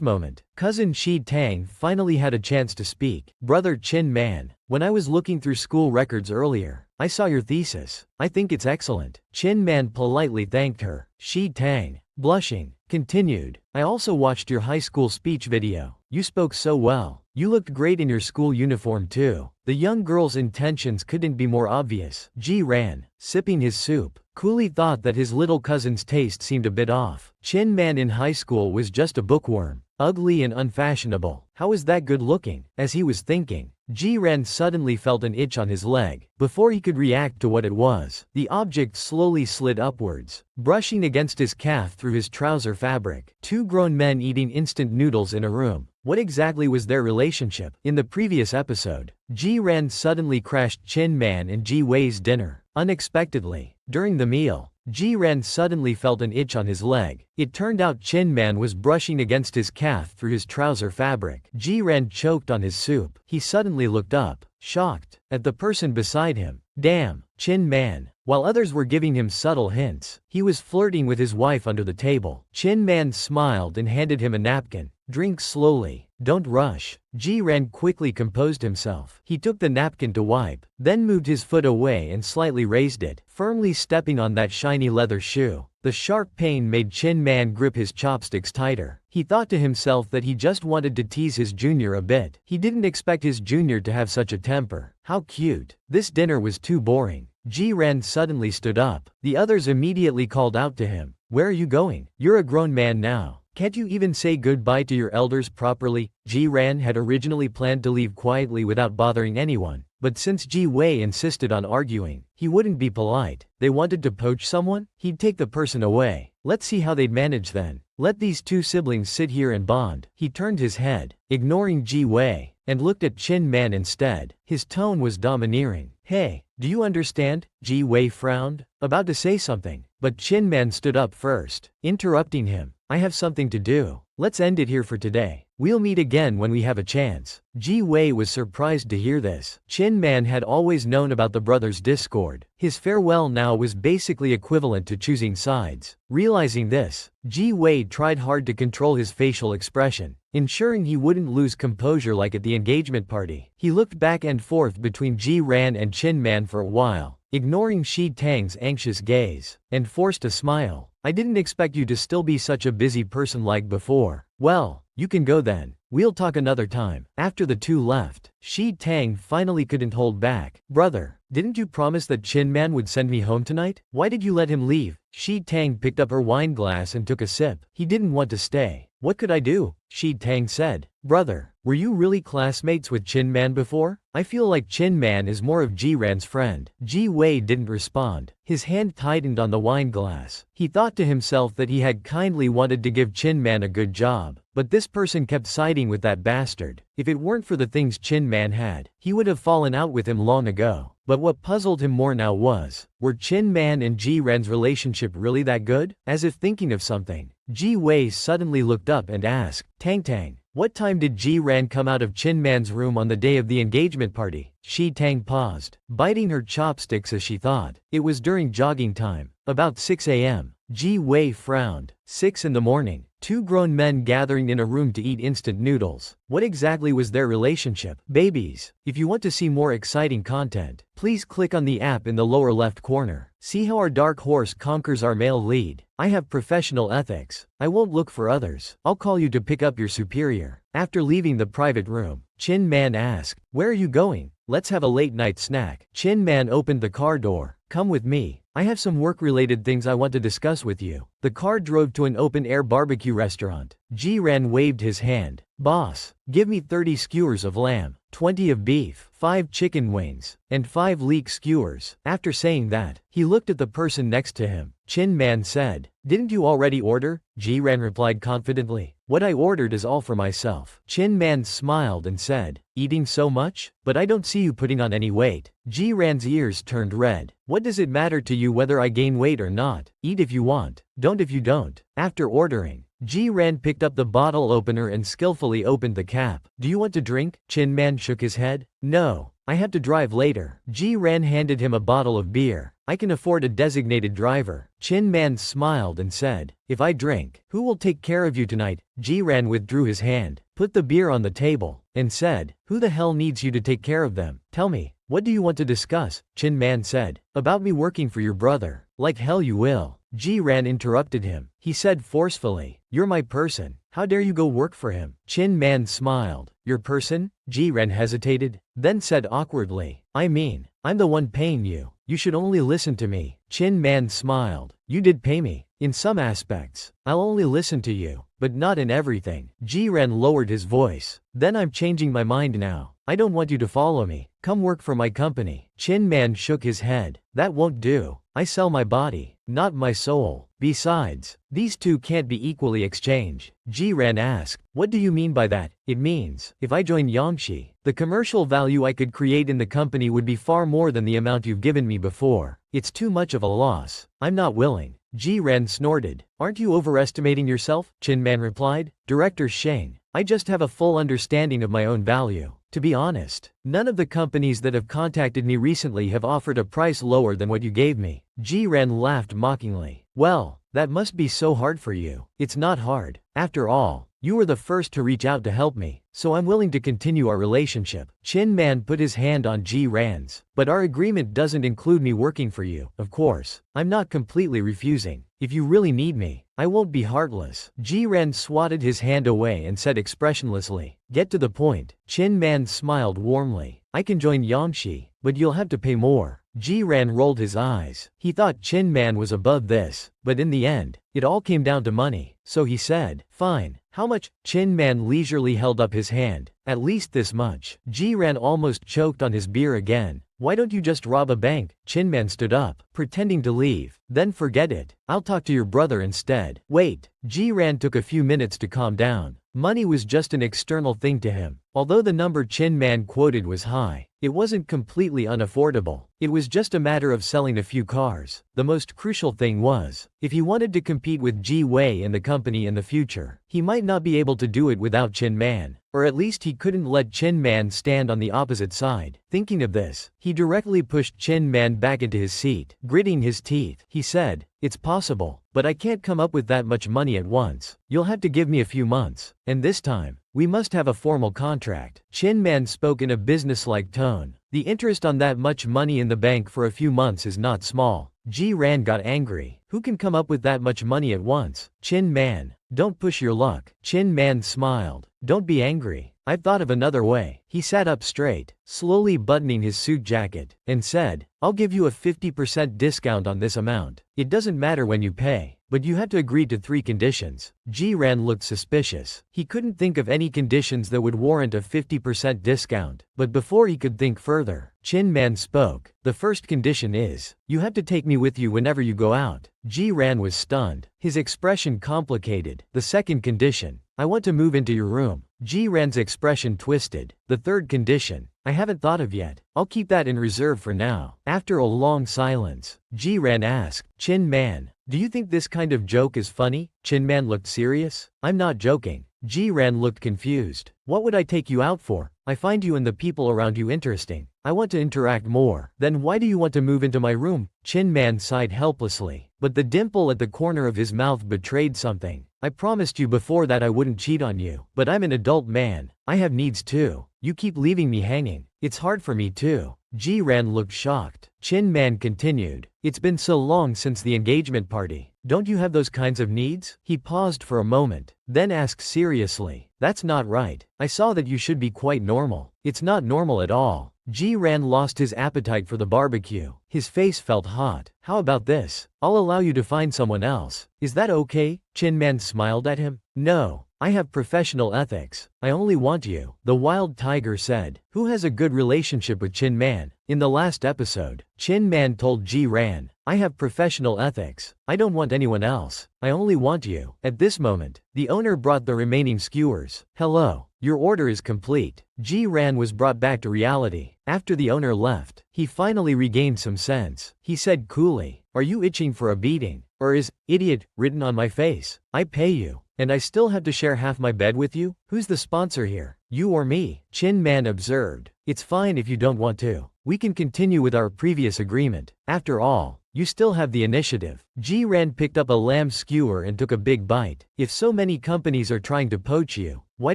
moment, cousin Shi Tang finally had a chance to speak. Brother Chin Man, when I was looking through school records earlier, I saw your thesis. I think it's excellent. Chin Man politely thanked her. Shi Tang, blushing, continued. I also watched your high school speech video. You spoke so well. You looked great in your school uniform too. The young girl's intentions couldn't be more obvious. Ji-ran, sipping his soup, coolly thought that his little cousin's taste seemed a bit off. Chin Man in high school was just a bookworm, ugly and unfashionable. How is that good looking? As he was thinking, Ji-ran suddenly felt an itch on his leg. Before he could react to what it was, the object slowly slid upwards, brushing against his calf through his trouser fabric. 2 grown men eating instant noodles in a room. What exactly was their relationship? In the previous episode, Ji-ran suddenly crashed Chin Man and Ji Wei's dinner. Unexpectedly, during the meal, Ji-ran suddenly felt an itch on his leg. It turned out Chin Man was brushing against his calf through his trouser fabric. Ji-ran choked on his soup. He suddenly looked up, shocked, at the person beside him. Damn, Chin Man. While others were giving him subtle hints, he was flirting with his wife under the table. Chin Man smiled and handed him a napkin. Drink slowly. Don't rush. Ji-ran quickly composed himself. He took the napkin to wipe, then moved his foot away and slightly raised it, firmly stepping on that shiny leather shoe. The sharp pain made Chin Man grip his chopsticks tighter. He thought to himself that he just wanted to tease his junior a bit. He didn't expect his junior to have such a temper. How cute. This dinner was too boring. Ji-ran suddenly stood up. The others immediately called out to him. Where are you going? You're a grown man now. Can't you even say goodbye to your elders properly? Ji-ran had originally planned to leave quietly without bothering anyone, but since Ji-wei insisted on arguing, he wouldn't be polite. They wanted to poach someone? He'd take the person away. Let's see how they'd manage then. Let these two siblings sit here and bond. He turned his head, ignoring Ji-wei, and looked at Chin Man instead. His tone was domineering. Hey, do you understand? Ji-wei frowned, about to say something, but Chin Man stood up first, interrupting him. I have something to do. Let's end it here for today. We'll meet again when we have a chance. Ji-wei was surprised to hear this. Chin Man had always known about the brothers' discord. His farewell now was basically equivalent to choosing sides. Realizing this, Ji-wei tried hard to control his facial expression, ensuring he wouldn't lose composure like at the engagement party. He looked back and forth between Ji-ran and Chin Man for a while, ignoring Shi Tang's anxious gaze, and forced a smile. I didn't expect you to still be such a busy person like before. Well, you can go then. We'll talk another time. After the two left, Shi Tang finally couldn't hold back. Brother, didn't you promise that Chin Man would send me home tonight? Why did you let him leave? Shi Tang picked up her wine glass and took a sip. He didn't want to stay. What could I do? Shi Tang said. Brother, were you really classmates with Chin Man before? I feel like Chin Man is more of Ji-ran's friend. Ji-wei didn't respond. His hand tightened on the wine glass. He thought to himself that he had kindly wanted to give Chin Man a good job, but this person kept siding with that bastard. If it weren't for the things Chin Man had, he would have fallen out with him long ago. But what puzzled him more now was, were Chin Man and Ji-ran's relationship really that good? As if thinking of something, Ji-wei suddenly looked up and asked, Tang Tang, what time did Ji-ran come out of Chin Man's room on the day of the engagement party? Shi Tang paused, biting her chopsticks as she thought. It was during jogging time, about 6 a.m. Ji-wei frowned. 6 in the morning. Two grown men gathering in a room to eat instant noodles. What exactly was their relationship? Babies, if you want to see more exciting content, please click on the app in the lower left corner. See how our dark horse conquers our male lead. I have professional ethics. I won't look for others. I'll call you to pick up your superior. After leaving the private room, Chin Man asked, where are you going? Let's have a late night snack. Chin Man opened the car door. Come with me. I have some work-related things I want to discuss with you. The car drove to an open-air barbecue restaurant. Ji-ran waved his hand. Boss, give me 30 skewers of lamb, 20 of beef, 5 chicken wings, and 5 leek skewers. After saying that, he looked at the person next to him. Chin Man said, didn't you already order? Ji-ran replied confidently. What I ordered is all for myself. Chin Man smiled and said, eating so much? But I don't see you putting on any weight. Ji-ran's ears turned red. What does it matter to you whether I gain weight or not? Eat if you want. Don't if you don't. After ordering, Ji-ran picked up the bottle opener and skillfully opened the cap. Do you want to drink? Chin Man shook his head. No. I have to drive later. Ji-ran handed him a bottle of beer. I can afford a designated driver. Chin Man smiled and said, if I drink, who will take care of you tonight? Ji-ran withdrew his hand, put the beer on the table, and said, who the hell needs you to take care of them? Tell me, what do you want to discuss? Chin Man said, about me working for your brother. Like hell you will. Ji-ran interrupted him. He said forcefully, you're my person. How dare you go work for him? Chin Man smiled. Your person? Ji-ran hesitated, then said awkwardly, I mean, I'm the one paying you. You should only listen to me. Chin Man smiled. You did pay me. In some aspects. I'll only listen to you, but not in everything. Ji-ran lowered his voice. Then I'm changing my mind now. I don't want you to follow me. Come work for my company. Chin Man shook his head. That won't do. I sell my body, not my soul. Besides, these two can't be equally exchanged. Ji-ran asked, what do you mean by that? It means, if I join Yangshi, the commercial value I could create in the company would be far more than the amount you've given me before. It's too much of a loss. I'm not willing. Ji-ran snorted. Aren't you overestimating yourself? Chin Man replied. Director Shane, I just have a full understanding of my own value. To be honest, none of the companies that have contacted me recently have offered a price lower than what you gave me. Jiren laughed mockingly. Well, that must be so hard for you. It's not hard. After all, you were the first to reach out to help me, so I'm willing to continue our relationship. Chin Man put his hand on Ji-ran's. But our agreement doesn't include me working for you, of course. I'm not completely refusing. If you really need me, I won't be heartless. Ji-ran swatted his hand away and said expressionlessly, "Get to the point." Chin Man smiled warmly. "I can join Yangshi, but you'll have to pay more." Ji-ran rolled his eyes. He thought Chin Man was above this, but in the end, it all came down to money. So he said, "Fine. How much?" Chin Man leisurely held up his hand. "At least this much." Ji-ran almost choked on his beer again. "Why don't you just rob a bank?" Chin Man stood up, pretending to leave. "Then forget it. I'll talk to your brother instead." "Wait." Ji-ran took a few minutes to calm down. Money was just an external thing to him. Although the number Chin Man quoted was high, it wasn't completely unaffordable. It was just a matter of selling a few cars. The most crucial thing was, if he wanted to compete with Ji Wei in the company in the future, he might not be able to do it without Chin Man. Or at least he couldn't let Chin Man stand on the opposite side. Thinking of this, he directly pushed Chin Man back into his seat. Gritting his teeth, he said, "It's possible, but I can't come up with that much money at once. You'll have to give me a few months. And this time, we must have a formal contract." Chin Man spoke in a businesslike tone. The interest on that much money in the bank for a few months is not small. Ji-ran got angry. Who can come up with that much money at once? Chin Man, don't push your luck. Chin Man smiled. Don't be angry. I've thought of another way. He sat up straight, slowly buttoning his suit jacket, and said, "I'll give you a 50% discount on this amount. It doesn't matter when you pay, but you have to agree to 3 conditions." Ji-ran looked suspicious. He couldn't think of any conditions that would warrant a 50% discount, but before he could think further, Chin Man spoke. "The first condition is, you have to take me with you whenever you go out." Ji-ran was stunned, his expression complicated. "The second condition, I want to move into your room." Ji-ran's expression twisted. "The third condition, I haven't thought of yet. I'll keep that in reserve for now." After a long silence, Ji-ran asked, "Chin Man, do you think this kind of joke is funny?" Chin Man looked serious. "I'm not joking." Ji-ran looked confused. "What would I take you out for? I find you and the people around you interesting. I want to interact more." "Then why do you want to move into my room?" Chin Man sighed helplessly, but the dimple at the corner of his mouth betrayed something. "I promised you before that I wouldn't cheat on you, but I'm an adult man. I have needs too. You keep leaving me hanging. It's hard for me too." Ji-ran looked shocked. Chin Man continued, "It's been so long since the engagement party. Don't you have those kinds of needs?" He paused for a moment, then asked seriously, "That's not right. I saw that you should be quite normal." "It's not normal at all." Ji-ran lost his appetite for the barbecue. His face felt hot. "How about this? I'll allow you to find someone else. Is that okay?" Chin Man smiled at him. "No. I have professional ethics. I only want you," the wild tiger said. Who has a good relationship with Chin Man? In the last episode, Chin Man told Ji-ran, "I have professional ethics. I don't want anyone else. I only want you." At this moment, the owner brought the remaining skewers. "Hello. Your order is complete." Ji-ran was brought back to reality. After the owner left, he finally regained some sense. He said coolly, "Are you itching for a beating? Or is idiot written on my face? I pay you. And I still have to share half my bed with you? Who's the sponsor here? You or me?" Chin Man observed. "It's fine if you don't want to. We can continue with our previous agreement. After all, you still have the initiative." Ji-ran picked up a lamb skewer and took a big bite. "If so many companies are trying to poach you, why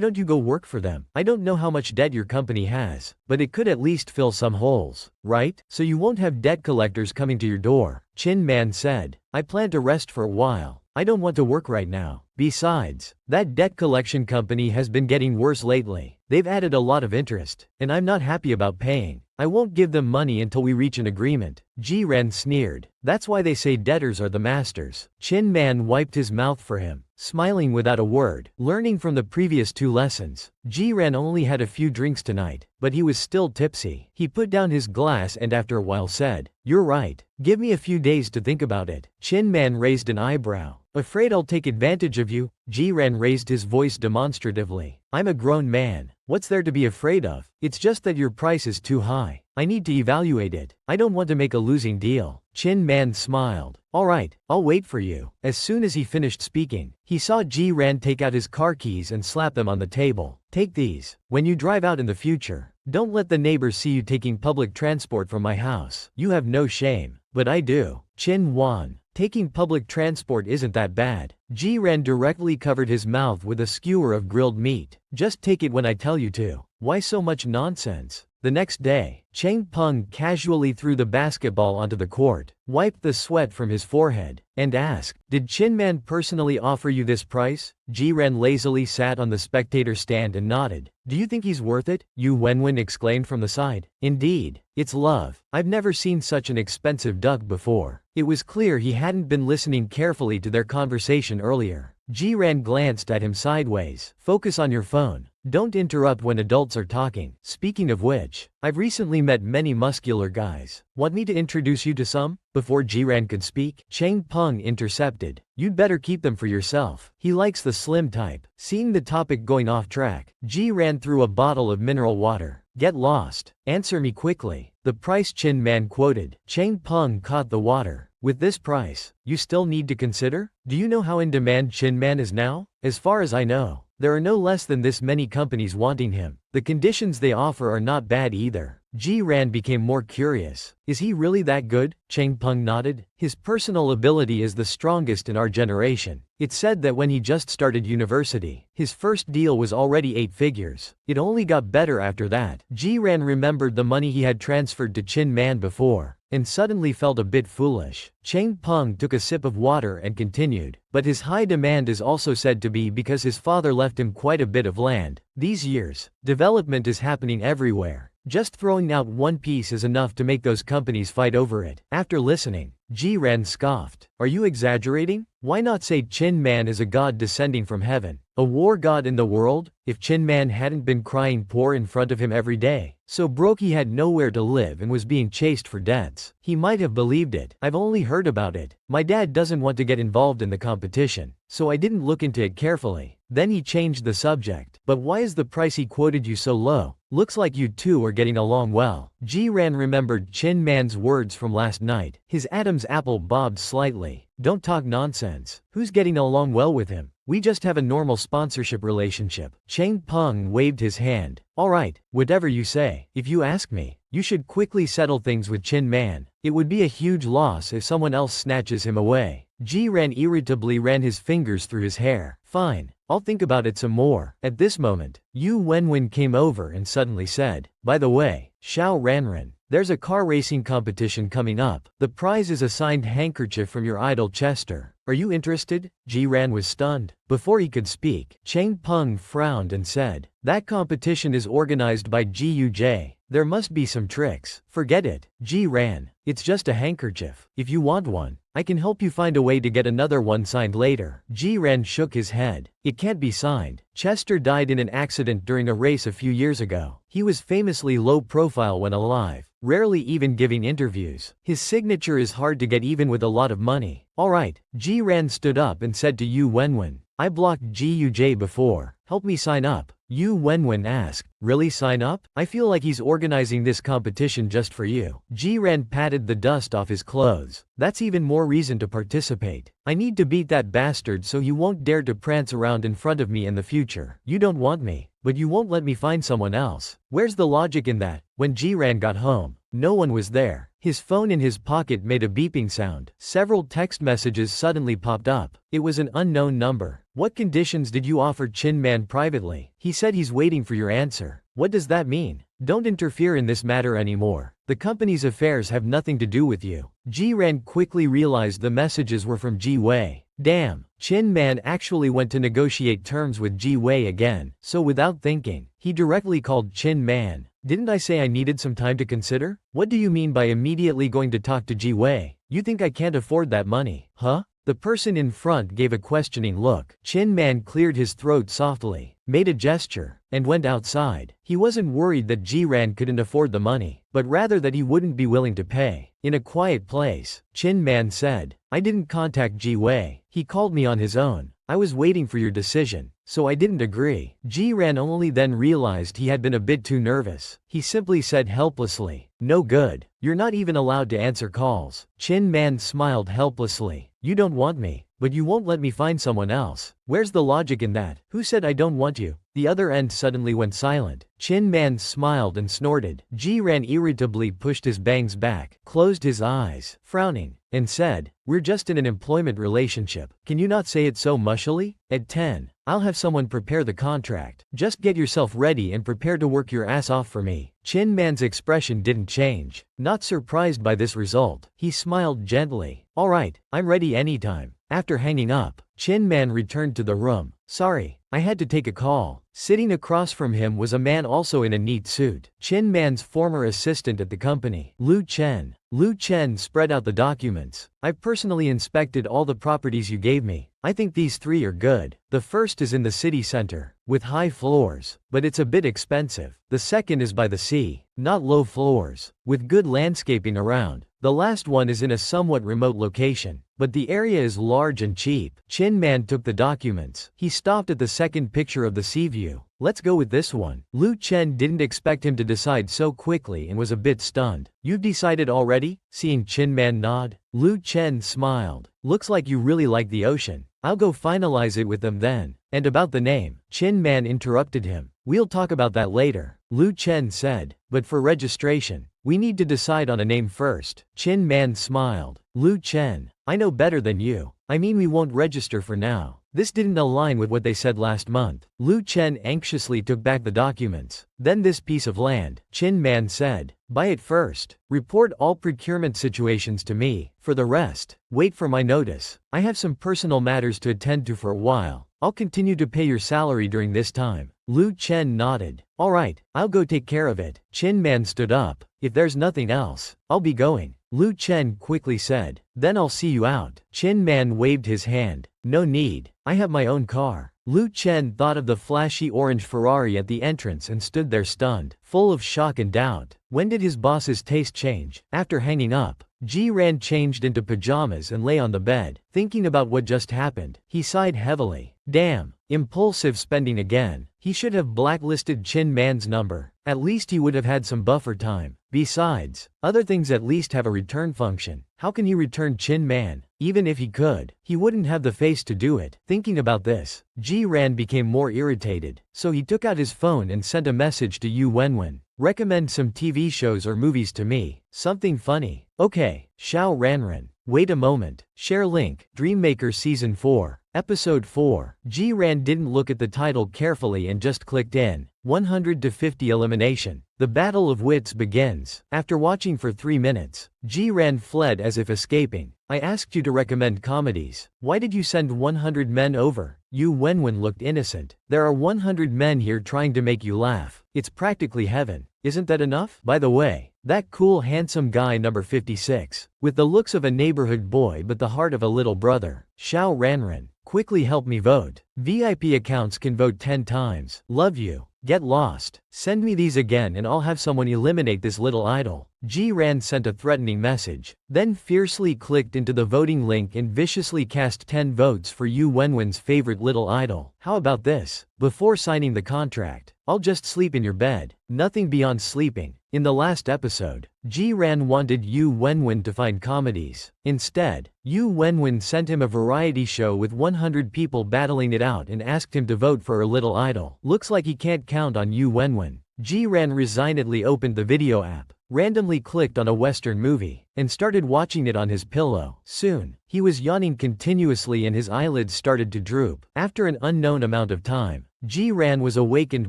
don't you go work for them? I don't know how much debt your company has, but it could at least fill some holes, right? So you won't have debt collectors coming to your door." Chin Man said, "I plan to rest for a while. I don't want to work right now. Besides, that debt collection company has been getting worse lately. They've added a lot of interest, and I'm not happy about paying. I won't give them money until we reach an agreement." Ji-ran sneered. "That's why they say debtors are the masters." Chin Man wiped his mouth for him, smiling without a word. Learning from the previous 2 lessons, Ji-ran only had a few drinks tonight, but he was still tipsy. He put down his glass and after a while said, "You're right. Give me a few days to think about it." Chin Man raised an eyebrow. "Afraid I'll take advantage of you?" Ji-ran raised his voice demonstratively. "I'm a grown man. What's there to be afraid of? It's just that your price is too high. I need to evaluate it. I don't want to make a losing deal." Chin Man smiled. "All right, I'll wait for you." As soon as he finished speaking, he saw Ji-ran take out his car keys and slap them on the table. "Take these. When you drive out in the future, Don't let the neighbors see you taking public transport from my house. You have no shame. But I do. Chin Wan. Taking public transport isn't that bad. Ji-ran directly covered his mouth with a skewer of grilled meat. Just take it when I tell you to. Why so much nonsense? The next day, Chang Peng casually threw the basketball onto the court, wiped the sweat from his forehead, and asked, "Did Chin Man personally offer you this price?" Ji-ran lazily sat on the spectator stand and nodded. "Do you think he's worth it?" Yu Wenwen exclaimed from the side. "Indeed. It's love. I've never seen such an expensive duck before." It was clear he hadn't been listening carefully to their conversation earlier. Ji-ran glanced at him sideways. "Focus on your phone. Don't interrupt when adults are talking. Speaking of which, I've recently met many muscular guys. Want me to introduce you to some?" Before Ji-ran could speak, Chang Peng intercepted. "You'd better keep them for yourself. He likes the slim type." Seeing the topic going off track, Ji-ran threw a bottle of mineral water. "Get lost. Answer me quickly." The price Chin Man quoted. Chang Peng caught the water. "With this price, you still need to consider? Do you know how in demand Chin Man is now? As far as I know, there are no less than this many companies wanting him. The conditions they offer are not bad either." Ji-ran became more curious. "Is he really that good?" Chang Peng nodded. "His personal ability is the strongest in our generation. It's said that when he just started university, his first deal was already 8 figures. It only got better after that." Ji-ran remembered the money he had transferred to Chin Man before, and suddenly felt a bit foolish. Chang Peng took a sip of water and continued. "But his high demand is also said to be because his father left him quite a bit of land. These years, development is happening everywhere. Just throwing out one piece is enough to make those companies fight over it." After listening, Ji-ran scoffed. "Are you exaggerating? Why not say Chin Man is a god descending from heaven? A war god in the world? If Chin Man hadn't been crying poor in front of him every day, so broke he had nowhere to live and was being chased for debts, he might have believed it. I've only heard about it. My dad doesn't want to get involved in the competition, so I didn't look into it carefully." Then he changed the subject. "But why is the price he quoted you so low? Looks like you two are getting along well." Ji-ran remembered Chin Man's words from last night. His Adam's apple bobbed slightly. "Don't talk nonsense. Who's getting along well with him? We just have a normal sponsorship relationship." Chang Peng waved his hand. "All right, whatever you say. If you ask me, you should quickly settle things with Chin Man. It would be a huge loss if someone else snatches him away." Ji-ran irritably ran his fingers through his hair. "Fine. I'll think about it some more." At this moment, Yu Wenwen came over and suddenly said, "By the way, Xiao Ranran, there's a car racing competition coming up. The prize is a signed handkerchief from your idol Chester. Are you interested?" Ji-ran was stunned. Before he could speak, Chang Peng frowned and said, "That competition is organized by GUJ. There must be some tricks." "Forget it, Ji-ran. It's just a handkerchief. If you want one, I can help you find a way to get another one signed later." Ji-ran shook his head. "It can't be signed. Chester died in an accident during a race a few years ago. He was famously low profile when alive, rarely even giving interviews. His signature is hard to get even with a lot of money." "All right." Ji-ran stood up and said to Yu Wenwen, "I blocked GUJ before. Help me sign up." Yu Wenwen asked, "Really sign up? I feel like he's organizing this competition just for you." Ji-ran patted the dust off his clothes. "That's even more reason to participate. I need to beat that bastard so you won't dare to prance around in front of me in the future. You don't want me, but you won't let me find someone else. Where's the logic in that?" When Ji-ran got home, no one was there. His phone in his pocket made a beeping sound. Several text messages suddenly popped up. It was an unknown number. "What conditions did you offer Chin Man privately? He said he's waiting for your answer." "What does that mean?" "Don't interfere in this matter anymore. The company's affairs have nothing to do with you." Ji-ran quickly realized the messages were from Ji Wei. Damn, Chin Man actually went to negotiate terms with Ji Wei again. So without thinking, he directly called Chin Man. "Didn't I say I needed some time to consider? What do you mean by immediately going to talk to Ji Wei? You think I can't afford that money, huh?" The person in front gave a questioning look. Chin Man cleared his throat softly, made a gesture, and went outside. He wasn't worried that Ji-ran couldn't afford the money, but rather that he wouldn't be willing to pay. In a quiet place, Chin Man said, "I didn't contact Ji Wei. He called me on his own. I was waiting for your decision, so I didn't agree." Ji-ran only then realized he had been a bit too nervous. He simply said helplessly, "No good. You're not even allowed to answer calls." Chin Man smiled helplessly. "You don't want me, but you won't let me find someone else. Where's the logic in that? Who said I don't want you?" The other end suddenly went silent. Chin Man smiled and snorted. Ji-ran irritably pushed his bangs back, closed his eyes, frowning, and said, "We're just in an employment relationship. Can you not say it so mushily? At 10, I'll have someone prepare the contract. Just get yourself ready and prepare to work your ass off for me." Chin Man's expression didn't change. Not surprised by this result, he smiled gently. "Alright, I'm ready anytime." After hanging up, Chin Man returned to the room. "Sorry, I had to take a call." Sitting across from him was a man also in a neat suit. Chin Man's former assistant at the company, Lu Chen. Lu Chen spread out the documents. "I've personally inspected all the properties you gave me. I think these 3 are good. The first is in the city center, with high floors, but it's a bit expensive. The second is by the sea, not low floors, with good landscaping around. The last one is in a somewhat remote location, but the area is large and cheap." Chin Man took the documents. He stopped at the second picture of the sea view. "Let's go with this one." Lu Chen didn't expect him to decide so quickly and was a bit stunned. "You've decided already?" Seeing Chin Man nod, Lu Chen smiled. "Looks like you really like the ocean. I'll go finalize it with them then." "And about the name," Chin Man interrupted him. "We'll talk about that later," Lu Chen said. "But for registration, we need to decide on a name first." Chin Man smiled. "Lu Chen, I know better than you. I mean, we won't register for now." This didn't align with what they said last month. Lu Chen anxiously took back the documents. "Then this piece of land," Chin Man said. "Buy it first. Report all procurement situations to me. For the rest, wait for my notice. I have some personal matters to attend to for a while. I'll continue to pay your salary during this time." Lu Chen nodded. "Alright, I'll go take care of it." Chin Man stood up. "If there's nothing else, I'll be going," Lu Chen quickly said. "Then I'll see you out." Chin Man waved his hand. "No need, I have my own car." Lu Chen thought of the flashy orange Ferrari at the entrance and stood there stunned, full of shock and doubt. When did his boss's taste change? After hanging up, Ji-ran changed into pajamas and lay on the bed, thinking about what just happened. He sighed heavily. Damn, impulsive spending again. He should have blacklisted Chin Man's number. At least he would have had some buffer time. Besides, other things at least have a return function. How can he return Chin Man? Even if he could, he wouldn't have the face to do it. Thinking about this, Ji-ran became more irritated, so he took out his phone and sent a message to Yu Wenwen. "Recommend some TV shows or movies to me. Something funny." "Okay, Xiao Ranran. Wait a moment. Share link." Dreammaker Season 4, Episode 4. Ji-ran didn't look at the title carefully and just clicked in. 100 to 50 elimination. The battle of wits begins. After watching for 3 minutes, Ji-ran fled as if escaping. "I asked you to recommend comedies. Why did you send 100 men over?" Yu Wenwen looked innocent. "There are 100 men here trying to make you laugh. It's practically heaven. Isn't that enough? By the way, that cool handsome guy number 56, with the looks of a neighborhood boy but the heart of a little brother. Xiao Ranran, quickly help me vote. VIP accounts can vote 10 times. Love you. Get lost. Send me these again and I'll have someone eliminate this little idol." Ji-ran sent a threatening message, then fiercely clicked into the voting link and viciously cast 10 votes for Yu Wenwen's favorite little idol. "How about this? Before signing the contract, I'll just sleep in your bed. Nothing beyond sleeping." In the last episode, Ji-ran wanted Yu Wenwen to find comedies. Instead, Yu Wenwen sent him a variety show with 100 people battling it out and asked him to vote for her little idol. Looks like he can't count on Yu Wenwen. Ji-ran resignedly opened the video app, randomly clicked on a Western movie, and started watching it on his pillow. Soon, he was yawning continuously and his eyelids started to droop. After an unknown amount of time, Ji-ran was awakened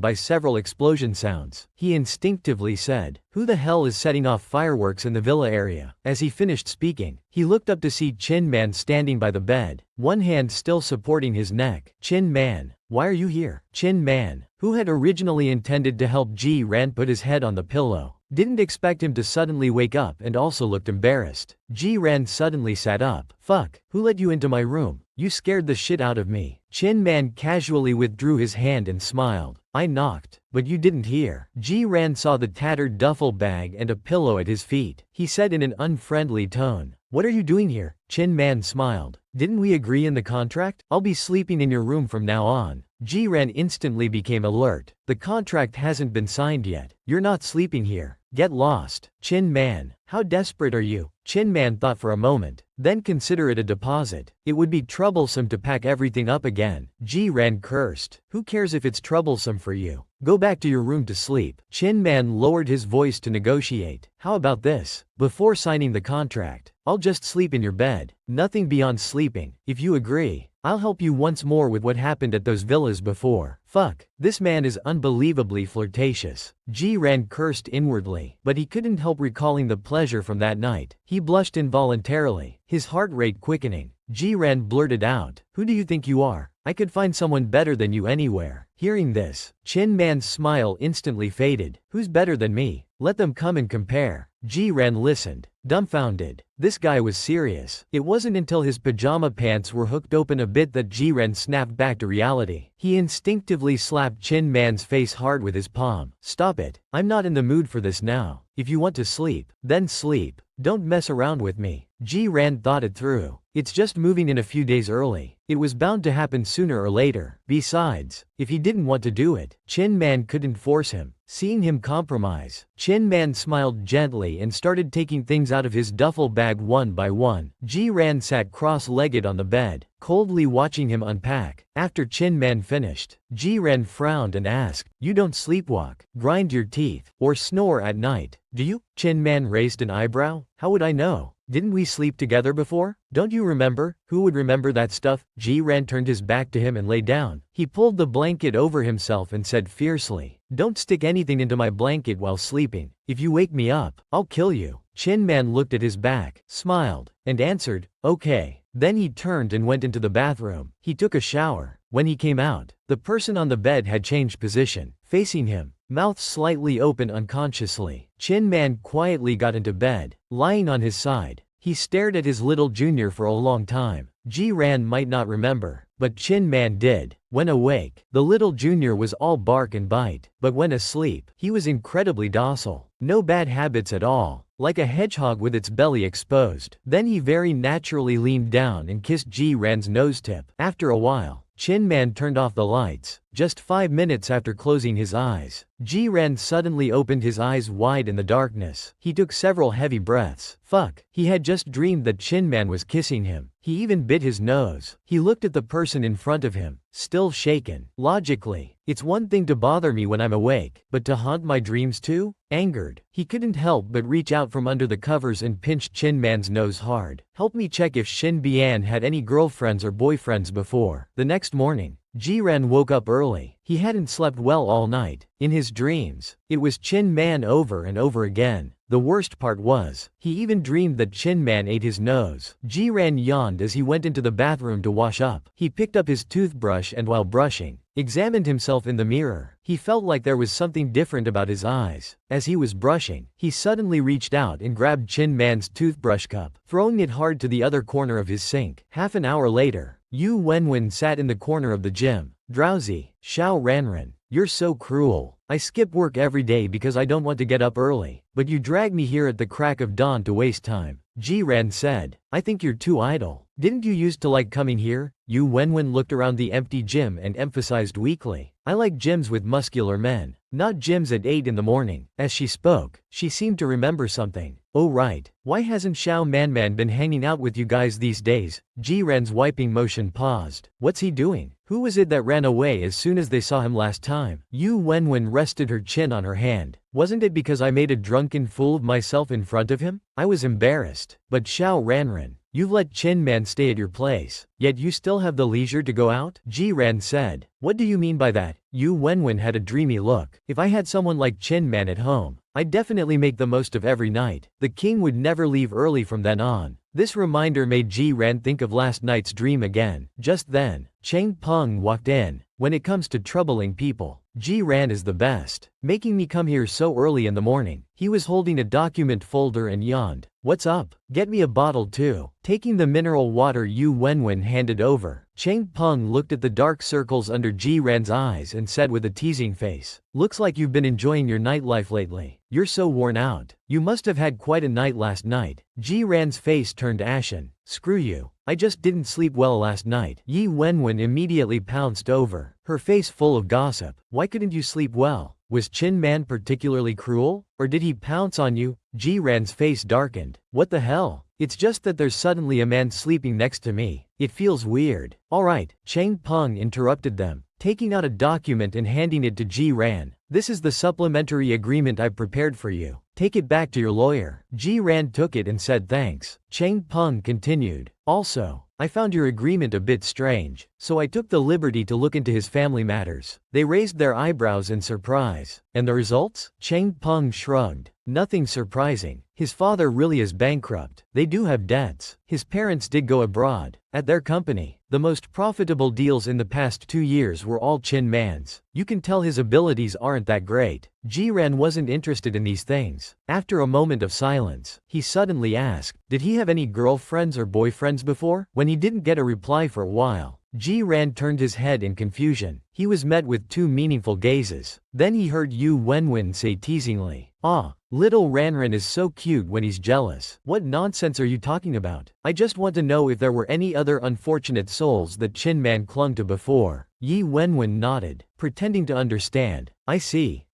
by several explosion sounds. He instinctively said, "Who the hell is setting off fireworks in the villa area?" As he finished speaking, he looked up to see Chin Man standing by the bed, one hand still supporting his neck. "Chin Man, why are you here?" Chin Man, who had originally intended to help Ji-ran put his head on the pillow, didn't expect him to suddenly wake up and also looked embarrassed. Ji-ran suddenly sat up. "Fuck, who let you into my room? You scared the shit out of me." Chin Man casually withdrew his hand and smiled. "I knocked, but you didn't hear." Ji-ran saw the tattered duffel bag and a pillow at his feet. He said in an unfriendly tone, "What are you doing here?" Chin Man smiled. "Didn't we agree in the contract? I'll be sleeping in your room from now on." Ji-ran instantly became alert. "The contract hasn't been signed yet. You're not sleeping here." Get lost. Chin Man. How desperate are you? Chin Man thought for a moment. Then consider it a deposit. It would be troublesome to pack everything up again. Ji Ran cursed. Who cares if it's troublesome for you? Go back to your room to sleep. Chin Man lowered his voice to negotiate. How about this? Before signing the contract, I'll just sleep in your bed. Nothing beyond sleeping. If you agree, I'll help you once more with what happened at those villas before. Fuck. This man is unbelievably flirtatious. Ji Ran cursed inwardly, but he couldn't help recalling the pleasure from that night. He blushed involuntarily, his heart rate quickening. Ji Ran blurted out, "Who do you think you are? I could find someone better than you anywhere." Hearing this, Chin Man's smile instantly faded. Who's better than me? Let them come and compare. Ji Ran listened, dumbfounded. This guy was serious. It wasn't until his pajama pants were hooked open a bit that Ji Ran snapped back to reality. He instinctively slapped Chin Man's face hard with his palm. Stop it. I'm not in the mood for this now. If you want to sleep, then sleep. Don't mess around with me. Ji Ran thought it through. It's just moving in a few days early. It was bound to happen sooner or later. Besides, if he didn't want to do it, Chin Man couldn't force him. Seeing him compromise, Chin Man smiled gently and started taking things out of his duffel bag one by one. Ji Ran sat cross-legged on the bed, coldly watching him unpack. After Chin Man finished, Ji Ran frowned and asked, "You don't sleepwalk, grind your teeth, or snore at night, do you?" Chin Man raised an eyebrow. How would I know? Didn't we sleep together before? Don't you remember? Who would remember that stuff? Ji Ran turned his back to him and lay down. He pulled the blanket over himself and said fiercely, "Don't stick anything into my blanket while sleeping. If you wake me up, I'll kill you." Chin Man looked at his back, smiled, and answered, "Okay." Then he turned and went into the bathroom. He took a shower. When he came out, the person on the bed had changed position, facing him, mouth slightly open unconsciously. Chin Man quietly got into bed, lying on his side. He stared at his little junior for a long time. Ji Ran might not remember, but Chin Man did. When awake, the little junior was all bark and bite, but when asleep, he was incredibly docile. No bad habits at all, like a hedgehog with its belly exposed. Then he very naturally leaned down and kissed Ji Ran's nose tip. After a while, Chin Man turned off the lights. Just 5 minutes after closing his eyes, Ji Ran suddenly opened his eyes wide in the darkness. He took several heavy breaths. Fuck, he had just dreamed that Chin Man was kissing him. He even bit his nose. He looked at the person in front of him, still shaken. Logically, it's one thing to bother me when I'm awake, but to haunt my dreams too? Angered, he couldn't help but reach out from under the covers and pinch Chin Man's nose hard. Help me check if Shin Bian had any girlfriends or boyfriends before. The next morning, Ji Ran woke up early. He hadn't slept well all night. In his dreams, it was Chin Man over and over again. The worst part was, he even dreamed that Chin Man ate his nose. Ji Ran yawned as he went into the bathroom to wash up. He picked up his toothbrush and while brushing, examined himself in the mirror. He felt like there was something different about his eyes. As he was brushing, he suddenly reached out and grabbed Chin Man's toothbrush cup, throwing it hard to the other corner of his sink. Half an hour later, Yu Wenwen sat in the corner of the gym, drowsy. Xiao Ranran, you're so cruel. I skip work every day because I don't want to get up early, but you drag me here at the crack of dawn to waste time. Ji Ran said, I think you're too idle. Didn't you used to like coming here? Yu Wenwen looked around the empty gym and emphasized weakly, I like gyms with muscular men, not gyms at 8 in the morning. As she spoke, she seemed to remember something. Oh right, why hasn't Xiao Manman been hanging out with you guys these days? Ji Ran's wiping motion paused. What's he doing? Who was it that ran away as soon as they saw him last time? Yu Wenwen rested her chin on her hand. Wasn't it because I made a drunken fool of myself in front of him? I was embarrassed. But Xiao Ranran, you've let Chin Man stay at your place, yet you still have the leisure to go out? Ji Ran said. What do you mean by that? Yu Wenwen had a dreamy look. If I had someone like Chin Man at home, I'd definitely make the most of every night. The king would never leave early from then on. This reminder made Ji Ran think of last night's dream again. Just then, Cheng Peng walked in. When it comes to troubling people, Ji Ran is the best, making me come here so early in the morning. He was holding a document folder and yawned. What's up? Get me a bottle too. Taking the mineral water Yu Wenwen handed over, Cheng Peng looked at the dark circles under Ji Ran's eyes and said with a teasing face, looks like you've been enjoying your nightlife lately. You're so worn out. You must have had quite a night last night. Ji Ran's face turned ashen. Screw you. I just didn't sleep well last night. Yi Wenwen immediately pounced over, her face full of gossip. Why couldn't you sleep well? Was Chin Man particularly cruel? Or did he pounce on you? Ji-ran's face darkened. What the hell? It's just that there's suddenly a man sleeping next to me. It feels weird. Alright, Chang Peng interrupted them, taking out a document and handing it to Ji-ran. This is the supplementary agreement I prepared for you. Take it back to your lawyer. Ji-ran took it and said thanks. Chang Peng continued. Also, I found your agreement a bit strange, so I took the liberty to look into his family matters. They raised their eyebrows in surprise. And the results? Chang Peng shrugged. Nothing surprising. His father really is bankrupt. They do have debts. His parents did go abroad. At their company, the most profitable deals in the past 2 years were all Chin Man's. You can tell his abilities aren't that great. Ji-ran wasn't interested in these things. After a moment of silence, he suddenly asked, did he have any girlfriends or boyfriends before? When he didn't get a reply for a while, Ji-ran turned his head in confusion. He was met with 2 meaningful gazes. Then he heard Yu Wenwen say teasingly, "Ah, little Ranran is so cute when he's jealous." What nonsense are you talking about? I just want to know if there were any other unfortunate souls that Chin Man clung to before. Yi Wenwen nodded, pretending to understand. I see.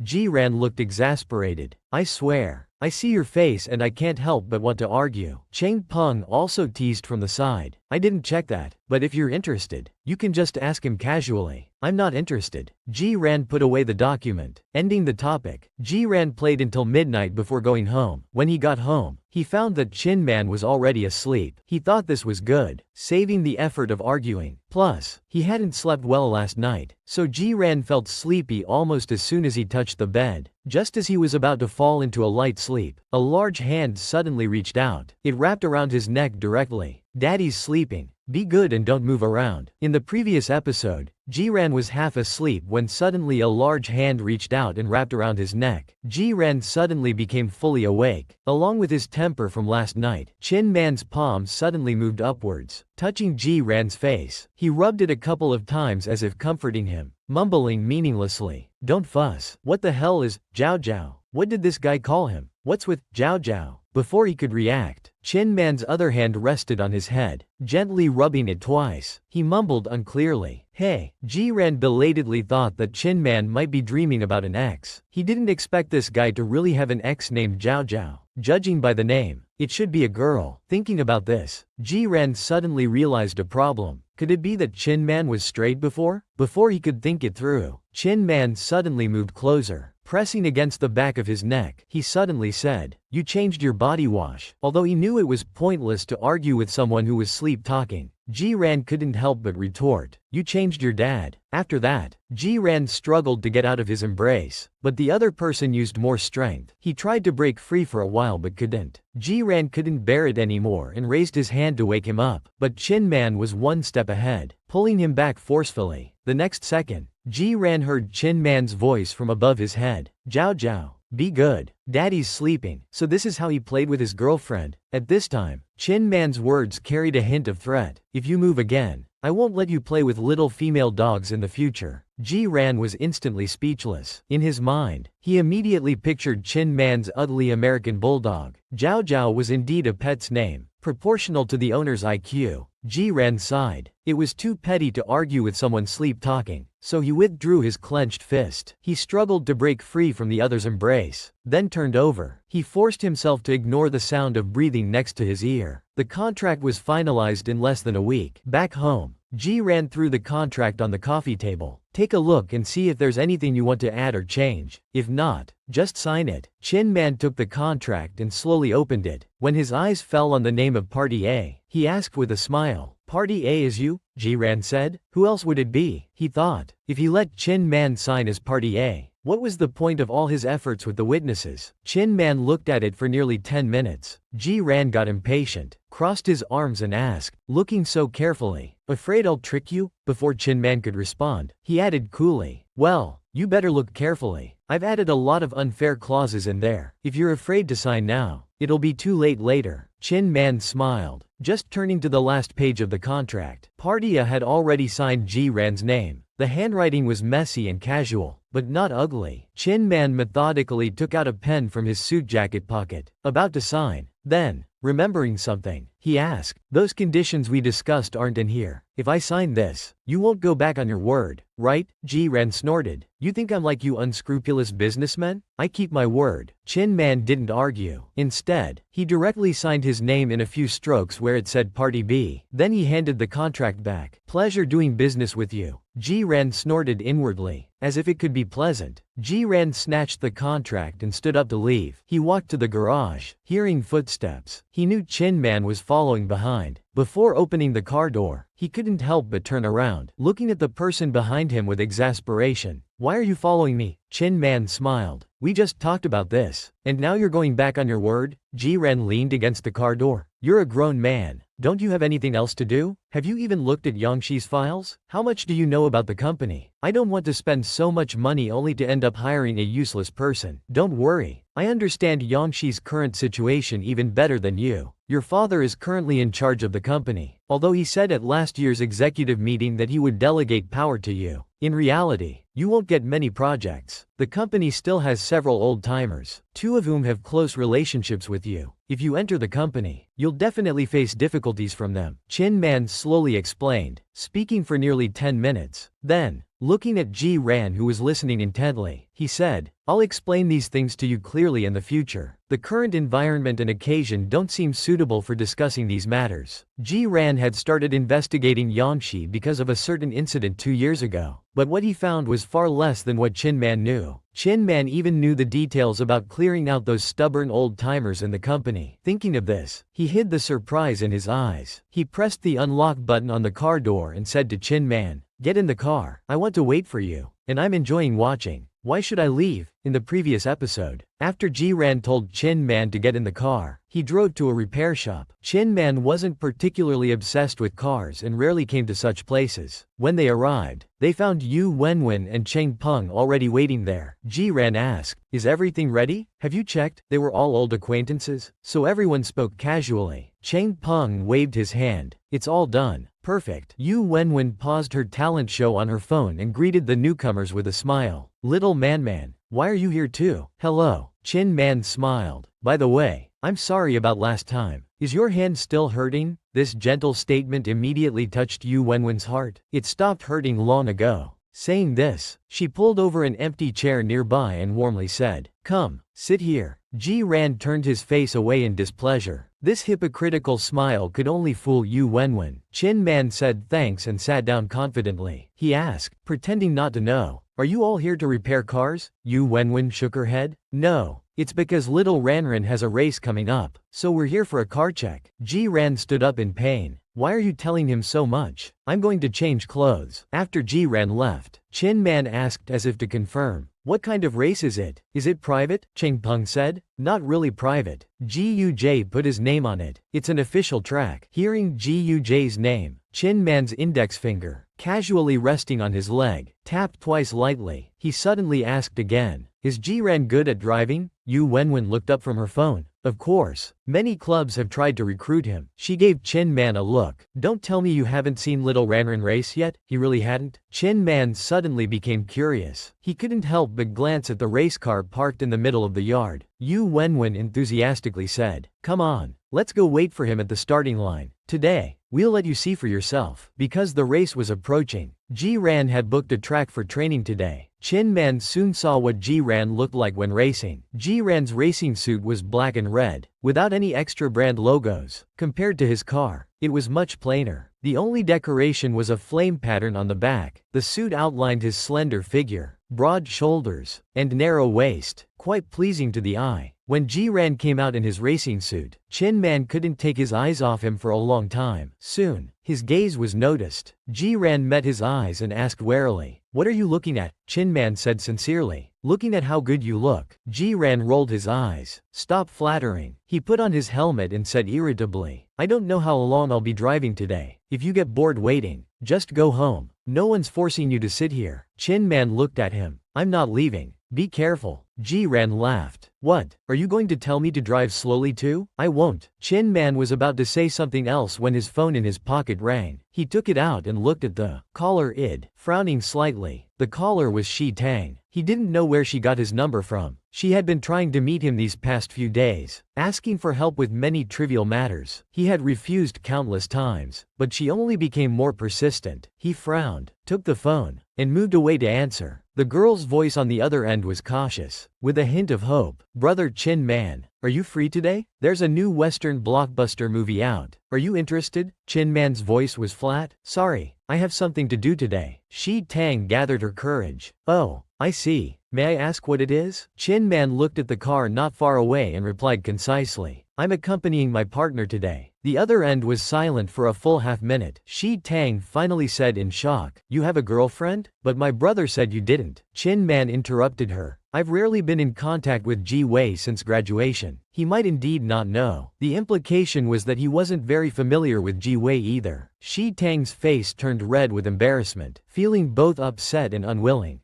Ji-ran looked exasperated. I swear. I see your face and I can't help but want to argue. Chang Peng also teased from the side. I didn't check that, but if you're interested, you can just ask him casually. I'm not interested. Ji-ran put away the document. Ending the topic, Ji-ran played until midnight before going home. When he got home, he found that Chin Man was already asleep. He thought this was good, saving the effort of arguing. Plus, he hadn't slept well last night, so Ji-ran felt sleepy almost as soon as he touched the bed. Just as he was about to fall into a light sleep, a large hand suddenly reached out. It wrapped around his neck directly. Daddy's sleeping. Be good and don't move around. In the previous episode, Ji-ran was half asleep when suddenly a large hand reached out and wrapped around his neck. Ji-ran suddenly became fully awake. Along with his temper from last night, Chin Man's palm suddenly moved upwards, touching Ji-ran's face. He rubbed it a couple of times as if comforting him, mumbling meaninglessly, "Don't fuss." What the hell is Jiao Jiao? What did this guy call him? What's with Jiao Jiao? Before he could react, Chin Man's other hand rested on his head, gently rubbing it twice. He mumbled unclearly, "Hey." Ji-ran belatedly thought that Chin Man might be dreaming about an ex. He didn't expect this guy to really have an ex named Jiao Jiao. Judging by the name, it should be a girl. Thinking about this, Ji-ran suddenly realized a problem. Could it be that Chin Man was straight before? Before he could think it through, Chin Man suddenly moved closer. Pressing against the back of his neck, he suddenly said, "You changed your body wash." Although he knew it was pointless to argue with someone who was sleep-talking, Ji-ran couldn't help but retort, "You changed your dad." After that, Ji-ran struggled to get out of his embrace, but the other person used more strength. He tried to break free for a while but couldn't. Ji-ran couldn't bear it anymore and raised his hand to wake him up, but Chin Man was one step ahead, pulling him back forcefully. The next second, Ji-ran heard Chin Man's voice from above his head. "Jiao Jiao, be good. Daddy's sleeping." So this is how he played with his girlfriend. At this time, Chin Man's words carried a hint of threat. "If you move again, I won't let you play with little female dogs in the future." Ji-ran was instantly speechless. In his mind, he immediately pictured Chin Man's ugly American bulldog. Jiao Jiao was indeed a pet's name, proportional to the owner's IQ. Ji-ran sighed. It was too petty to argue with someone sleep-talking, so he withdrew his clenched fist. He struggled to break free from the other's embrace, then turned over. He forced himself to ignore the sound of breathing next to his ear. The contract was finalized in less than a week. Back home, Ji-ran threw the contract on the coffee table. "Take a look and see if there's anything you want to add or change. If not, just sign it." Chin Man took the contract and slowly opened it. When his eyes fell on the name of Party A, he asked with a smile, "Party A is you?" Ji-ran said. "Who else would it be?" He thought. If he let Chin Man sign as Party A, what was the point of all his efforts with the witnesses? Chin Man looked at it for nearly 10 minutes. Ji-ran got impatient, crossed his arms and asked, looking so carefully, "Afraid I'll trick you?" Before Chin Man could respond, he added coolly, "Well, you better look carefully. I've added a lot of unfair clauses in there. If you're afraid to sign now, it'll be too late later." Chin Man smiled, just turning to the last page of the contract. Party A had already signed Ji-ran's name. The handwriting was messy and casual, but not ugly. Chin Man methodically took out a pen from his suit jacket pocket, about to sign. Then, remembering something, he asked. Those conditions we discussed aren't in here. If I sign this, you won't go back on your word, right? Ji-ran snorted. You think I'm like you unscrupulous businessmen? I keep my word. Chin Man didn't argue. Instead, he directly signed his name in a few strokes where it said Party B. Then he handed the contract back. Pleasure doing business with you. Ji-ran snorted inwardly, as if it could be pleasant. Ji-ran snatched the contract and stood up to leave. He walked to the garage, hearing footsteps. He knew Chin Man was following behind. Before opening the car door, he couldn't help but turn around, looking at the person behind him with exasperation. Why are you following me? Chin Man smiled. We just talked about this. And now you're going back on your word? Ji-ran leaned against the car door. You're a grown man. Don't you have anything else to do? Have you even looked at Yangshi's files? How much do you know about the company? I don't want to spend so much money only to end up hiring a useless person. Don't worry. I understand Yangshi's current situation even better than you. Your father is currently in charge of the company, although he said at last year's executive meeting that he would delegate power to you. In reality, you won't get many projects. The company still has several old-timers, two of whom have close relationships with you. If you enter the company, you'll definitely face difficulties from them. Chin Man slowly explained, speaking for nearly 10 minutes. Then, looking at Ji-ran who was listening intently, he said, I'll explain these things to you clearly in the future. The current environment and occasion don't seem suitable for discussing these matters. Ji-ran had started investigating Yangshi because of a certain incident 2 years ago. But what he found was far less than what Chin Man knew. Chin Man even knew the details about clearing out those stubborn old-timers in the company. Thinking of this, he hid the surprise in his eyes. He pressed the unlock button on the car door and said to Chin Man, Get in the car. I want to wait for you. And I'm enjoying watching. Why should I leave? In the previous episode, after Ji-ran told Chin Man to get in the car, he drove to a repair shop. Chin Man wasn't particularly obsessed with cars and rarely came to such places. When they arrived, they found Yu Wenwen and Cheng Peng already waiting there. Ji-ran asked, Is everything ready? Have you checked? They were all old acquaintances, so everyone spoke casually. Cheng Peng waved his hand. It's all done. Perfect. Yu Wenwen paused her talent show on her phone and greeted the newcomers with a smile. Little Man, why are you here too? Hello. Chin Man smiled. By the way, I'm sorry about last time. Is your hand still hurting? This gentle statement immediately touched Yu Wenwen's heart. It stopped hurting long ago. Saying this, she pulled over an empty chair nearby and warmly said, Come, sit here. Ji-ran turned his face away in displeasure. This hypocritical smile could only fool Yu Wenwen. Chin Man said thanks and sat down confidently. He asked, pretending not to know, Are you all here to repair cars? Yu Wenwen shook her head. No. It's because little Ranran has a race coming up, so we're here for a car check. Ji-ran stood up in pain. Why are you telling him so much? I'm going to change clothes. After Ji-ran left, Chin Man asked as if to confirm. What kind of race is it? Is it private? Cheng Peng said. Not really private. Guj put his name on it. It's an official track. Hearing Guj's name, Chin Man's index finger, casually resting on his leg, tapped twice lightly. He suddenly asked again, Is Ji-ran good at driving? Yu Wenwen looked up from her phone. Of course. Many clubs have tried to recruit him. She gave Chin Man a look. Don't tell me you haven't seen little Ranran race yet? He really hadn't? Chin Man suddenly became curious. He couldn't help but glance at the race car parked in the middle of the yard. Yu Wenwen enthusiastically said, Come on, let's go wait for him at the starting line. Today, we'll let you see for yourself. Because the race was approaching, Ji-ran had booked a track for training today. Chin Man soon saw what Ji-ran looked like when racing. Ji-ran's racing suit was black and red, without any extra brand logos. Compared to his car, it was much plainer. The only decoration was a flame pattern on the back. The suit outlined his slender figure, broad shoulders, and narrow waist, quite pleasing to the eye. When Ji-ran came out in his racing suit, Chin Man couldn't take his eyes off him for a long time. Soon, his gaze was noticed. Ji-ran met his eyes and asked warily, What are you looking at? Chin Man said sincerely, Looking at how good you look. Ji-ran rolled his eyes. Stop flattering. He put on his helmet and said irritably, I don't know how long I'll be driving today. If you get bored waiting, just go home. No one's forcing you to sit here. Chin Man looked at him. I'm not leaving. Be careful. Ji-ran laughed. What? Are you going to tell me to drive slowly too? I won't. Chin Man was about to say something else when his phone in his pocket rang. He took it out and looked at the caller id, frowning slightly. The caller was Shi Tang. He didn't know where she got his number from. She had been trying to meet him these past few days, asking for help with many trivial matters. He had refused countless times, but she only became more persistent. He frowned, took the phone, and moved away to answer. The girl's voice on the other end was cautious, with a hint of hope. Brother Chin Man, are you free today? There's a new Western blockbuster movie out. Are you interested? Chin Man's voice was flat. Sorry, I have something to do today. Shi Tang gathered her courage. Oh, I see. May I ask what it is? Chin Man looked at the car not far away and replied concisely. I'm accompanying my partner today. The other end was silent for a full half-minute. Shi Tang finally said in shock, You have a girlfriend? But my brother said you didn't. Chin Man interrupted her. I've rarely been in contact with Ji Wei since graduation. He might indeed not know. The implication was that he wasn't very familiar with Ji Wei either. Shi Tang's face turned red with embarrassment, feeling both upset and unwilling.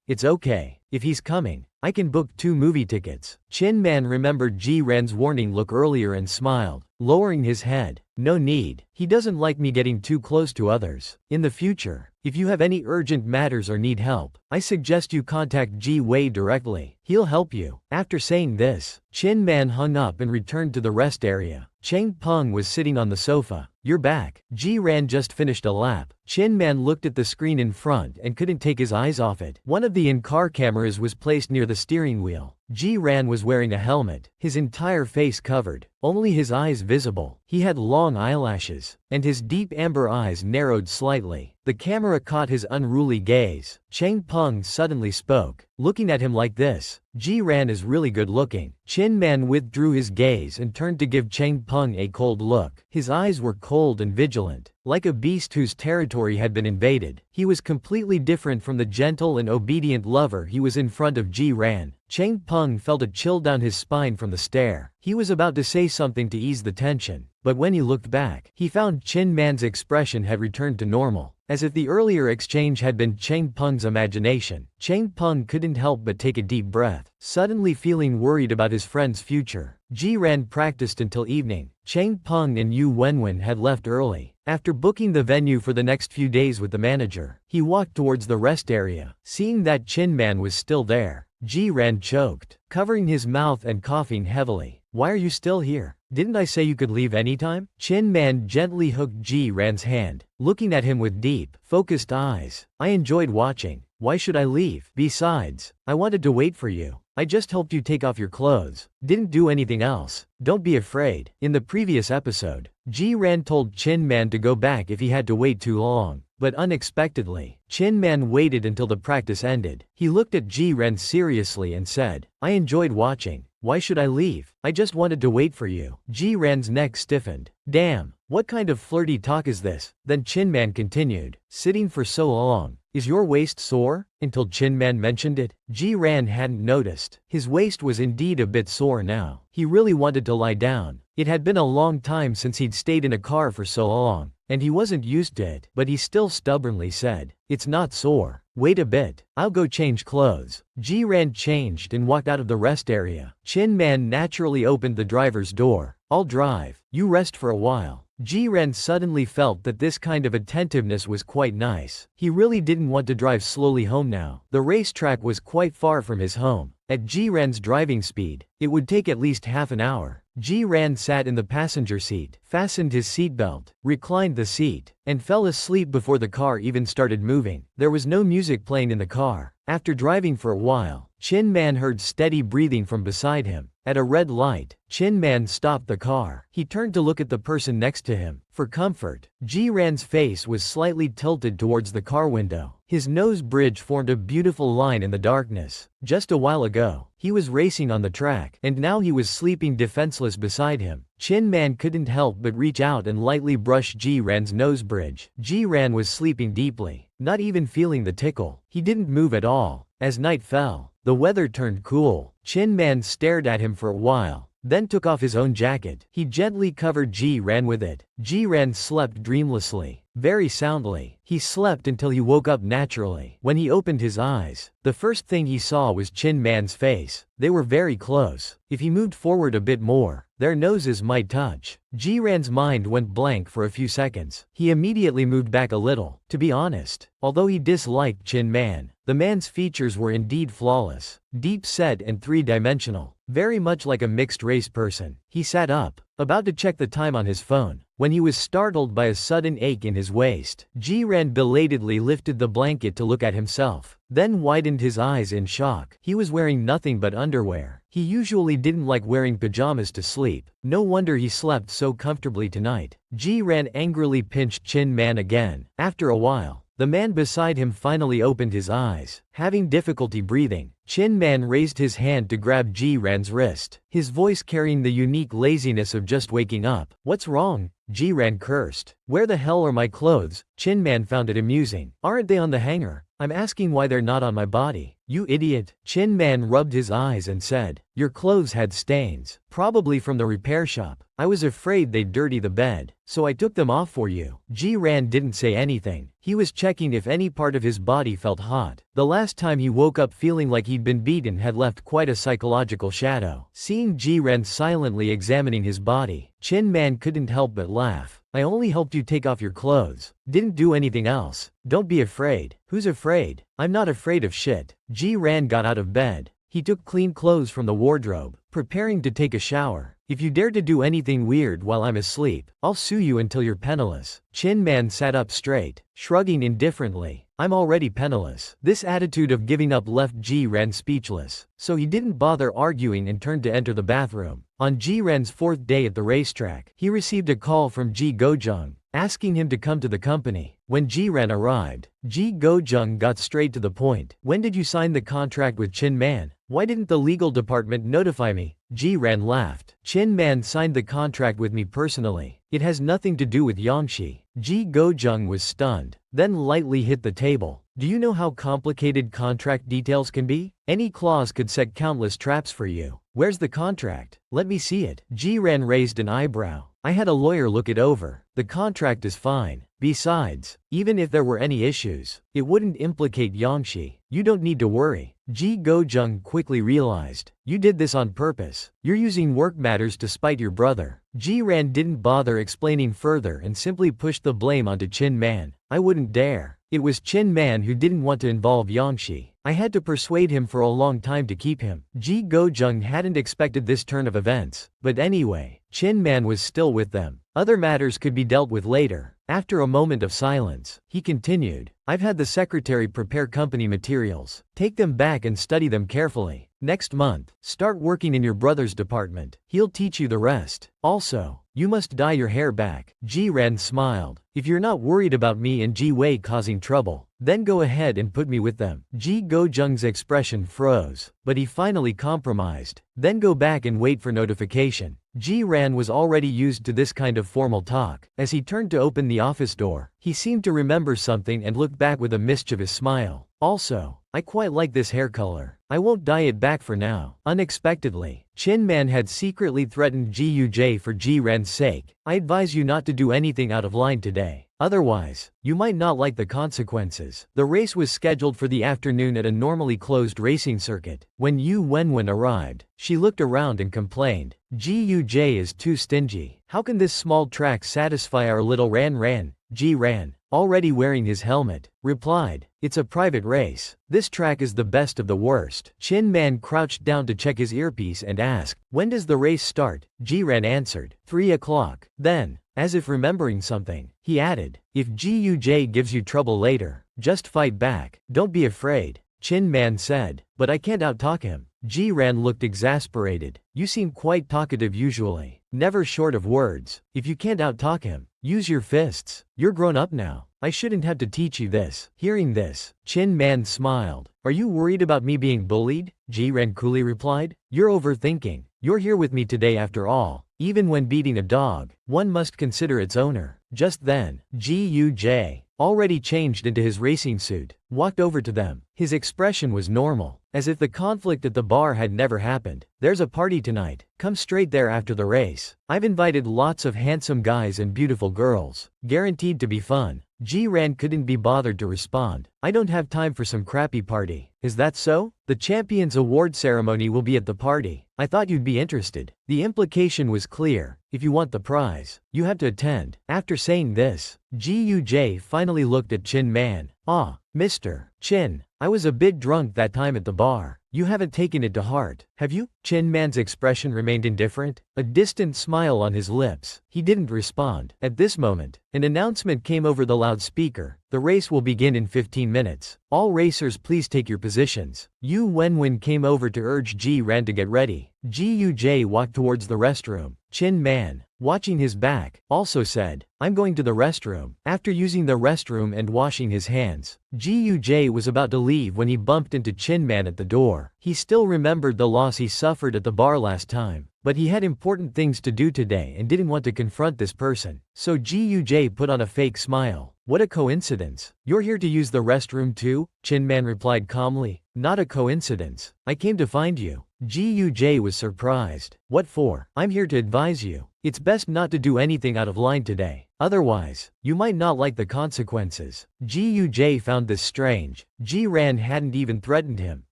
It's okay. If he's coming, I can book 2 movie tickets. Chin Man remembered Ji Ran's warning look earlier and smiled, lowering his head. No need. He doesn't like me getting too close to others. In the future, if you have any urgent matters or need help, I suggest you contact Ji Wei directly. He'll help you. After saying this, Chin Man hung up and returned to the rest area. Cheng Peng was sitting on the sofa. You're back. Ji Ran just finished a lap. Chin Man looked at the screen in front and couldn't take his eyes off it. One of the in-car cameras was placed near the steering wheel. Ji Ran was wearing a helmet, his entire face covered, only his eyes visible. He had long eyelashes, and his deep amber eyes narrowed slightly. The camera caught his unruly gaze. Cheng Peng suddenly spoke. Looking at him like this, Ji Ran is really good looking. Chin Man withdrew his gaze and turned to give Cheng Peng a cold look. His eyes were cold and vigilant, like a beast whose territory had been invaded. He was completely different from the gentle and obedient lover he was in front of Ji Ran. Cheng Peng felt a chill down his spine from the stare. He was about to say something to ease the tension, but when he looked back, he found Chin Man's expression had returned to normal, as if the earlier exchange had been Cheng Peng's imagination. Cheng Peng couldn't help but take a deep breath, suddenly feeling worried about his friend's future. Ji Ran practiced until evening. Cheng Peng and Yu Wenwen had left early. After booking the venue for the next few days with the manager, he walked towards the rest area. Seeing that Chin Man was still there, Ji Ran choked, covering his mouth and coughing heavily. Why are you still here? Didn't I say you could leave anytime? Chin Man gently hooked Ji Ran's hand, looking at him with deep, focused eyes. I enjoyed watching. Why should I leave? Besides, I wanted to wait for you. I just helped you take off your clothes. Didn't do anything else. Don't be afraid. In the previous episode, Ji Ran told Chin Man to go back if he had to wait too long. But unexpectedly, Chin Man waited until the practice ended. He looked at Ji Ran seriously and said, I enjoyed watching. Why should I leave? I just wanted to wait for you. Ji Ran's neck stiffened. Damn, what kind of flirty talk is this? Then Chin Man continued, sitting for so long. Is your waist sore? Until Chin Man mentioned it, Ji Ran hadn't noticed. His waist was indeed a bit sore now. He really wanted to lie down. It had been a long time since he'd stayed in a car for so long, and he wasn't used to it. But he still stubbornly said, It's not sore. Wait a bit. I'll go change clothes. Ji Ran changed and walked out of the rest area. Chin Man naturally opened the driver's door. I'll drive. You rest for a while. Ji Ran suddenly felt that this kind of attentiveness was quite nice. He really didn't want to drive slowly home now. The racetrack was quite far from his home. At Ji Ran's driving speed, it would take at least half an hour. Ji Ran sat in the passenger seat, fastened his seatbelt, reclined the seat, and fell asleep before the car even started moving. There was no music playing in the car. After driving for a while, Chin Man heard steady breathing from beside him. At a red light, Chin Man stopped the car. He turned to look at the person next to him. For comfort, Ji Ran's face was slightly tilted towards the car window. His nose bridge formed a beautiful line in the darkness. Just a while ago, he was racing on the track, and now he was sleeping defenseless beside him. Chin Man couldn't help but reach out and lightly brush Ji Ran's nose bridge. Ji Ran was sleeping deeply, not even feeling the tickle. He didn't move at all. As night fell, the weather turned cool. Chin Man stared at him for a while, then took off his own jacket. He gently covered Ji Ran with it. Ji Ran slept dreamlessly. very soundly. He slept until he woke up naturally. When he opened his eyes, the first thing he saw was Chin Man's face. They were very close. If he moved forward a bit more, their noses might touch. Ji-ran's mind went blank for a few seconds. He immediately moved back a little. To be honest, although he disliked Chin Man, the man's features were indeed flawless, deep-set and three-dimensional, very much like a mixed-race person. He sat up, about to check the time on his phone, when he was startled by a sudden ache in his waist. Ji-ran belatedly lifted the blanket to look at himself, then widened his eyes in shock. He was wearing nothing but underwear. He usually didn't like wearing pajamas to sleep. No wonder he slept so comfortably tonight. Ji-ran angrily pinched Chin Man again. After a while, the man beside him finally opened his eyes. Having difficulty breathing, Chin Man raised his hand to grab Ji-ran's wrist, his voice carrying the unique laziness of just waking up. "What's wrong?" Ji-ran cursed. "Where the hell are my clothes?" Chin Man found it amusing. "Aren't they on the hanger? I'm asking why they're not on my body." "You idiot." Chin Man rubbed his eyes and said, "Your clothes had stains, probably from the repair shop. I was afraid they'd dirty the bed, so I took them off for you." Ji-ran didn't say anything. He was checking if any part of his body felt hot. The last time he woke up feeling like he'd been beaten had left quite a psychological shadow. Seeing Ji-ran silently examining his body, Chin Man couldn't help but laugh. "I only helped you take off your clothes. Didn't do anything else. Don't be afraid." "Who's afraid? I'm not afraid of shit." Ji-ran got out of bed. He took clean clothes from the wardrobe, preparing to take a shower. "If you dare to do anything weird while I'm asleep, I'll sue you until you're penniless." Chin Man sat up straight, shrugging indifferently. "I'm already penniless." This attitude of giving up left Ji-ran speechless, so he didn't bother arguing and turned to enter the bathroom. On Ji-ran's fourth day at the racetrack, he received a call from Ji Go-jung, asking him to come to the company. When Ji-ran arrived, Ji Go-jung got straight to the point. "When did you sign the contract with Chin Man? Why didn't the legal department notify me?" Ji-ran laughed. "Chin Man signed the contract with me personally. It has nothing to do with Yangshi." Ji Go-jung was stunned, then lightly hit the table. "Do you know how complicated contract details can be? Any clause could set countless traps for you. Where's the contract? Let me see it." Ji-ran raised an eyebrow. "I had a lawyer look it over. The contract is fine. Besides, even if there were any issues, it wouldn't implicate Yangshi. You don't need to worry." Ji Go-jung quickly realized, "You did this on purpose. You're using work matters to spite your brother." Ji-ran didn't bother explaining further and simply pushed the blame onto Chin Man. "I wouldn't dare. It was Chin Man who didn't want to involve Yangshi. I had to persuade him for a long time to keep him." Ji Go-jung hadn't expected this turn of events, but anyway, Chin Man was still with them. Other matters could be dealt with later. After a moment of silence, he continued, "I've had the secretary prepare company materials. Take them back and study them carefully. Next month, start working in your brother's department. He'll teach you the rest. Also, you must dye your hair back." Ji-ran smiled. "If you're not worried about me and Ji-wei causing trouble, then go ahead and put me with them." Ji Go-jung's expression froze, but he finally compromised. "Then go back and wait for notification." Ji-ran was already used to this kind of formal talk. As he turned to open the office door, he seemed to remember something and looked back with a mischievous smile. "Also, I quite like this hair color. I won't dye it back for now." Unexpectedly, Chin Man had secretly threatened Ji Yuj for Ji-ran's sake. "I advise you not to do anything out of line today. Otherwise, you might not like the consequences." The race was scheduled for the afternoon at a normally closed racing circuit. When Yu Wenwen arrived, she looked around and complained, "Ji Yuj is too stingy. How can this small track satisfy our little Ran? Ji-ran, already wearing his helmet, replied, "It's a private race. This track is the best of the worst." Chin Man crouched down to check his earpiece and asked, "When does the race start?" Ji-ran answered, 3 o'clock. Then, as if remembering something, he added, "If Ji Yuj gives you trouble later, just fight back. Don't be afraid." Chin Man said, "But I can't out-talk him." Ji-ran looked exasperated. "You seem quite talkative usually, never short of words. If you can't out-talk him, use your fists. You're grown up now. I shouldn't have to teach you this." Hearing this, Chin Man smiled. "Are you worried about me being bullied?" Ji-ran coolly replied. "You're overthinking. You're here with me today after all. Even when beating a dog, one must consider its owner." Just then, Ji Yuj, already changed into his racing suit, walked over to them. His expression was normal, as if the conflict at the bar had never happened. "There's a party tonight. Come straight there after the race. I've invited lots of handsome guys and beautiful girls. Guaranteed to be fun." Ji-ran couldn't be bothered to respond. I don't have time for some crappy party. Is that so? The Champions Award ceremony will be at the party. I thought you'd be interested. The implication was clear. If you want the prize, you have to attend. After saying this, Ji finally looked at Chin Man. Ah, Mr. Chin, I was a bit drunk that time at the bar. You haven't taken it to heart, have you? Chin Man's expression remained indifferent, a distant smile on his lips. He didn't respond. At this moment, an announcement came over the loudspeaker. The race will begin in 15 minutes. All racers please take your positions. Yu Wenwen came over to urge Ji-ran to get ready. Ji walked towards the restroom. Chin Man, watching his back, also said, I'm going to the restroom. After using the restroom and washing his hands, Ji was about to leave when he bumped into Chin Man at the door. He still remembered the loss he suffered at the bar last time, but he had important things to do today and didn't want to confront this person. So Ji put on a fake smile. What a coincidence. You're here to use the restroom too? Chin Man replied calmly. Not a coincidence. I came to find you. Ji was surprised. What for? I'm here to advise you. It's best not to do anything out of line today. Otherwise, you might not like the consequences. Ji found this strange. Ji-ran hadn't even threatened him.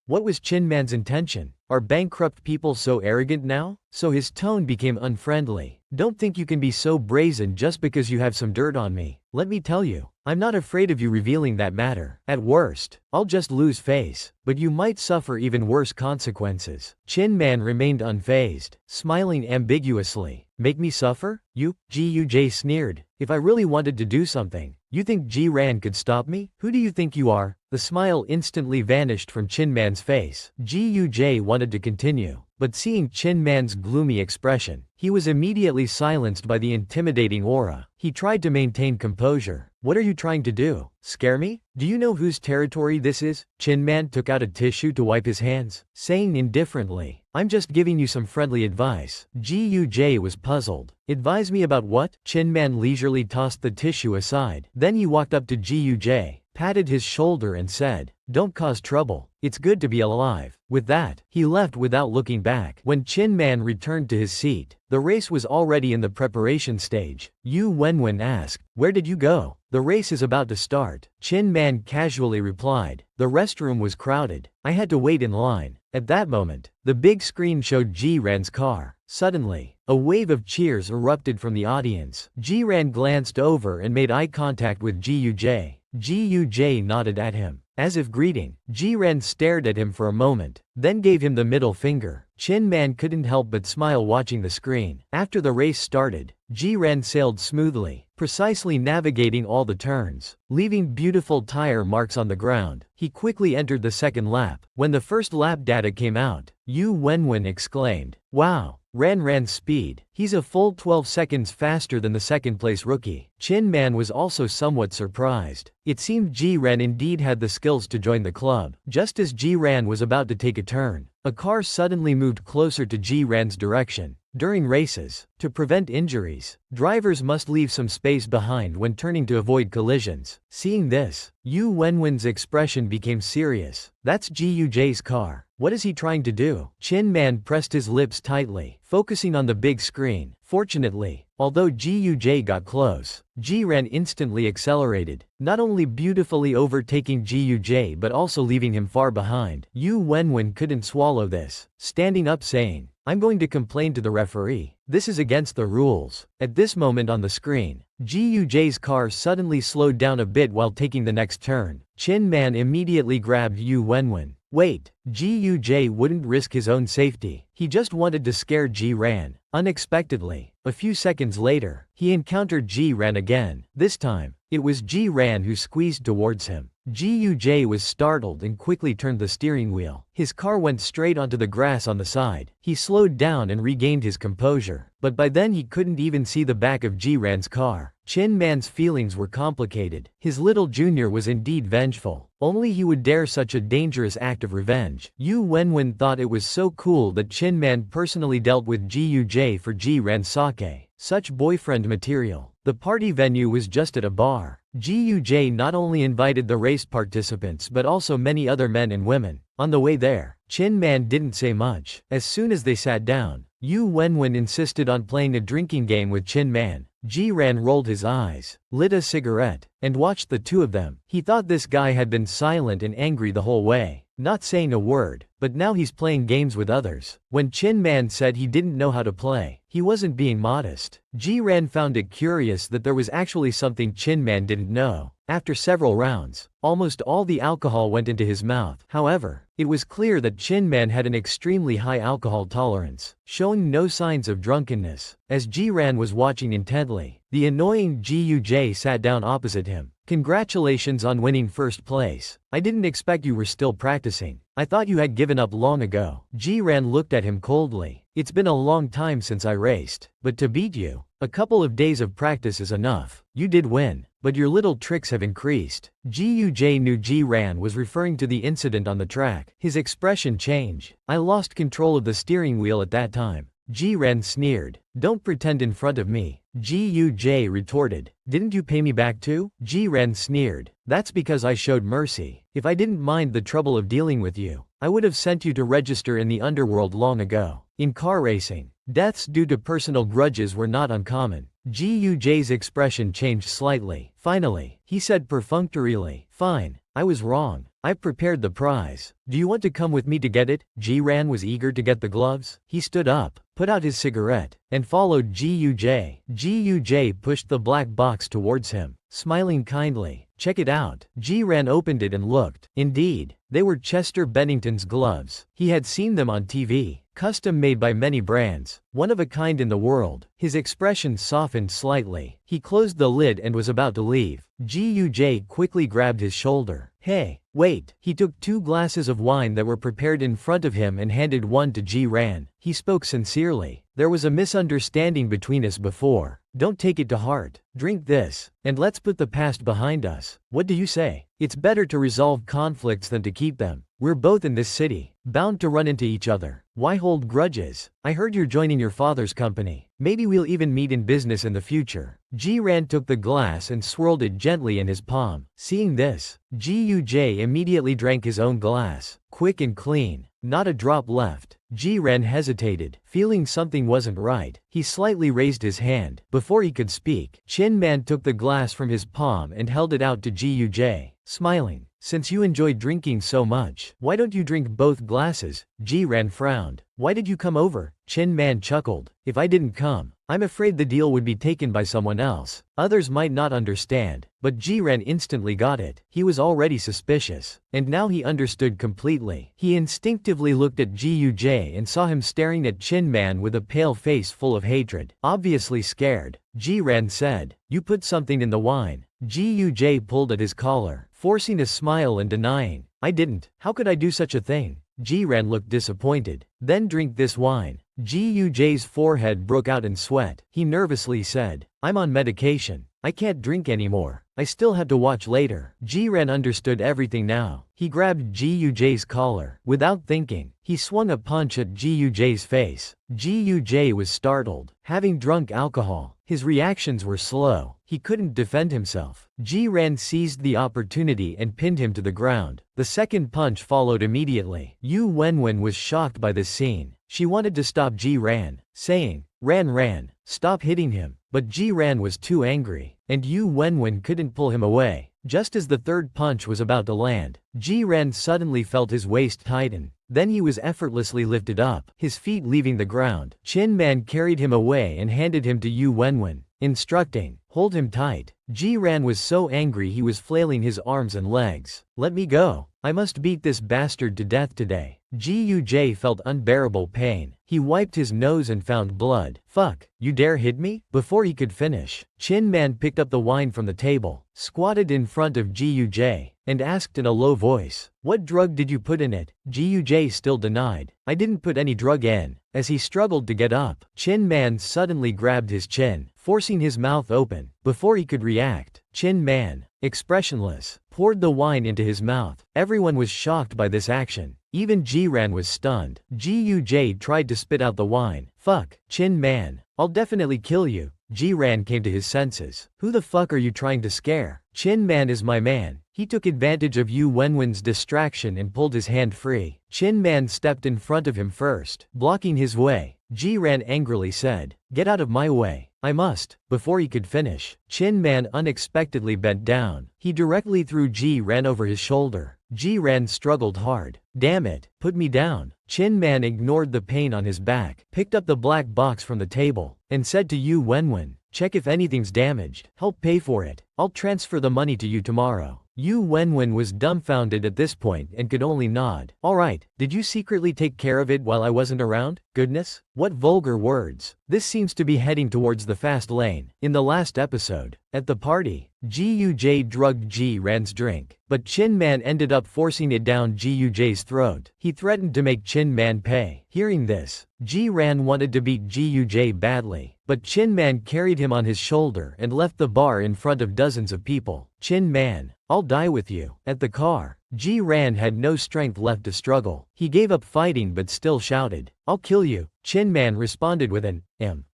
What was Chin Man's intention? Are bankrupt people so arrogant now? So his tone became unfriendly. Don't think you can be so brazen just because you have some dirt on me. Let me tell you, I'm not afraid of you revealing that matter. At worst, I'll just lose face, but you might suffer even worse consequences. Chin Man remained unfazed, smiling ambiguously. Make me suffer? You? Ji sneered. If I really wanted to do something, you think Ji-ran could stop me? Who do you think you are? The smile instantly vanished from Chin Man's face. Ji wanted to continue, but seeing Chin Man's gloomy expression, he was immediately silenced by the intimidating aura. He tried to maintain composure. What are you trying to do? Scare me? Do you know whose territory this is? Chin Man took out a tissue to wipe his hands, saying indifferently, I'm just giving you some friendly advice. Ji was puzzled. Advise me about what? Chin Man leisurely tossed the tissue aside. Then he walked up to Ji, patted his shoulder and said, don't cause trouble. It's good to be alive. With that, he left without looking back. When Chin Man returned to his seat, the race was already in the preparation stage. Yu Wenwen asked, where did you go? The race is about to start. Chin Man casually replied. The restroom was crowded. I had to wait in line. At that moment, the big screen showed Ji-ran's car. Suddenly, a wave of cheers erupted from the audience. Ji-ran glanced over and made eye contact with Ji nodded at him, as if greeting. Ji-ran stared at him for a moment, then gave him the middle finger. Chin Man couldn't help but smile watching the screen. After the race started, Ji-ran sailed smoothly, precisely navigating all the turns, leaving beautiful tire marks on the ground. He quickly entered the second lap. When the first lap data came out, Yu Wenwen exclaimed, wow, Ran's speed. He's a full 12 seconds faster than the second-place rookie. Chin Man was also somewhat surprised. It seemed Ji-ran indeed had the skills to join the club. Just as Ji-ran was about to take a turn, a car suddenly moved closer to Ji-ran's direction. During races, to prevent injuries, drivers must leave some space behind when turning to avoid collisions. Seeing this, Yu Wenwen's expression became serious. That's Ji's car. What is he trying to do? Chin Man pressed his lips tightly, focusing on the big screen. Fortunately, although Ji got close, Ji-ran instantly accelerated, not only beautifully overtaking Ji but also leaving him far behind. Yu Wenwen couldn't swallow this, standing up saying, I'm going to complain to the referee. This is against the rules. At this moment on the screen, Ji's car suddenly slowed down a bit while taking the next turn. Chin Man immediately grabbed Yu Wenwen. Wait, Ji wouldn't risk his own safety. He just wanted to scare Ji-ran. Unexpectedly, a few seconds later, he encountered Ji-ran again. This time, it was Ji-ran who squeezed towards him. Ji was startled and quickly turned the steering wheel. His car went straight onto the grass on the side. He slowed down and regained his composure, but by then he couldn't even see the back of Ji-ran's car. Chin Man's feelings were complicated. His little junior was indeed vengeful. Only he would dare such a dangerous act of revenge. Yu Wenwen thought it was so cool that Chin Man personally dealt with Ji for Ji-ran's sake. Such boyfriend material. The party venue was just at a bar. Ji not only invited the race participants but also many other men and women. On the way there, Chin Man didn't say much. As soon as they sat down, Yu Wenwen insisted on playing a drinking game with Chin Man. Ji-ran rolled his eyes, lit a cigarette, and watched the two of them. He thought this guy had been silent and angry the whole way, not saying a word, but now he's playing games with others. When Chin Man said he didn't know how to play, he wasn't being modest. Ji-ran found it curious that there was actually something Chin Man didn't know. After several rounds, almost all the alcohol went into his mouth. However, it was clear that Chin Man had an extremely high alcohol tolerance, showing no signs of drunkenness. As Ji-ran was watching intently, the annoying Ji-J sat down opposite him. Congratulations on winning first place. I didn't expect you were still practicing. I thought you had given up long ago. Ji-ran looked at him coldly. It's been a long time since I raced, but to beat you, a couple of days of practice is enough. You did win, but your little tricks have increased. Ji-J knew Ji-ran was referring to the incident on the track. His expression changed. I lost control of the steering wheel at that time. Ji-ran sneered. Don't pretend in front of me. Ji-J retorted. Didn't you pay me back too? Ji-ran sneered. That's because I showed mercy. If I didn't mind the trouble of dealing with you, I would have sent you to register in the underworld long ago. In car racing, deaths due to personal grudges were not uncommon. Ji-J's expression changed slightly. Finally, he said perfunctorily, fine, I was wrong. I prepared the prize. Do you want to come with me to get it? Ji-ran was eager to get the gloves. He stood up, put out his cigarette, and followed Ji-J. Ji-J pushed the black box towards him, smiling kindly. Check it out. Ji-ran opened it and looked. Indeed, they were Chester Bennington's gloves. He had seen them on TV. Custom made by many brands, one of a kind in the world. His expression softened slightly. He closed the lid and was about to leave. Ji-J quickly grabbed his shoulder. Hey, wait. He took 2 glasses of wine that were prepared in front of him and handed one to Ji-ran. He spoke sincerely. There was a misunderstanding between us before. Don't take it to heart. Drink this, and let's put the past behind us. What do you say? It's better to resolve conflicts than to keep them. We're both in this city, bound to run into each other. Why hold grudges? I heard you're joining your father's company. Maybe we'll even meet in business in the future. Ji-ran took the glass and swirled it gently in his palm. Seeing this, Ji-J immediately drank his own glass, quick and clean, not a drop left. Ji-ran hesitated, feeling something wasn't right. He slightly raised his hand. Before he could speak, Chin Man took the glass from his palm and held it out to Ji-J, smiling. Since you enjoy drinking so much, why don't you drink both glasses? Ji-ran frowned. Why did you come over? Chin Man chuckled. If I didn't come, I'm afraid the deal would be taken by someone else. Others might not understand, but Ji-ran instantly got it. He was already suspicious, and now he understood completely. He instinctively looked at Ji-J and saw him staring at Chin Man with a pale face full of hatred. Obviously scared, Ji-ran said, you put something in the wine. Ji-J pulled at his collar, forcing a smile and denying, I didn't. How could I do such a thing? Ji-ran looked disappointed. Then drink this wine. Ji-J's forehead broke out in sweat. He nervously said, I'm on medication. I can't drink anymore. I still have to watch later. Ji-ran understood everything now. He grabbed Ji-J's collar. Without thinking, he swung a punch at Ji-J's face. Ji-J was startled. Having drunk alcohol, his reactions were slow. He couldn't defend himself. Ji-ran seized the opportunity and pinned him to the ground. The second punch followed immediately. Yu Wenwen was shocked by this scene. She wanted to stop Ji-ran, saying, Ran, stop hitting him. But Ji-ran was too angry, and Yu Wenwen couldn't pull him away. Just as the third punch was about to land, Ji-ran suddenly felt his waist tighten. Then he was effortlessly lifted up, his feet leaving the ground. Chin Man carried him away and handed him to Yu Wenwen, instructing, hold him tight. Ji-ran was so angry he was flailing his arms and legs. Let me go. I must beat this bastard to death today. Ji-J felt unbearable pain. He wiped his nose and found blood. Fuck, you dare hit me? Before he could finish, Chin Man picked up the wine from the table, squatted in front of Ji-J, and asked in a low voice, what drug did you put in it? Ji-J still denied. I didn't put any drug in. As he struggled to get up, Chin Man suddenly grabbed his chin, forcing his mouth open. Before he could react, Chin Man, expressionless, poured the wine into his mouth. Everyone was shocked by this action. Even Ji-ran was stunned. Ji-J tried to spit out the wine. Fuck, Chin Man. I'll definitely kill you. Ji-ran came to his senses. Who the fuck are you trying to scare? Chin Man is my man. He took advantage of Yu Wenwen's distraction and pulled his hand free. Chin Man stepped in front of him first, blocking his way. Ji-ran angrily said, "Get out of my way. I must." Before he could finish, Chin Man unexpectedly bent down. He directly threw Ji-ran over his shoulder. Ji-ran struggled hard. "Damn it, put me down." Chin Man ignored the pain on his back, picked up the black box from the table, and said to Yu Wenwen, "Check if anything's damaged. Help pay for it. I'll transfer the money to you tomorrow." Yu Wenwen was dumbfounded at this point and could only nod. "Alright, did you secretly take care of it while I wasn't around? Goodness, what vulgar words. This seems to be heading towards the fast lane." In the last episode, at the party, Ji-Yu-Jae drugged Ji-ran's drink, but Chin Man ended up forcing it down Ji-Yu-Jae's throat. He threatened to make Chin Man pay. Hearing this, Ji-ran wanted to beat Ji-Yu-Jae badly, but Chin Man carried him on his shoulder and left the bar in front of dozens of people. "Chin Man, I'll die with you." At the car, Ji-ran had no strength left to struggle. He gave up fighting but still shouted, "I'll kill you." Chin Man responded with an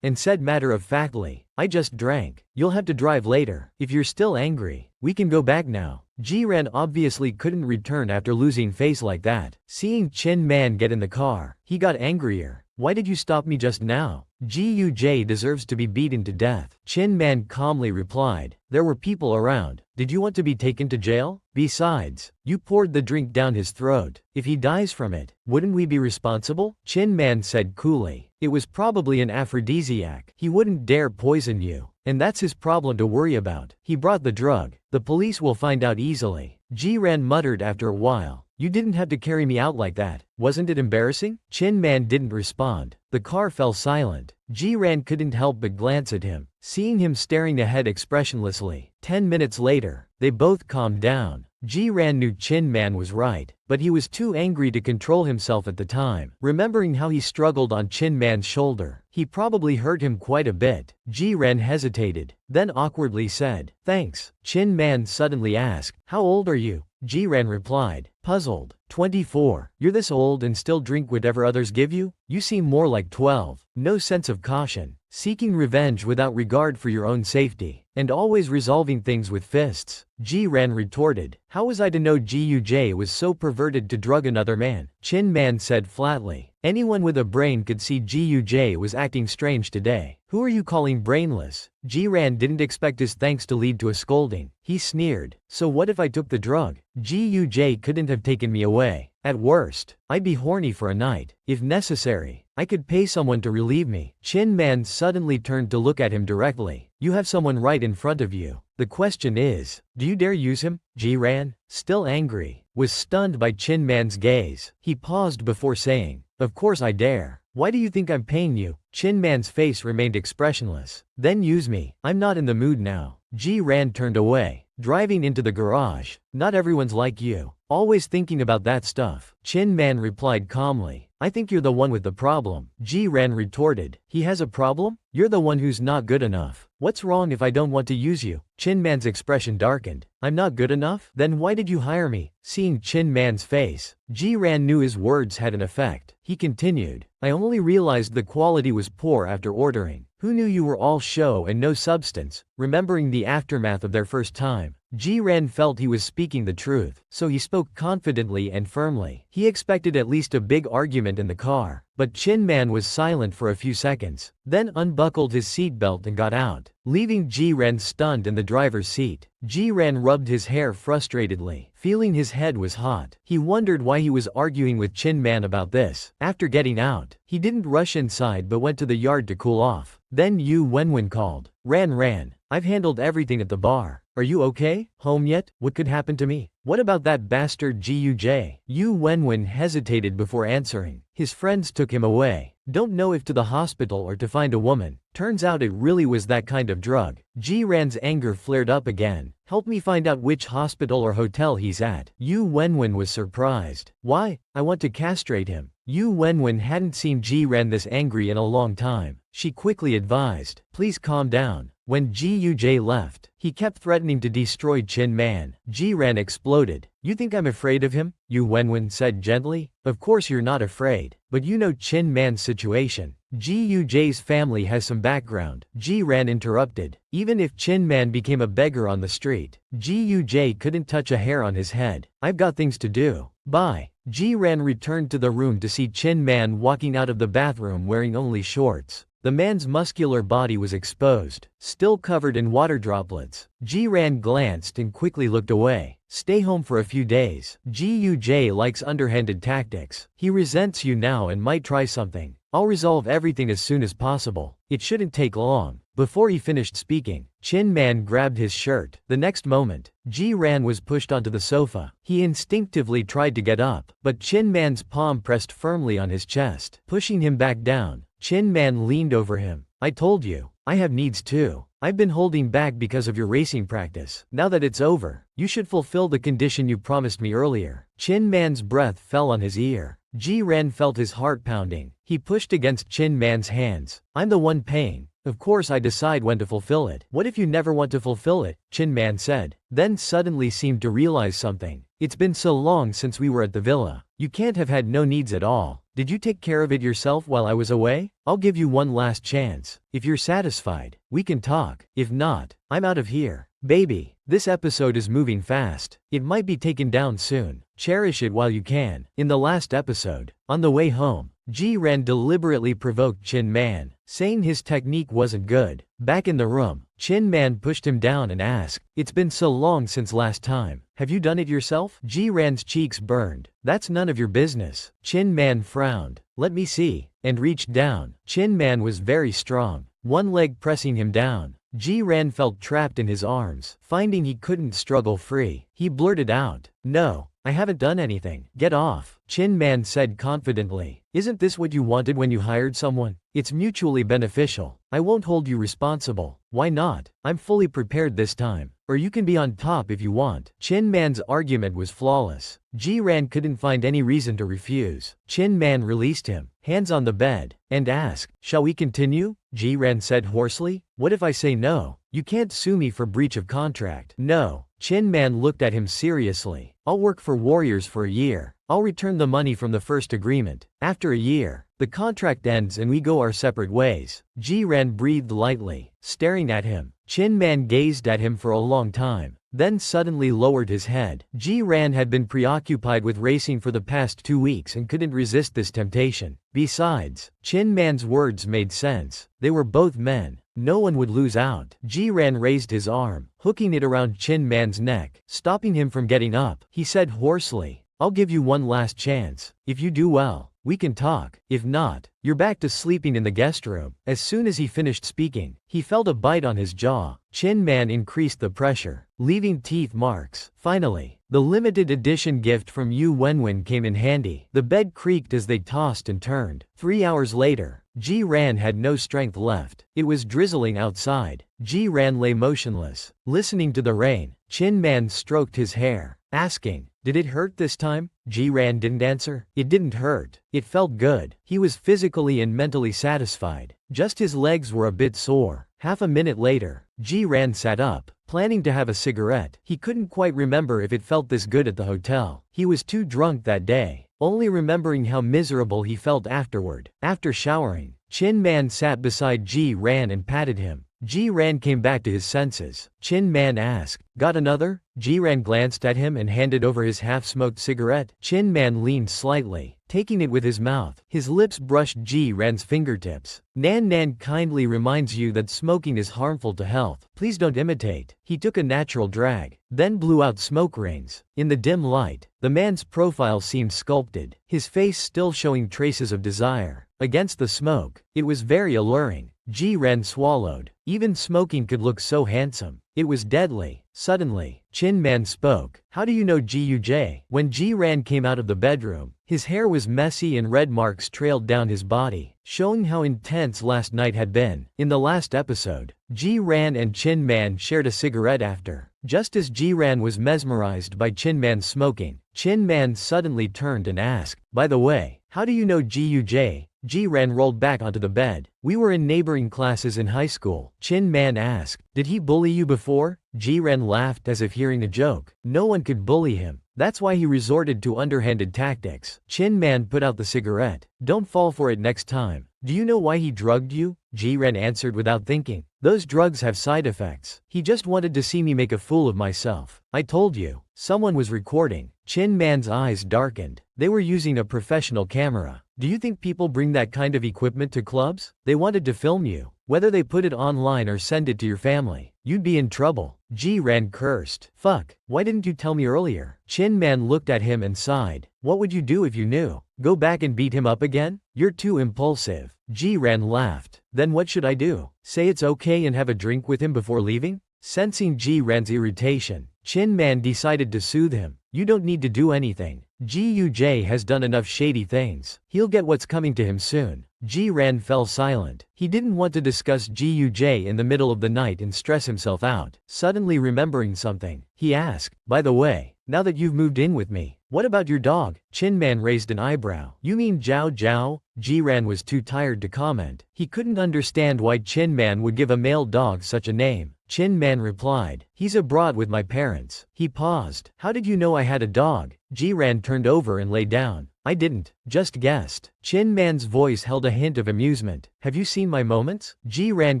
and said matter-of-factly, "I just drank. You'll have to drive later. If you're still angry, we can go back now." Ji-ran obviously couldn't return after losing face like that. Seeing Chin Man get in the car, he got angrier. "Why did you stop me just now? Ji-Yu-Jae deserves to be beaten to death." Chin Man calmly replied, "There were people around. Did you want to be taken to jail? Besides, you poured the drink down his throat. If he dies from it, wouldn't we be responsible?" Chin Man said coolly, "It was probably an aphrodisiac. He wouldn't dare poison you. And that's his problem to worry about. He brought the drug. The police will find out easily." Ji-ran muttered after a while, "You didn't have to carry me out like that. Wasn't it embarrassing?" Chin Man didn't respond. The car fell silent. Ji-ran couldn't help but glance at him, seeing him staring ahead expressionlessly. 10 minutes later, they both calmed down. Ji-ran knew Chin Man was right, but he was too angry to control himself at the time. Remembering how he struggled on Chin Man's shoulder, he probably hurt him quite a bit. Ji-ran hesitated, then awkwardly said, "Thanks." Chin Man suddenly asked, "How old are you?" Ji-ran replied, puzzled, 24. "You're this old and still drink whatever others give you? You seem more like 12. No sense of caution. Seeking revenge without regard for your own safety. And always resolving things with fists." Ji-ran retorted, "How was I to know Ji-Yu-Jae was so perverted to drug another man?" Chin Man said flatly, "Anyone with a brain could see Ji-Yu-Jae was acting strange today. Who are you calling brainless?" Ji-ran didn't expect his thanks to lead to a scolding. He sneered, "So what if I took the drug? Ji-Yu-Jae couldn't have taken me away. At worst, I'd be horny for a night. If necessary, I could pay someone to relieve me." Chin Man suddenly turned to look at him directly. "You have someone right in front of you. The question is, do you dare use him?" Ji-ran, still angry, was stunned by Chin Man's gaze. He paused before saying, "Of course I dare. Why do you think I'm paying you?" Chin Man's face remained expressionless. "Then use me. I'm not in the mood now." Ji-ran turned away, driving into the garage. "Not everyone's like you. Always thinking about that stuff." Chin Man replied calmly, "I think you're the one with the problem." Ji-ran retorted, "He has a problem? You're the one who's not good enough. What's wrong if I don't want to use you?" Chin Man's expression darkened. "I'm not good enough? Then why did you hire me?" Seeing Chin Man's face, Ji-ran knew his words had an effect. He continued, "I only realized the quality was poor after ordering. Who knew you were all show and no substance?" Remembering the aftermath of their first time, Ji-ran felt he was speaking the truth, so he spoke confidently and firmly. He expected at least a big argument in the car, but Chin Man was silent for a few seconds, then unbuckled his seatbelt and got out, leaving Ji-ran stunned in the driver's seat. Ji-ran rubbed his hair frustratedly, feeling his head was hot. He wondered why he was arguing with Chin Man about this. After getting out, he didn't rush inside but went to the yard to cool off. Then Yu Wenwen called, Ran, I've handled everything at the bar. Are you okay? Home yet? What could happen to me? What about that bastard Ji-Yu-Jae?" Yu Wenwen hesitated before answering. "His friends took him away. Don't know if to the hospital or to find a woman. Turns out it really was that kind of drug." Ji-ran's anger flared up again. "Help me find out which hospital or hotel he's at." Yu Wenwen was surprised. "Why? I want to castrate him." Yu Wenwen hadn't seen Ji-ran this angry in a long time. She quickly advised, "Please calm down. When Guj left, he kept threatening to destroy Chin Man. Jiran exploded. You think I'm afraid of him? Yu Wenwen said gently. Of course you're not afraid, but you know Chin Man's situation. Guj's family has some background. Jiran interrupted. Even if Chin Man became a beggar on the street, Guj couldn't touch a hair on his head. I've got things to do. Bye. Jiran returned to the room to see Chin Man walking out of the bathroom wearing only shorts. The man's muscular body was exposed, still covered in water droplets. Jiran glanced and quickly looked away. Stay home for a few days. Guj likes underhanded tactics. He resents you now and might try something. I'll resolve everything as soon as possible. It shouldn't take long. Before he finished speaking, Chin Man grabbed his shirt. The next moment, Jiran was pushed onto the sofa. He instinctively tried to get up, but Chin Man's palm pressed firmly on his chest, pushing him back down. Chin Man leaned over him. I told you, I have needs too. I've been holding back because of your racing practice. Now that it's over, you should fulfill the condition you promised me earlier. Chin Man's breath fell on his ear. Jiran felt his heart pounding. He pushed against Chin Man's hands. I'm the one paying. Of course I decide when to fulfill it. What if you never want to fulfill it? Chin Man said. Then suddenly seemed to realize something. It's been so long since we were at the villa. You can't have had no needs at all. Did you take care of it yourself while I was away? I'll give you one last chance. If you're satisfied, we can talk. If not, I'm out of here. Baby, this episode is moving fast. It might be taken down soon. Cherish it while you can. In the last episode, on the way home, Jiran deliberately provoked Chin Man, saying his technique wasn't good. Back in the room, Chin Man pushed him down and asked, It's been so long since last time. Have you done it yourself? Jiran's cheeks burned. That's none of your business. Chin Man frowned. Let me see, and reached down. Chin Man was very strong, one leg pressing him down. Jiran felt trapped in his arms. Finding he couldn't struggle free, he blurted out, No, I haven't done anything. Get off. Chin Man said confidently. Isn't this what you wanted when you hired someone? It's mutually beneficial. I won't hold you responsible. Why not? I'm fully prepared this time. Or you can be on top if you want. Chin Man's argument was flawless. Jiran couldn't find any reason to refuse. Chin Man released him, hands on the bed, and asked, Shall we continue? Jiran said hoarsely. What if I say no? You can't sue me for breach of contract. No. Chin Man looked at him seriously. I'll work for Warriors for a year. I'll return the money from the first agreement. After a year, the contract ends and we go our separate ways. Jiran breathed lightly, staring at him. Chin Man gazed at him for a long time, then suddenly lowered his head. Jiran had been preoccupied with racing for the past 2 weeks and couldn't resist this temptation. Besides, Chin Man's words made sense. They were both men. No one would lose out. Jiran raised his arm, hooking it around Chin Man's neck, stopping him from getting up. He said hoarsely, I'll give you one last chance. If you do well, we can talk. If not, you're back to sleeping in the guest room. As soon as he finished speaking, he felt a bite on his jaw. Chin Man increased the pressure, leaving teeth marks. Finally, the limited edition gift from Yu Wenwen came in handy. The bed creaked as they tossed and turned. 3 hours later, Jiran had no strength left. It was drizzling outside. Jiran lay motionless, listening to the rain. Chin Man stroked his hair, asking, Did it hurt this time? Jiran didn't answer. It didn't hurt. It felt good. He was physically and mentally satisfied. Just his legs were a bit sore. Half a minute later, Jiran sat up, planning to have a cigarette. He couldn't quite remember if it felt this good at the hotel. He was too drunk that day, only remembering how miserable he felt afterward. After showering, Chin Man sat beside Jiran and patted him. Jiran came back to his senses. Chin Man asked, Got another? Jiran glanced at him and handed over his half-smoked cigarette. Chin Man leaned slightly, taking it with his mouth. His lips brushed Jiran's fingertips. Nan Nan kindly reminds you that smoking is harmful to health. Please don't imitate. He took a natural drag, then blew out smoke rings. In the dim light, the man's profile seemed sculpted, his face still showing traces of desire. Against the smoke, it was very alluring. Jiran swallowed. Even smoking could look so handsome. It was deadly. Suddenly, Chin Man spoke. How do you know Guj? When Jiran came out of the bedroom, his hair was messy and red marks trailed down his body, showing how intense last night had been. In the last episode, Jiran and Chin Man shared a cigarette after. Just as Jiran was mesmerized by Chin Man's smoking, Chin Man suddenly turned and asked, By the way, how do you know Guj? Ji-ran rolled back onto the bed. We were in neighboring classes in high school. Chin-man asked. Did he bully you before? Ji-ran laughed as if hearing a joke. No one could bully him. That's why he resorted to underhanded tactics. Chin-man put out the cigarette. Don't fall for it next time. Do you know why he drugged you? Ji-ran answered without thinking. Those drugs have side effects. He just wanted to see me make a fool of myself. I told you. Someone was recording. Chin-man's eyes darkened. They were using a professional camera. Do you think people bring that kind of equipment to clubs? They wanted to film you. Whether they put it online or send it to your family, you'd be in trouble. Ji-ran cursed. Fuck, why didn't you tell me earlier? Chin-man looked at him and sighed. What would you do if you knew? Go back and beat him up again? You're too impulsive. Ji-ran laughed. Then what should I do? Say it's okay and have a drink with him before leaving? Sensing Ji-ran's irritation, Chin-man decided to soothe him. You don't need to do anything. Ji-Uj has done enough shady things. He'll get what's coming to him soon. Ji-ran fell silent. He didn't want to discuss Ji-Uj in the middle of the night and stress himself out. Suddenly remembering something, he asked, by the way, now that you've moved in with me, what about your dog? Chin-man raised an eyebrow. You mean Zhao Zhao? Ji-ran was too tired to comment. He couldn't understand why Chin-man would give a male dog such a name. Chin-man replied, he's abroad with my parents. He paused. How did you know I had a dog? Ji-ran turned over and lay down. I didn't, just guessed. Chin-man's voice held a hint of amusement. Have you seen my moments? Ji-ran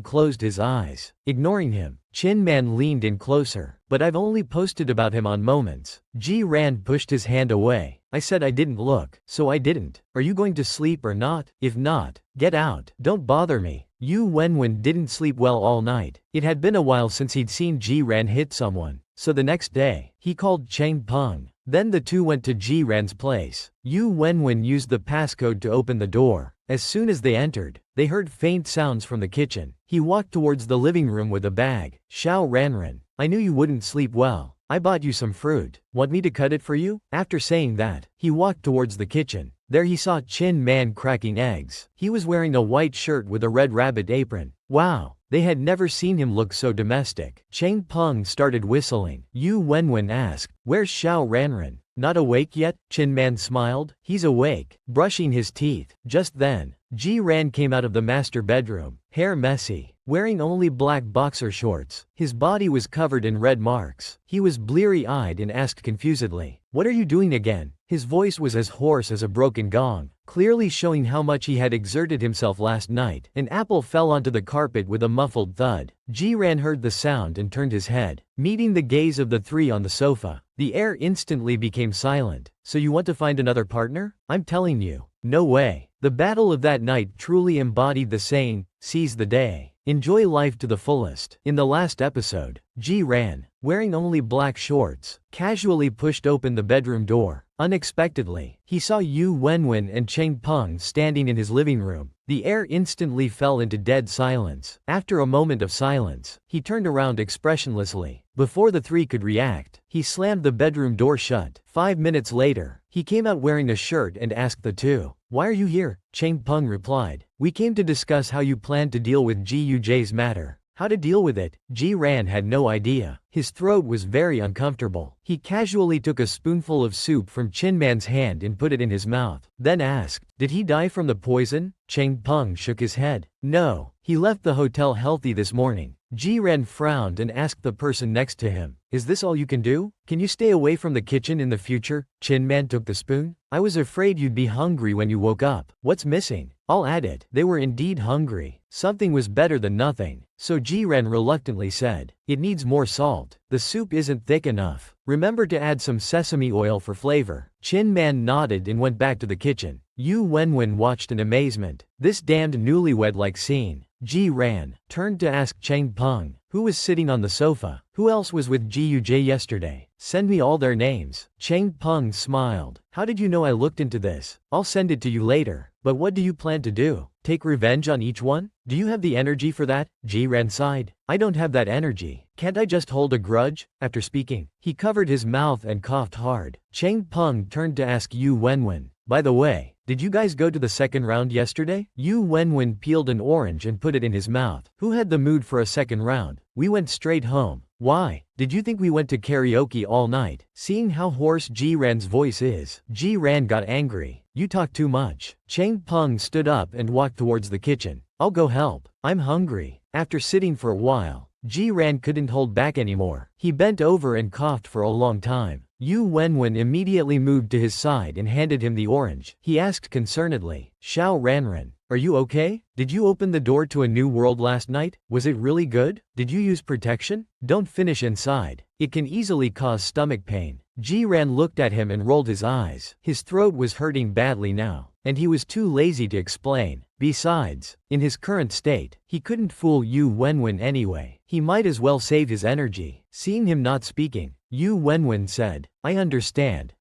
closed his eyes. Ignoring him, Chin-man leaned in closer. But I've only posted about him on Moments. Ji-ran pushed his hand away. I said I didn't look, so I didn't. Are you going to sleep or not? If not, get out. Don't bother me. Yu Wenwen didn't sleep well all night. It had been a while since he'd seen Ji-ran hit someone. So the next day, he called Cheng Peng. Then the two went to Ji-ran's place. Yu Wenwen used the passcode to open the door. As soon as they entered, they heard faint sounds from the kitchen. He walked towards the living room with a bag. Xiao Ranran, I knew you wouldn't sleep well. I bought you some fruit. Want me to cut it for you? After saying that, he walked towards the kitchen. There he saw Chin-man cracking eggs. He was wearing a white shirt with a red rabbit apron. Wow, they had never seen him look so domestic. Cheng Peng started whistling. Yu Wenwen asked, where's Xiao Ranran? Not awake yet? Chin-man smiled. He's awake, brushing his teeth. Just then, Ji-ran came out of the master bedroom, hair messy, wearing only black boxer shorts. His body was covered in red marks. He was bleary-eyed and asked confusedly, what are you doing again? His voice was as hoarse as a broken gong, clearly showing how much he had exerted himself last night. An apple fell onto the carpet with a muffled thud. Ji-ran heard the sound and turned his head, meeting the gaze of the three on the sofa. The air instantly became silent. So you want to find another partner? I'm telling you, no way. The battle of that night truly embodied the saying, seize the day. Enjoy life to the fullest. In the last episode, Ji-ran, wearing only black shorts, casually pushed open the bedroom door. Unexpectedly, he saw Yu Wenwen and Cheng Peng standing in his living room. The air instantly fell into dead silence. After a moment of silence, he turned around expressionlessly. Before the three could react, he slammed the bedroom door shut. 5 minutes later, he came out wearing a shirt and asked the two, why are you here? Cheng Peng replied, we came to discuss how you plan to deal with Ji-Uj's matter. How to deal with it? Ji-ran had no idea. His throat was very uncomfortable. He casually took a spoonful of soup from Chin-man's hand and put it in his mouth, then asked, did he die from the poison? Cheng Peng shook his head. No, he left the hotel healthy this morning. Ji-ran frowned and asked the person next to him, is this all you can do? Can you stay away from the kitchen in the future? Chin-man took the spoon. I was afraid you'd be hungry when you woke up. What's missing? I'll add it. They were indeed hungry. Something was better than nothing. So Ji-ran reluctantly said, it needs more salt. The soup isn't thick enough. Remember to add some sesame oil for flavor. Chin-man nodded and went back to the kitchen. Yu Wenwen watched in amazement. This damned newlywed-like scene. Ji-ran turned to ask Cheng Peng, who was sitting on the sofa, who else was with Ji-Uj yesterday? Send me all their names. Cheng Peng smiled. How did you know I looked into this? I'll send it to you later. But what do you plan to do? Take revenge on each one? Do you have the energy for that? Ji-ran sighed. I don't have that energy. Can't I just hold a grudge? After speaking, he covered his mouth and coughed hard. Cheng Peng turned to ask Yu Wenwen, by the way, did you guys go to the second round yesterday? Yu Wenwen peeled an orange and put it in his mouth. Who had the mood for a second round? We went straight home. Why? Did you think we went to karaoke all night? Seeing how hoarse Ji-ran's voice is, Ji-ran got angry. you talk too much. Chang Peng stood up and walked towards the kitchen. I'll go help. I'm hungry. After sitting for a while, Ji Ran couldn't hold back anymore. He bent over and coughed for a long time. Yu Wenwen immediately moved to his side and handed him the orange. He asked concernedly, Xiao Ranran, are you okay? Did you open the door to a new world last night? Was it really good? Did you use protection? Don't finish inside. It can easily cause stomach pain. Ji Ran looked at him and rolled his eyes. His throat was hurting badly now, and he was too lazy to explain. Besides, in his current state, he couldn't fool Yu Wenwen anyway. He might as well save his energy. Seeing him not speaking, Yu Wenwen said, I understand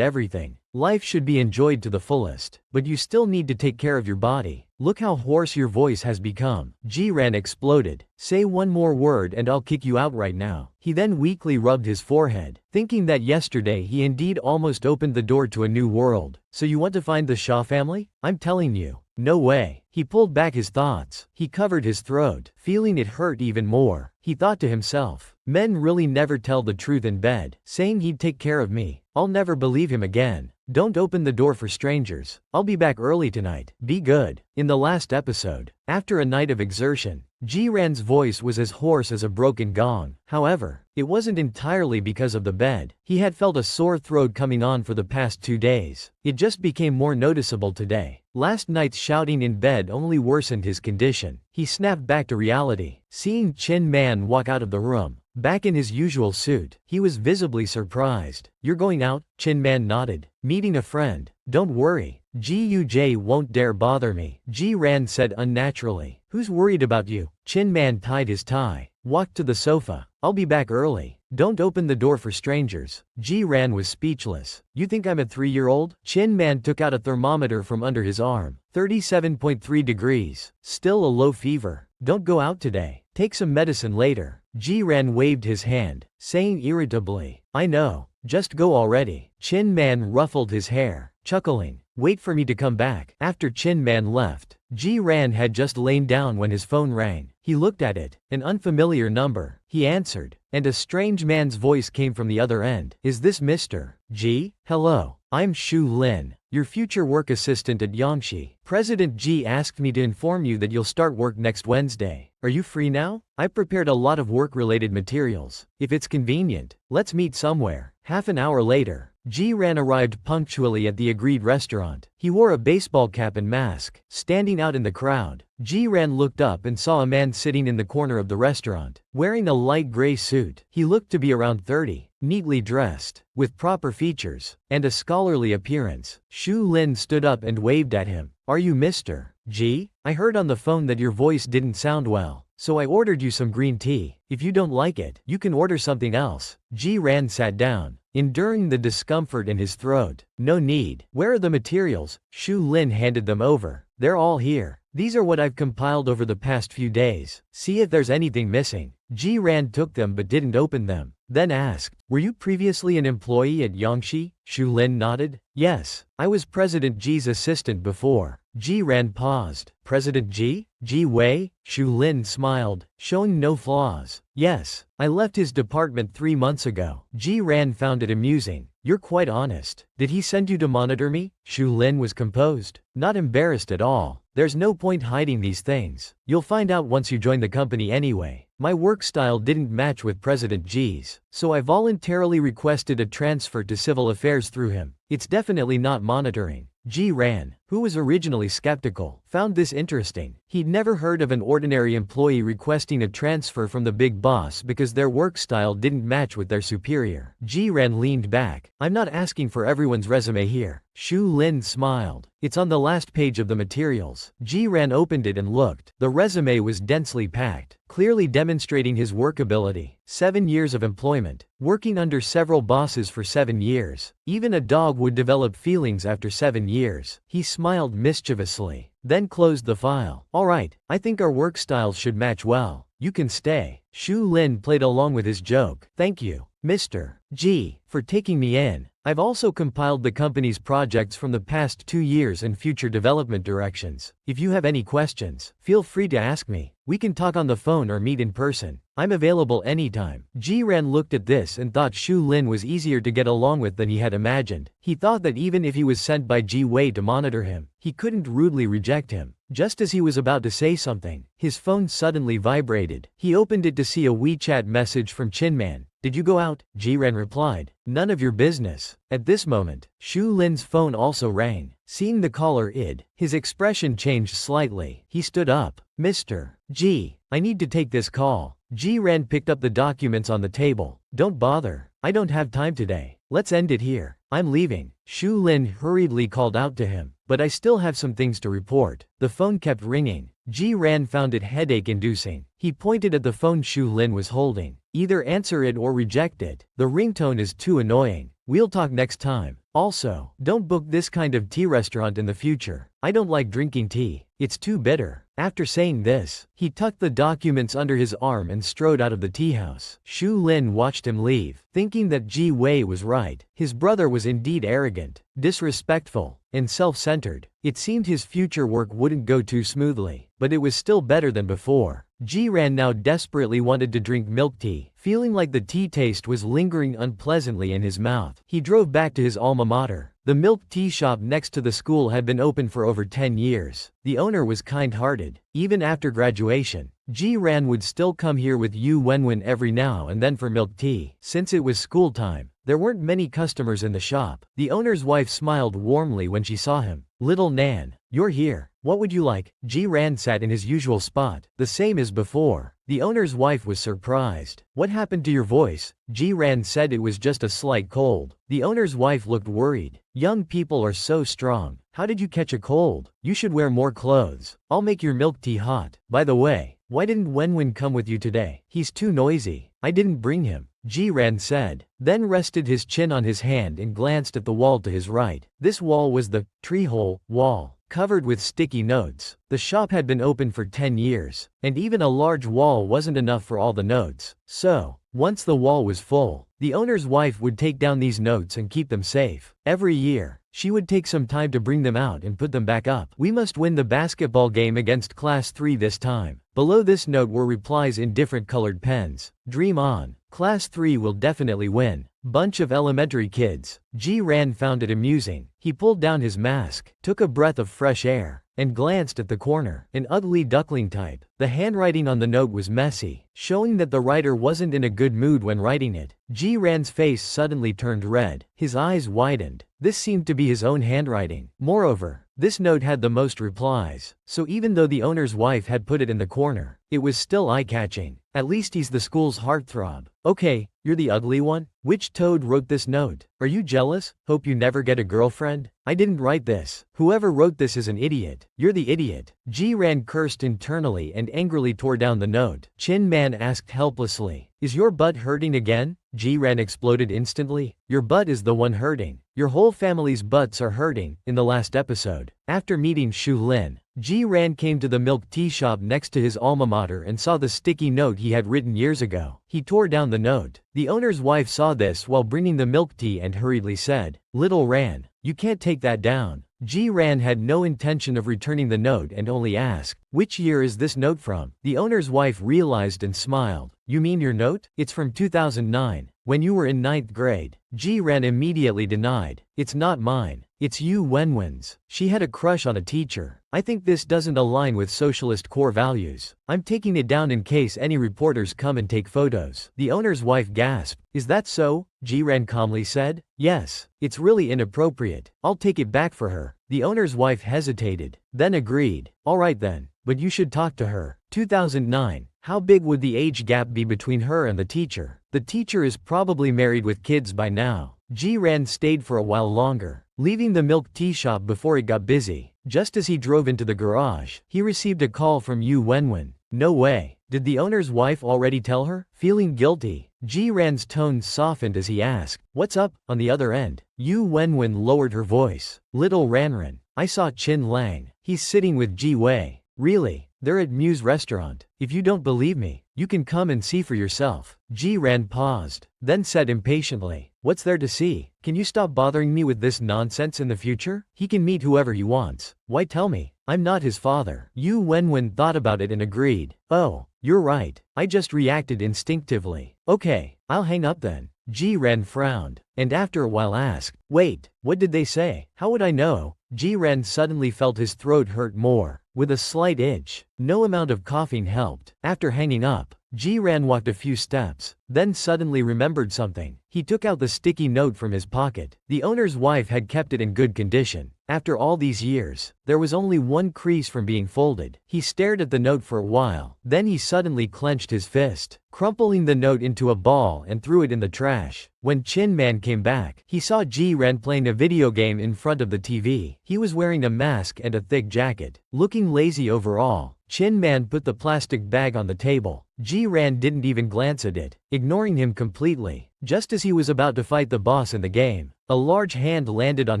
everything. Life should be enjoyed to the fullest, but you still need to take care of your body. Look how hoarse your voice has become. Ji Ran exploded. Say one more word and I'll kick you out right now. He then weakly rubbed his forehead, thinking that yesterday he indeed almost opened the door to a new world. So you want to find the Shaw family? I'm telling you, no way. He pulled back his thoughts. He covered his throat, feeling it hurt even more. He thought to himself, men really never tell the truth in bed. Saying he'd take care of me, I'll never believe him again. Don't open the door for strangers. I'll be back early tonight. Be good. In the last episode, after a night of exertion, Ji Ran's voice was as hoarse as a broken gong. However, it wasn't entirely because of the bed. He had felt a sore throat coming on for the past 2 days. It just became more noticeable today. Last night's shouting in bed only worsened his condition. He snapped back to reality, seeing Chin Man walk out of the room. Back in his usual suit, he was visibly surprised. You're going out? Chin Man nodded. Meeting a friend. Don't worry. Guj won't dare bother me. Ji Ran said unnaturally. Who's worried about you? Chin Man tied his tie, walked to the sofa. I'll be back early. Don't open the door for strangers. Ji Ran was speechless. You think I'm a 3-year-old? Chin Man took out a thermometer from under his arm. 37.3 degrees. Still a low fever. Don't go out today. Take some medicine later. Ji Ran waved his hand, saying irritably, I know. Just go already. Chin Man ruffled his hair, chuckling. Wait for me to come back. After Chin Man left, Ji Ran had just lain down when his phone rang. He looked at it, an unfamiliar number. He answered, and a strange man's voice came from the other end. Is this Mr. Ji? Hello, I'm Shu Lin, your future work assistant at Yangshi. President Ji asked me to inform you that you'll start work next Wednesday. Are you free now? I prepared a lot of work-related materials. If it's convenient, let's meet somewhere. Half an hour later, Ji Ran arrived punctually at the agreed restaurant. He wore a baseball cap and mask. Standing out in the crowd, Ji Ran looked up and saw a man sitting in the corner of the restaurant, wearing a light gray suit. He looked to be around 30, neatly dressed, with proper features, and a scholarly appearance. Shu Lin stood up and waved at him. Are you Mr. Ji? I heard on the phone that your voice didn't sound well, so I ordered you some green tea. If you don't like it, you can order something else. Ji Ran sat down, enduring the discomfort in his throat. No need. Where are the materials? Shu Lin handed them over. They're all here. These are what I've compiled over the past few days. See if there's anything missing. Ji Ran took them but didn't open them, then asked, were you previously an employee at Yangshi? Shu Lin nodded. Yes, I was President Ji's assistant before. Ji Ran paused. President Ji? Ji Wei? Shu Lin smiled, showing no flaws. Yes, I left his department 3 months ago. Ji Ran found it amusing. You're quite honest. Did he send you to monitor me? Shu Lin was composed, not embarrassed at all. There's no point hiding these things. You'll find out once you join the company anyway. My work style didn't match with President Ji's, so I voluntarily requested a transfer to civil affairs through him. It's definitely not monitoring. Ji Ran, who was originally skeptical, found this interesting. He'd never heard of an ordinary employee requesting a transfer from the big boss because their work style didn't match with their superior. Ji Ran leaned back. I'm not asking for everyone's resume here. Shu Lin smiled. It's on the last page of the materials. Ji Ran opened it and looked. The resume was densely packed, clearly demonstrating his work ability. 7 years of employment, working under several bosses for 7 years. Even a dog would develop feelings after 7 years. He smiled mischievously, then closed the file. All right, I think our work styles should match well. You can stay. Shu Lin played along with his joke. Thank you, Mr. G, for taking me in. I've also compiled the company's projects from the past 2 years and future development directions. If you have any questions, feel free to ask me. We can talk on the phone or meet in person. I'm available anytime. Ji-ran looked at this and thought Shu Lin was easier to get along with than he had imagined. He thought that even if he was sent by Ji Wei to monitor him, he couldn't rudely reject him. Just as he was about to say something, his phone suddenly vibrated. He opened it to see a WeChat message from Chinman. Did you go out? Ji-ran replied. None of your business. At this moment, Shu Lin's phone also rang. Seeing the caller his expression changed slightly. He stood up. Mr. G, I need to take this call. Ji-ran picked up the documents on the table. Don't bother. I don't have time today. Let's end it here. I'm leaving. Shu Lin hurriedly called out to him. But I still have some things to report. The phone kept ringing. Ji-ran found it headache-inducing. He pointed at the phone Shu Lin was holding. Either answer it or reject it. The ringtone is too annoying. We'll talk next time. Also, don't book this kind of tea restaurant in the future. I don't like drinking tea. It's too bitter. After saying this, he tucked the documents under his arm and strode out of the tea house. Shu Lin watched him leave, thinking that Ji Wei was right. His brother was indeed arrogant, disrespectful, and self-centered. It seemed his future work wouldn't go too smoothly, but it was still better than before. Ji-ran now desperately wanted to drink milk tea, feeling like the tea taste was lingering unpleasantly in his mouth. He drove back to his alma mater. The milk tea shop next to the school had been open for over 10 years. The owner was kind-hearted. Even after graduation, Ji-ran would still come here with Yu Wenwen every now and then for milk tea. Since it was school time, there weren't many customers in the shop. The owner's wife smiled warmly when she saw him. Little Nan, you're here. What would you like? Ji-ran sat in his usual spot, the same as before. The owner's wife was surprised. What happened to your voice? Ji-ran said it was just a slight cold. The owner's wife looked worried. Young people are so strong. How did you catch a cold? You should wear more clothes. I'll make your milk tea hot. By the way, why didn't Wenwen come with you today? He's too noisy. I didn't bring him, Ji-ran said, then rested his chin on his hand and glanced at the wall to his right. This wall was the treehole wall, covered with sticky notes. The shop had been open for 10 years, and even a large wall wasn't enough for all the notes. So, once the wall was full, the owner's wife would take down these notes and keep them safe. Every year, she would take some time to bring them out and put them back up. We must win the basketball game against Class 3 this time. Below this note were replies in different colored pens. Dream on. Class 3 will definitely win. Bunch of elementary kids. Ji-ran found it amusing. He pulled down his mask, took a breath of fresh air, and glanced at the corner. An ugly duckling type. The handwriting on the note was messy, showing that the writer wasn't in a good mood when writing it. Ji-ran's face suddenly turned red. His eyes widened. This seemed to be his own handwriting. Moreover, this note had the most replies, so even though the owner's wife had put it in the corner, it was still eye-catching. At least he's the school's heartthrob. Okay, you're the ugly one? Which toad wrote this note? Are you jealous? Hope you never get a girlfriend? I didn't write this. Whoever wrote this is an idiot. You're the idiot. Ji-ran cursed internally and angrily tore down the note. Chin Man asked helplessly, is your butt hurting again? Ji-ran exploded instantly. Your butt is the one hurting. Your whole family's butts are hurting. In the last episode, after meeting Shu Lin, Ji-ran came to the milk tea shop next to his alma mater and saw the sticky note he had written years ago. He tore down the note. The owner's wife saw this while bringing the milk tea and hurriedly said, Little Ran, you can't take that down. Ji-ran had no intention of returning the note and only asked, which year is this note from? The owner's wife realized and smiled. You mean your note? It's from 2009, when you were in 9th grade. Ji-ran immediately denied. It's not mine. It's Yu Wenwen's. She had a crush on a teacher. I think this doesn't align with socialist core values. I'm taking it down in case any reporters come and take photos. The owner's wife gasped. Is that so? Ji-ran calmly said. Yes, it's really inappropriate. I'll take it back for her. The owner's wife hesitated, then agreed. All right then, but you should talk to her. 2009. How big would the age gap be between her and the teacher? The teacher is probably married with kids by now. Ji-ran stayed for a while longer, leaving the milk tea shop before it got busy. Just as he drove into the garage, he received a call from Yu Wenwen. No way. Did the owner's wife already tell her? Feeling guilty, Ji-ran's tone softened as he asked, what's up? On the other end, Yu Wenwen lowered her voice. Little Ranran, I saw Chin Lang. He's sitting with Ji Wei. Really? They're at Muse restaurant. If you don't believe me, you can come and see for yourself. Ji-ran paused, then said impatiently, "What's there to see? Can you stop bothering me with this nonsense in the future? He can meet whoever he wants. Why tell me? I'm not his father." Yu Wenwen thought about it and agreed. "Oh, you're right. I just reacted instinctively. Okay, I'll hang up then." Ji-ran frowned, and after a while asked, "Wait, what did they say? How would I know?" Ji-ran suddenly felt his throat hurt more, with a slight itch. No amount of coughing helped. After hanging up, Ji-ran walked a few steps, then suddenly remembered something. He took out the sticky note from his pocket. The owner's wife had kept it in good condition. After all these years, there was only one crease from being folded. He stared at the note for a while, then he suddenly clenched his fist, crumpling the note into a ball and threw it in the trash. When Chin Man came back, he saw Ji-ran playing a video game in front of the TV. He was wearing a mask and a thick jacket, looking lazy overall. Chin Man put the plastic bag on the table. Ji-ran didn't even glance at it, ignoring him completely. Just as he was about to fight the boss in the game, a large hand landed on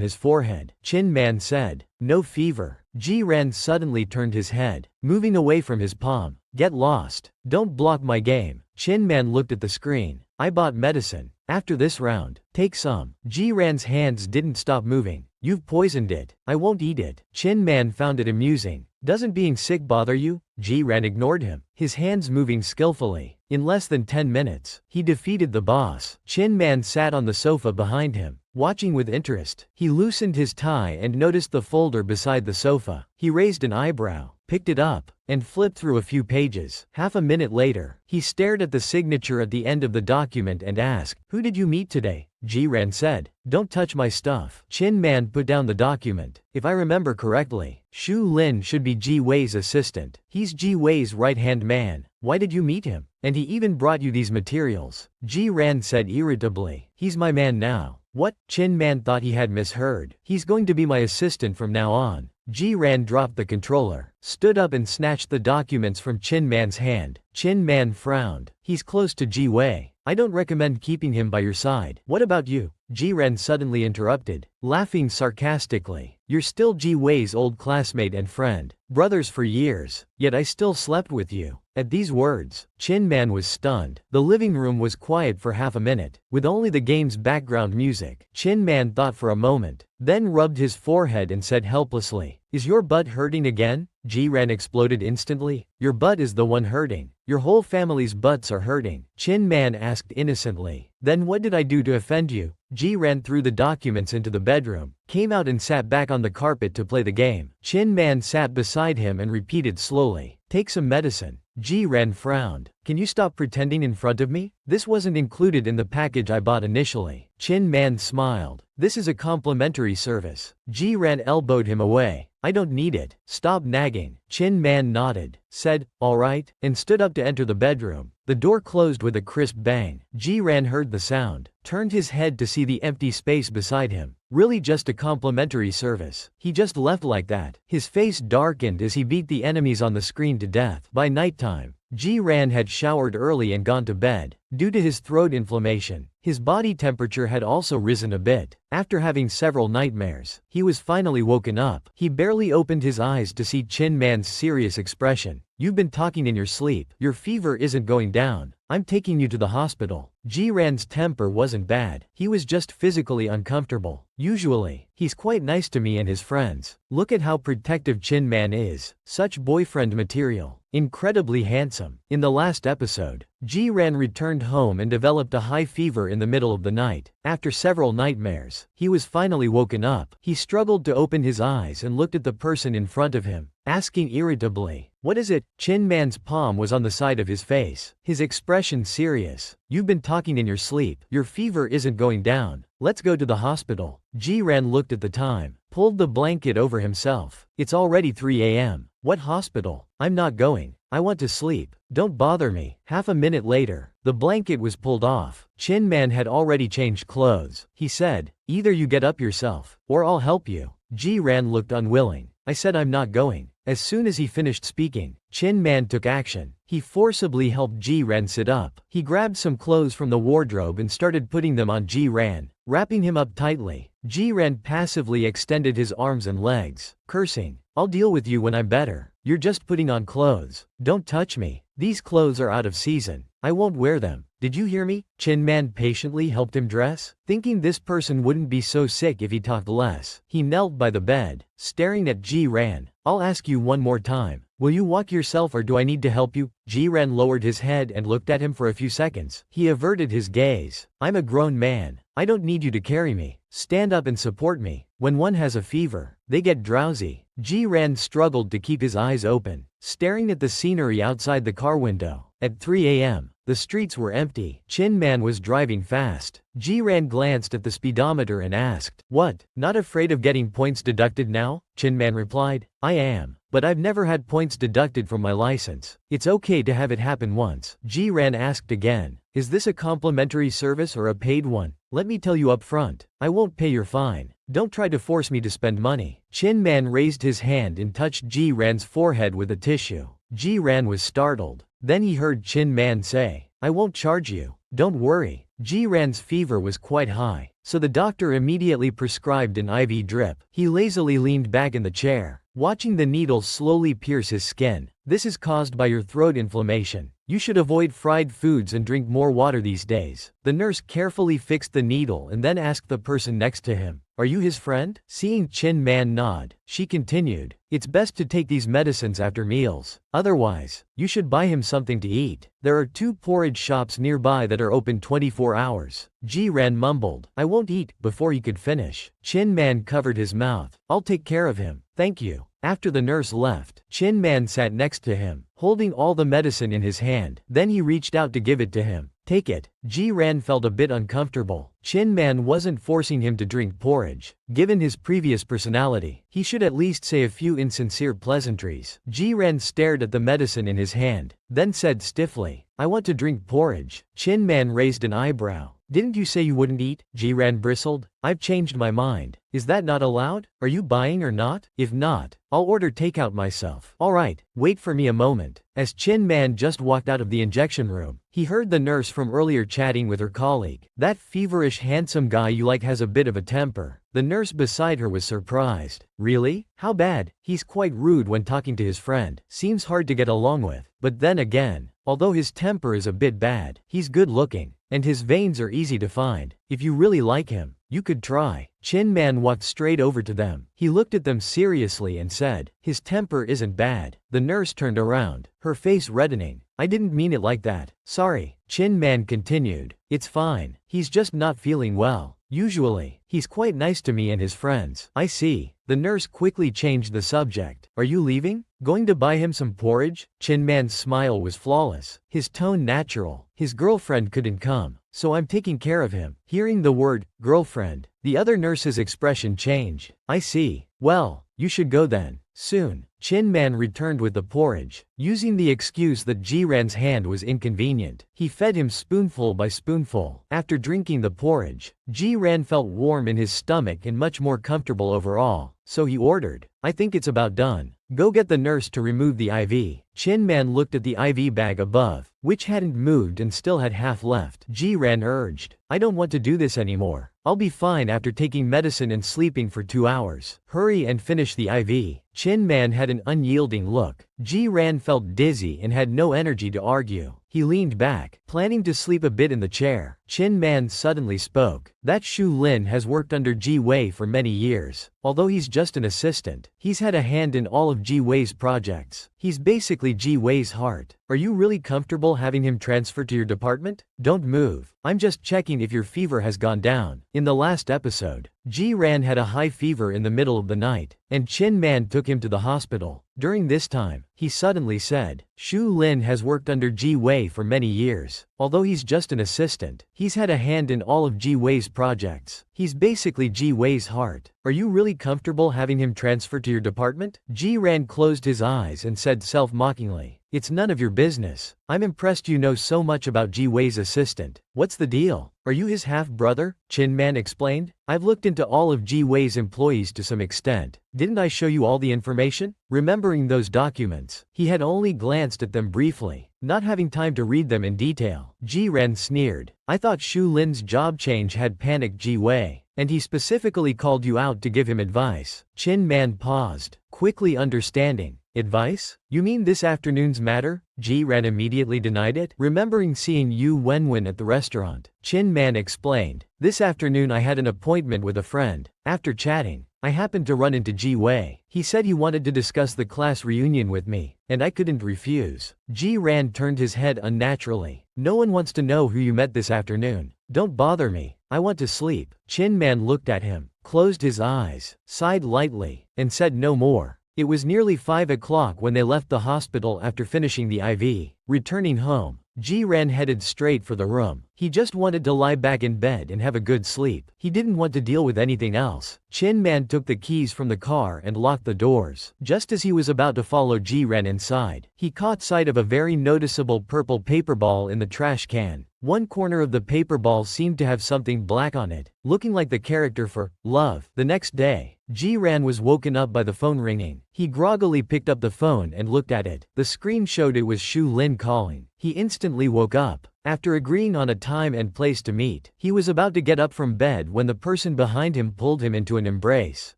his forehead. Chin Man said, "No fever." Ji-ran suddenly turned his head, moving away from his palm. "Get lost. Don't block my game." Chin Man looked at the screen. "I bought medicine. After this round, take some." Ji-ran's hands didn't stop moving. "You've poisoned it. I won't eat it." Chin Man found it amusing. "Doesn't being sick bother you?" Ji-ran ignored him, his hands moving skillfully. In less than 10 minutes, he defeated the boss. Chin Man sat on the sofa behind him, watching with interest. He loosened his tie and noticed the folder beside the sofa. He raised an eyebrow, picked it up, and flipped through a few pages. Half a minute later, he stared at the signature at the end of the document and asked, "Who did you meet today?" Ji-ran said, "Don't touch my stuff." Chin Man put down the document. "If I remember correctly, Shu Lin should be Ji Wei's assistant. He's Ji Wei's right-hand man. Why did you meet him? And he even brought you these materials." Ji-ran said irritably, "He's my man now." "What?" Chin Man thought he had misheard. "He's going to be my assistant from now on." Ji-ran dropped the controller, stood up and snatched the documents from Chin Man's hand. Chin Man frowned. "He's close to Ji Wei. I don't recommend keeping him by your side." "What about you?" Ji-ran suddenly interrupted, laughing sarcastically. "You're still Ji Wei's old classmate and friend. Brothers for years, yet I still slept with you." At these words, Chin Man was stunned. The living room was quiet for half a minute, with only the game's background music. Chin Man thought for a moment, then rubbed his forehead and said helplessly, "Is your butt hurting again?" Ji-ran exploded instantly. "Your butt is the one hurting. Your whole family's butts are hurting." Chin Man asked innocently, "Then what did I do to offend you?" Ji-ran threw the documents into the bedroom, came out and sat back on the carpet to play the game. Chin Man sat beside him and repeated slowly, "Take some medicine." Ji-ran frowned. "Can you stop pretending in front of me? This wasn't included in the package I bought initially." Chin Man smiled. "This is a complimentary service." Ji-ran elbowed him away. "I don't need it. Stop nagging." Chin Man nodded, said, "All right," and stood up to enter the bedroom. The door closed with a crisp bang. Ji-ran heard the sound, turned his head to see the empty space beside him. Really just a complimentary service. He just left like that. His face darkened as he beat the enemies on the screen to death. By nighttime, Ji-ran had showered early and gone to bed. Due to his throat inflammation, his body temperature had also risen a bit. After having several nightmares, he was finally woken up. He barely opened his eyes to see Chin Man's serious expression. "You've been talking in your sleep. Your fever isn't going down. I'm taking you to the hospital." Ji-ran's temper wasn't bad. He was just physically uncomfortable. "Usually, he's quite nice to me and his friends. Look at how protective Chin Man is. Such boyfriend material. Incredibly handsome." In the last episode, Ji-ran returned home and developed a high fever in the middle of the night. After several nightmares, he was finally woken up. He struggled to open his eyes and looked at the person in front of him, asking irritably, "What is it?" Chin Man's palm was on the side of his face, his expression serious. "You've been talking in your sleep. Your fever isn't going down. Let's go to the hospital." Ji-ran looked at the time, pulled the blanket over himself. "It's already 3 a.m. What hospital? I'm not going. I want to sleep. Don't bother me." Half a minute later, the blanket was pulled off. Chin Man had already changed clothes. He said, "Either you get up yourself, or I'll help you." Ji-ran looked unwilling. "I said I'm not going." As soon as he finished speaking, Chin Man took action. He forcibly helped Ji-ran sit up. He grabbed some clothes from the wardrobe and started putting them on Ji-ran, wrapping him up tightly. Ji-ran passively extended his arms and legs, cursing. I'll deal with you when I'm better. You're just putting on clothes. Don't touch me. These clothes are out of season. I won't wear them. Did you hear me? Chin Man patiently helped him dress, thinking this person wouldn't be so sick if he talked less. He knelt by the bed, staring at Ji-ran. I'll ask you one more time. Will you walk yourself or do I need to help you? Ji-ran lowered his head and looked at him for a few seconds. He averted his gaze. I'm a grown man. I don't need you to carry me. Stand up and support me. When one has a fever, they get drowsy. Ji-ran struggled to keep his eyes open, staring at the scenery outside the car window. At 3 a.m., the streets were empty. Chin Man was driving fast. Ji-ran glanced at the speedometer and asked, "What, not afraid of getting points deducted now?" Chin Man replied, "I am, but I've never had points deducted from my license. It's okay to have it happen once." Ji-ran asked again, "Is this a complimentary service or a paid one? Let me tell you up front, I won't pay your fine. Don't try to force me to spend money." Chin Man raised his hand and touched Ji-ran's forehead with a tissue. Ji-ran was startled. Then he heard Chin Man say, "I won't charge you. Don't worry." Ji-ran's fever was quite high, so the doctor immediately prescribed an IV drip. He lazily leaned back in the chair, watching the needle slowly pierce his skin. "This is caused by your throat inflammation. You should avoid fried foods and drink more water these days." The nurse carefully fixed the needle and then asked the person next to him, "Are you his friend?" Seeing Chin Man nod, she continued, "It's best to take these medicines after meals. Otherwise, you should buy him something to eat. There are 2 porridge shops nearby that are open 24 hours. Ji-ran mumbled, "I won't eat," before he could finish. Chin Man covered his mouth. "I'll take care of him. Thank you." After the nurse left, Chin Man sat next to him, holding all the medicine in his hand. Then he reached out to give it to him. "Take it." Ji-ran felt a bit uncomfortable. Chin Man wasn't forcing him to drink porridge. Given his previous personality, he should at least say a few insincere pleasantries. Ji-ran stared at the medicine in his hand, then said stiffly, "I want to drink porridge." Chin Man raised an eyebrow. "Didn't you say you wouldn't eat?" Ji-ran bristled. "I've changed my mind. Is that not allowed? Are you buying or not? If not, I'll order takeout myself." "Alright, wait for me a moment." As Chin Man just walked out of the injection room, he heard the nurse from earlier chatting with her colleague. "That feverish handsome guy you like has a bit of a temper." The nurse beside her was surprised. "Really? How bad?" "He's quite rude when talking to his friend. Seems hard to get along with. But then again, although his temper is a bit bad, he's good looking, and his veins are easy to find. If you really like him, you could try." Chin Man walked straight over to them. He looked at them seriously and said, "His temper isn't bad." The nurse turned around, her face reddening. "I didn't mean it like that. Sorry." Chin Man continued, "It's fine. He's just not feeling well. Usually, he's quite nice to me and his friends." "I see." The nurse quickly changed the subject. "Are you leaving? Going to buy him some porridge?" Chin Man's smile was flawless, his tone natural. "His girlfriend couldn't come, so I'm taking care of him." Hearing the word, girlfriend, the other nurse's expression changed. "I see. Well, you should go then. Soon." Chin Man returned with the porridge, using the excuse that Ji-ran's hand was inconvenient. He fed him spoonful by spoonful. After drinking the porridge, Ji-ran felt warm in his stomach and much more comfortable overall, so he ordered, "I think it's about done. Go get the nurse to remove the IV." Chin Man looked at the IV bag above, which hadn't moved and still had half left. Ji-ran urged, "I don't want to do this anymore. I'll be fine after taking medicine and sleeping for 2 hours. Hurry and finish the IV." Chin Man had an unyielding look. Ji-ran felt dizzy and had no energy to argue. He leaned back, planning to sleep a bit in the chair. Chin Man suddenly spoke. "That Shu Lin has worked under Ji Wei for many years. Although he's just an assistant, he's had a hand in all of Ji Wei's projects. He's basically Ji Wei's heart. Are you really comfortable having him transferred to your department? Don't move. I'm just checking if your fever has gone down." In the last episode, Ji-ran had a high fever in the middle of the night, and Chin Man took him to the hospital. During this time, he suddenly said, "Shu Lin has worked under Ji Wei for many years. Although he's just an assistant, he's had a hand in all of Ji Wei's projects. He's basically Ji Wei's heart. Are you really comfortable having him transferred to your department?" Ji-ran closed his eyes and said self-mockingly, "It's none of your business. I'm impressed you know so much about Ji Wei's assistant. What's the deal? Are you his half-brother?" Chin Man explained. "I've looked into all of Ji Wei's employees to some extent. Didn't I show you all the information?" Remembering those documents, he had only glanced at them briefly, not having time to read them in detail. Ji-ran sneered. "I thought Shu Lin's job change had panicked Ji Wei. And he specifically called you out to give him advice. Chin Man paused, quickly understanding. Advice? You mean this afternoon's matter? Ji-ran immediately denied it, remembering seeing Yu Wenwen at the restaurant. Chin Man explained. This afternoon I had an appointment with a friend. After chatting, I happened to run into Ji Wei. He said he wanted to discuss the class reunion with me, and I couldn't refuse. Ji-ran turned his head unnaturally. No one wants to know who you met this afternoon. Don't bother me. I want to sleep. Chin Man looked at him, closed his eyes, sighed lightly, and said no more. It was nearly 5 o'clock when they left the hospital after finishing the IV. Returning home, Ji-ran headed straight for the room. He just wanted to lie back in bed and have a good sleep. He didn't want to deal with anything else. Chin Man took the keys from the car and locked the doors. Just as he was about to follow Ji-ran inside, he caught sight of a very noticeable purple paper ball in the trash can. One corner of the paper ball seemed to have something black on it, looking like the character for love. The next day, Ji-ran was woken up by the phone ringing. He groggily picked up the phone and looked at it. The screen showed it was Shu Lin calling. He instantly woke up. After agreeing on a time and place to meet, he was about to get up from bed when the person behind him pulled him into an embrace.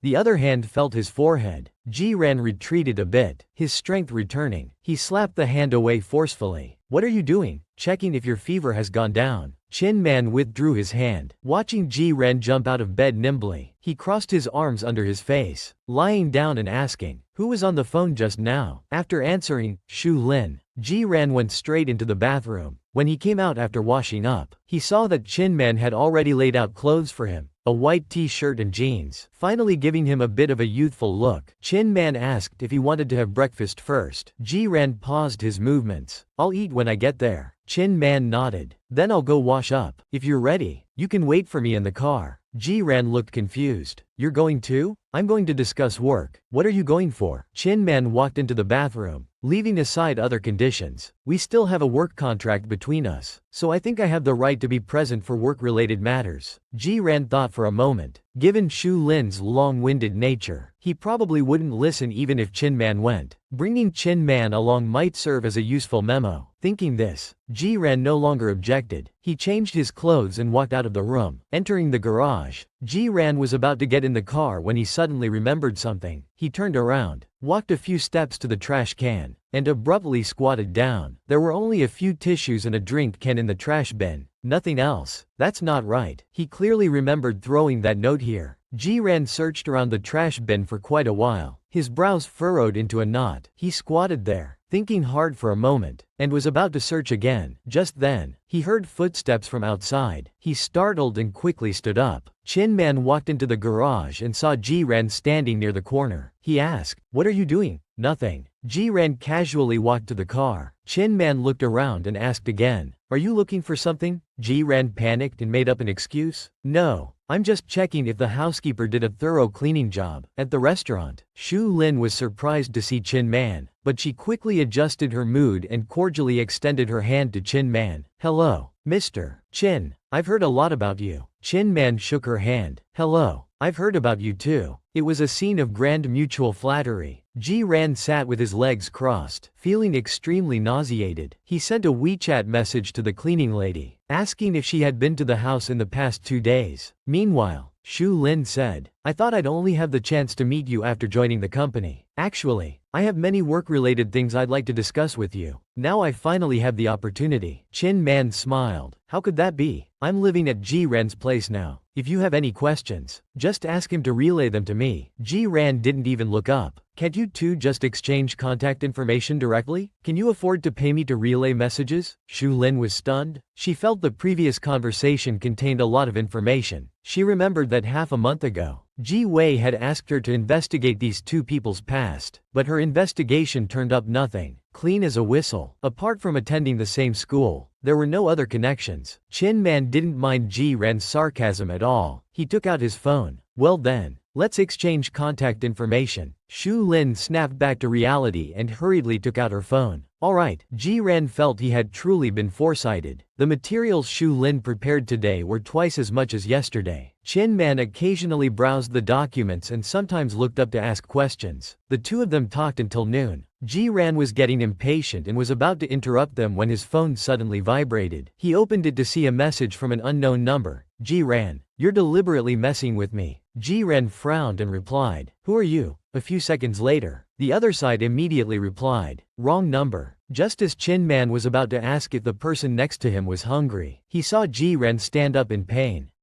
The other hand felt his forehead. Ji-ran retreated a bit, his strength returning. He slapped the hand away forcefully. What are you doing? Checking if your fever has gone down. Chin Man withdrew his hand. Watching Ji-ran jump out of bed nimbly, he crossed his arms under his face, lying down and asking, who was on the phone just now? After answering, Shu Lin, Ji-ran went straight into the bathroom. When he came out after washing up, he saw that Chin Man had already laid out clothes for him. A white t-shirt and jeans, finally giving him a bit of a youthful look. Chin Man asked if he wanted to have breakfast first. Ji-ran paused his movements. I'll eat when I get there. Chin Man nodded. Then I'll go wash up. If you're ready, you can wait for me in the car. Ji-ran looked confused. You're going too? I'm going to discuss work. What are you going for? Chin Man walked into the bathroom, leaving aside other conditions. We still have a work contract between us, so I think I have the right to be present for work-related matters. Ji-ran thought for a moment. Given Shu Lin's long-winded nature, he probably wouldn't listen even if Chin Man went. Bringing Chin Man along might serve as a useful memo. Thinking this, Ji-ran no longer objected. He changed his clothes and walked out of the room. Entering the garage, Ji-ran was about to get in the car when he suddenly remembered something. He turned around, walked a few steps to the trash can, and abruptly squatted down. There were only a few tissues and a drink can in the trash bin. Nothing else. That's not right. He clearly remembered throwing that note here. Ji-ran searched around the trash bin for quite a while, his brows furrowed into a knot. He squatted there, thinking hard for a moment, and was about to search again. Just then, he heard footsteps from outside. He startled and quickly stood up. Chin Man walked into the garage and saw Ji-ran standing near the corner. He asked, "What are you doing?" "Nothing." Ji-ran casually walked to the car. Chin Man looked around and asked again, "Are you looking for something?" Ji-ran panicked and made up an excuse. "No. I'm just checking if the housekeeper did a thorough cleaning job." At the restaurant, Shu Lin was surprised to see Chin Man, but she quickly adjusted her mood and cordially extended her hand to Chin Man. "Hello, Mr. Chin. I've heard a lot about you." Chin Man shook her hand. "Hello. I've heard about you too." It was a scene of grand mutual flattery. Ji-ran sat with his legs crossed, feeling extremely nauseated. He sent a WeChat message to the cleaning lady, asking if she had been to the house in the past 2 days. Meanwhile, Shu Lin said, "I thought I'd only have the chance to meet you after joining the company. Actually, I have many work-related things I'd like to discuss with you. Now I finally have the opportunity." Chin Man smiled. "How could that be? I'm living at Ji-ran's place now. If you have any questions, just ask him to relay them to me." Ji-ran didn't even look up. "Can't you two just exchange contact information directly? Can you afford to pay me to relay messages?" Shu Lin was stunned. She felt the previous conversation contained a lot of information. She remembered that half a month ago, Ji Wei had asked her to investigate these two people's past, but her investigation turned up nothing. Clean as a whistle. Apart from attending the same school, there were no other connections. Chin Man didn't mind Ji-ran's sarcasm at all. He took out his phone. "Well then, let's exchange contact information." Shu Lin snapped back to reality and hurriedly took out her phone. Alright, Ji-ran felt he had truly been foresighted. The materials Shu Lin prepared today were twice as much as yesterday. Chin Man occasionally browsed the documents and sometimes looked up to ask questions. The two of them talked until noon. Ji-ran was getting impatient and was about to interrupt them when his phone suddenly vibrated. He opened it to see a message from an unknown number. "Ji-ran, You're deliberately messing with me. Ji-ren frowned and replied, "Who are you?" A few seconds later, the other side immediately replied, "Wrong number." Just as Chin Man was about to ask if the person next to him was hungry, he saw Ji-ren stand up in pain.